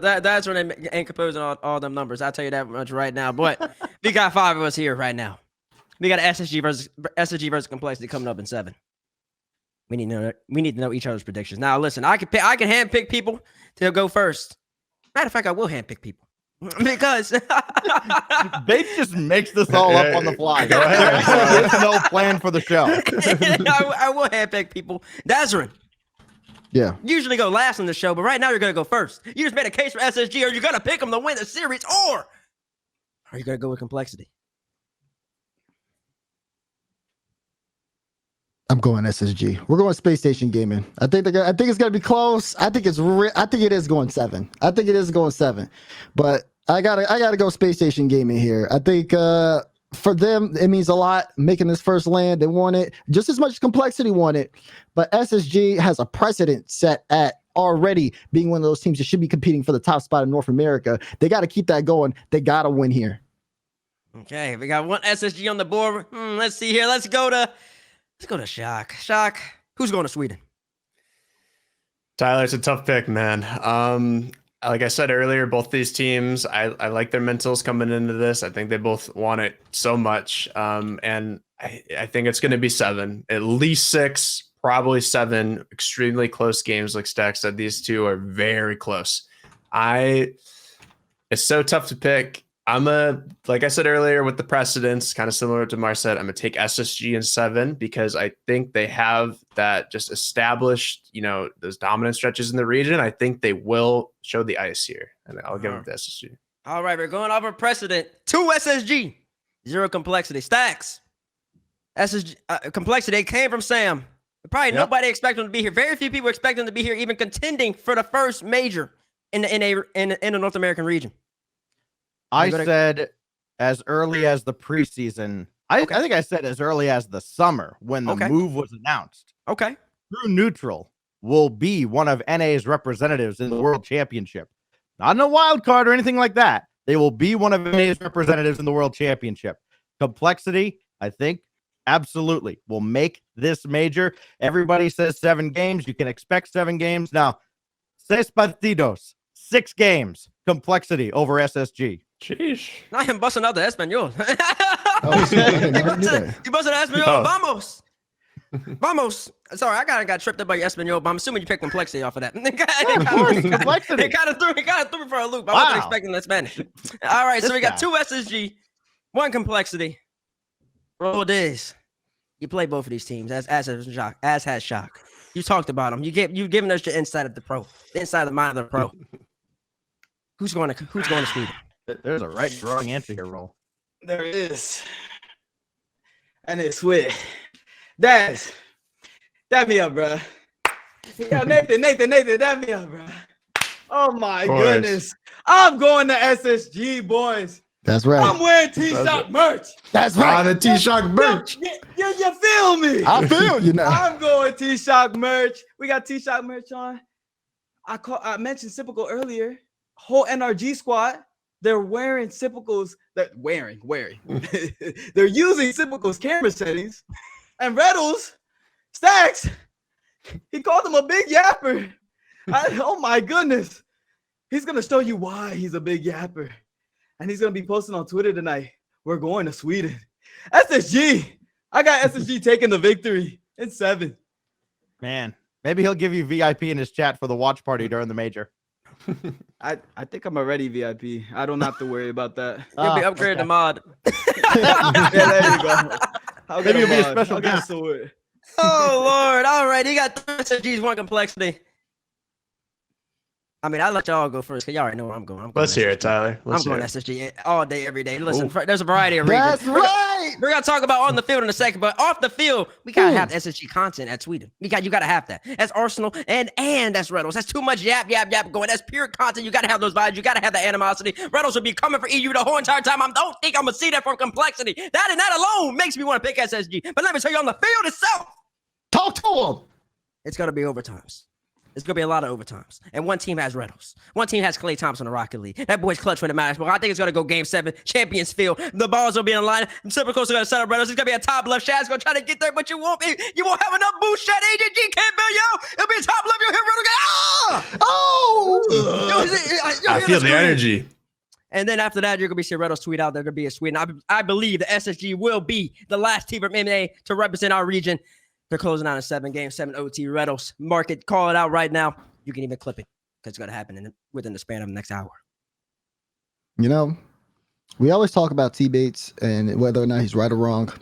C: That's when they ain't composing all them numbers. I'll tell you that much right now. But we got 5 of us here right now. We got SSG versus Complexity coming up in 7. We need to know each other's predictions. Now, listen, I can handpick people to go first. Matter of fact, I will handpick people because
H: Bates just makes this all up on the fly. Go ahead. There's no plan for the show.
C: I will handpick people. Dazerin.
A: Yeah.
C: Usually go last in the show, but right now you're going to go first. You just made a case for SSG. Are you going to pick them to win the series, or are you going to go with Complexity?
A: I'm going SSG. We're going Space Station Gaming. I think it's gonna be close. I think it is going 7. But I gotta go Space Station Gaming here. I think for them, it means a lot making this first land. They want it just as much as Complexity want it. But SSG has a precedent set at already being one of those teams that should be competing for the top spot in North America. They got to keep that going. They got to win here.
C: Okay, we got one SSG on the board. Let's see here. Let's go to Shock. Shock, who's going to Sweden?
G: Tyler, it's a tough pick, man. Like I said earlier, both these teams, I like their mentals coming into this. I think they both want it so much. And I think it's going to be 7, at least 6, probably 7 extremely close games. Like Stax said, these two are very close. It's so tough to pick. Like I said earlier, with the precedents, kind of similar to Mar said, I'm going to take SSG in 7 because I think they have that just established, those dominant stretches in the region. I think they will show the ice here, and I'll give them to SSG.
C: All right, we're going over precedent. 2 SSG, 0 Complexity. Stacks. SSG Complexity, they came from Sam. Probably nobody expected them to be here. Very few people expect them to be here, even contending for the first major in the North American region.
H: I said as early as the preseason. I think I said as early as the summer when the move was announced.
C: Okay.
H: True Neutral will be one of NA's representatives in the World Championship. Not in a wild card or anything like that. They will be one of NA's representatives in the World Championship. Complexity, I think, absolutely will make this major. Everybody says 7 games. You can expect 7 games. Now, 6 partidos, 6 games. Complexity over SSG.
G: Sheesh.
C: I am busting out the Espanol. You busted out Espanol.
G: Oh.
C: Vamos. Vamos. Sorry, I got tripped up by your Espanol, but I'm assuming you picked Complexity off of that.
H: Complexity.
C: It kind of threw me for a loop. I wasn't expecting the Spanish. All right, so we got 2 SSG, 1 Complexity. Roll Dizz. You play both of these teams as has Shock. You talked about them. You've given us your insight of the pro, the inside of the mind of the pro. Who's going to Sweden?
H: There's a right and wrong answer here, Roll.
B: There is. And it's with Daz. Dab me up, bro. Yo, Nathan, dab me up, bro. Oh my goodness. I'm going to SSG, boys.
A: That's right.
B: I'm wearing T-Shock merch.
A: That's right.
G: The T-Shock merch.
B: You feel me?
A: I feel you now.
B: I'm going T-Shock merch. We got T-Shock merch on. I mentioned Sypical earlier. Whole NRG squad, they're wearing Sypical's. They're wearing. They're using Sypical's camera settings. And Reddles, Stax, he called him a big yapper. Oh my goodness. He's going to show you why he's a big yapper. And he's going to be posting on Twitter tonight. We're going to Sweden. SSG. I got SSG taking the victory in 7.
H: Man, maybe he'll give you VIP in his chat for the watch party during the major.
B: I think I'm already VIP. I don't have to worry about that.
C: You'll be upgraded to mod.
B: Yeah, there you go.
H: Maybe you'll be a special guest.
C: Oh, Lord. All right. You got 3 SSGs, 1 Complexity. I mean, I'll let y'all go first because y'all already know where I'm going.
G: Let's hear it, Tyler.
C: I'm going SSG all day, every day. Listen, there's a variety of reasons.
A: That's right.
C: We're going to talk about on the field in a second, but off the field, we got to have SSG content at Sweden. You got to have that. That's Arsenal and that's Reynolds. That's too much yap going. That's pure content. You got to have those vibes. You got to have the animosity. Reynolds will be coming for EU the whole entire time. I don't think I'm going to see that from Complexity. That and that alone makes me want to pick SSG. But let me tell you, on the field itself,
A: Talk to him.
C: it's going to be overtimes. It's going to be a lot of overtimes. And one team has Reynolds. One team has Clay Thompson in the Rocket League. That boy's clutch when it matters. Well, I think it's going to go game 7, Champions Field. The balls will be in line. Sypicals are going to set up Reynolds. It's going to be a top left. Shad's going to try to get there, but you won't have enough boost. Shad, AJG can't bail you out. It'll be a top left. You'll hit Reynolds.
G: I feel the energy.
C: And then after that, you're going to be seeing Reynolds tweet out there to be a Sweden. I believe the SSG will be the last team from MMA to represent our region. They're closing out in 7 games, 7 OT. Reynolds, mark it, call it out right now. You can even clip it because it's going to happen within the span of the next hour.
A: You know, we always talk about TBates and whether or not he's right or wrong,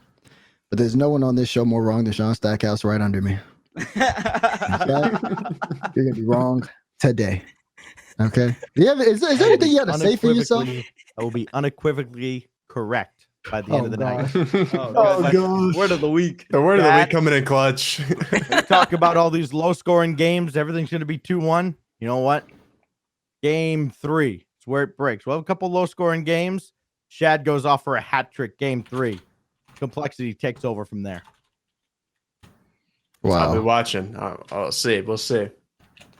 A: but there's no one on this show more wrong than Sean Stackhouse right under me. Okay? You're going to be wrong today. Okay? Is there anything you have to say for yourself?
H: I will be unequivocally correct by the end of the night.
B: Oh, gosh. Word of the week.
G: The word of the week coming in clutch.
H: We talk about all these low-scoring games. Everything's going to be 2-1. You know what? Game 3. It's where it breaks. We'll have a couple low-scoring games. Shad goes off for a hat trick game 3. Complexity takes over from there.
G: I'll be
A: Wow.
G: watching. I'll see. We'll see.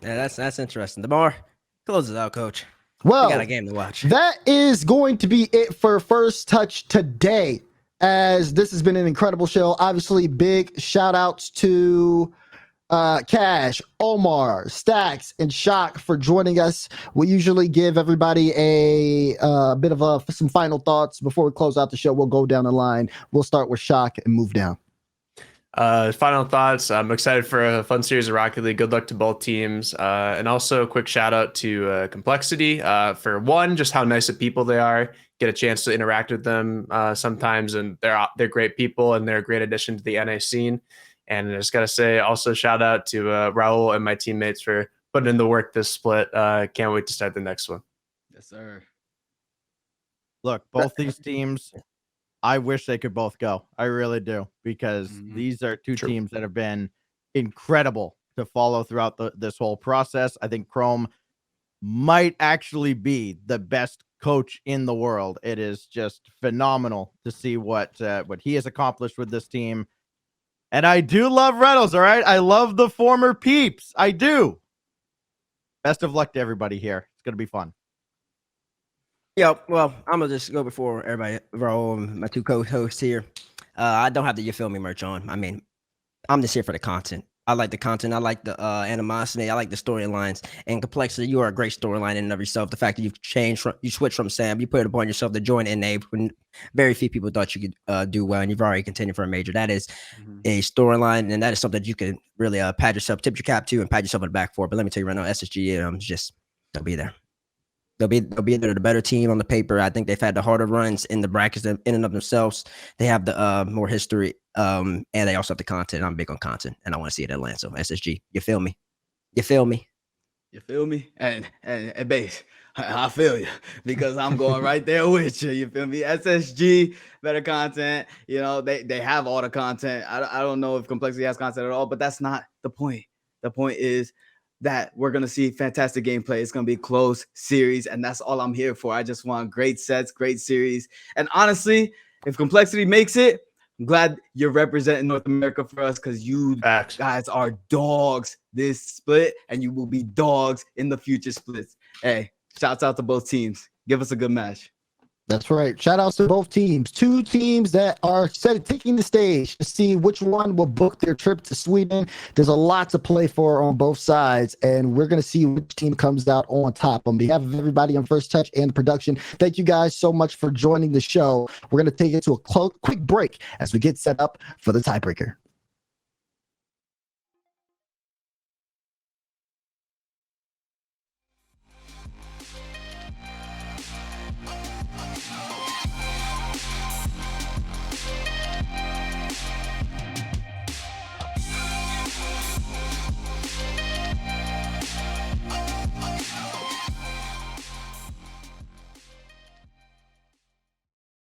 C: Yeah, that's interesting. DeMar, close it out, coach. We got a
A: Well,
C: game to watch.
A: that is going to be it for First Touch today, as this has been an incredible show. Obviously, big shout outs to Kash, Omar, Stax, and Shock for joining us. We usually give everybody a bit of some final thoughts before we close out the show. We'll go down the line. We'll start with Shock and move down.
G: Final thoughts. I'm excited for a fun series of Rocket League. Good luck to both teams. And also a quick shout out to Complexity for one, just how nice of people they are. Get a chance to interact with them sometimes, and they're great people, and they're a great addition to the NA scene. And I just got to say, also shout out to Raul and my teammates for putting in the work this split. Can't wait to start the next one.
B: Yes, sir.
H: Look, both these teams, I wish they could both go. I really do, because these are two teams that have been incredible to follow throughout this whole process. I think Chrome might actually be the best coach in the world. It is just phenomenal to see what he has accomplished with this team. And I do love Reynolds, all right? I love the former peeps. I do. Best of luck to everybody here. It's going to be fun.
C: Yeah, well, I'm going to just go before everybody, Raul and my two co-hosts here. I don't have the You Feel Me merch on. I mean, I'm just here for the content. I like the content. I like the animosity. I like the storylines. And Complexity, you are a great storyline in and of yourself. The fact that you switched from Sam, you put it upon yourself to join NA when very few people thought you could do well, and you've already contended for a major. That is a storyline, and that is something that you can really pat yourself, tip your cap to, and pat yourself on the back for. But let me tell you right now, SSG, just they'll be there. They'll be there, the better team on the paper. I think they've had the harder runs in the brackets in and of themselves. They have the more history, and they also have the content. I'm big on content, and I want to see it at Atlanta. So SSG, you feel me? You feel me?
B: You feel me? And base, I feel you, because I'm going right there with you. You feel me? SSG, better content. You know, they have all the content. I don't know if Complexity has content at all, but that's not the point. The point is that we're going to see fantastic gameplay. It's going to be a close series, and that's all I'm here for. I just want great sets, great series. And honestly, if Complexity makes it, I'm glad you're representing North America for us, because you guys are dogs this split, and you will be dogs in the future splits. Hey, shouts out to both teams. Give us a good match.
A: That's right. Shout outs to both teams. Two teams that are taking the stage to see which one will book their trip to Sweden. There's a lot to play for on both sides, and we're going to see which team comes out on top. On behalf of everybody on First Touch and the production, thank you guys so much for joining the show. We're going to take it to a quick break as we get set up for the tiebreaker.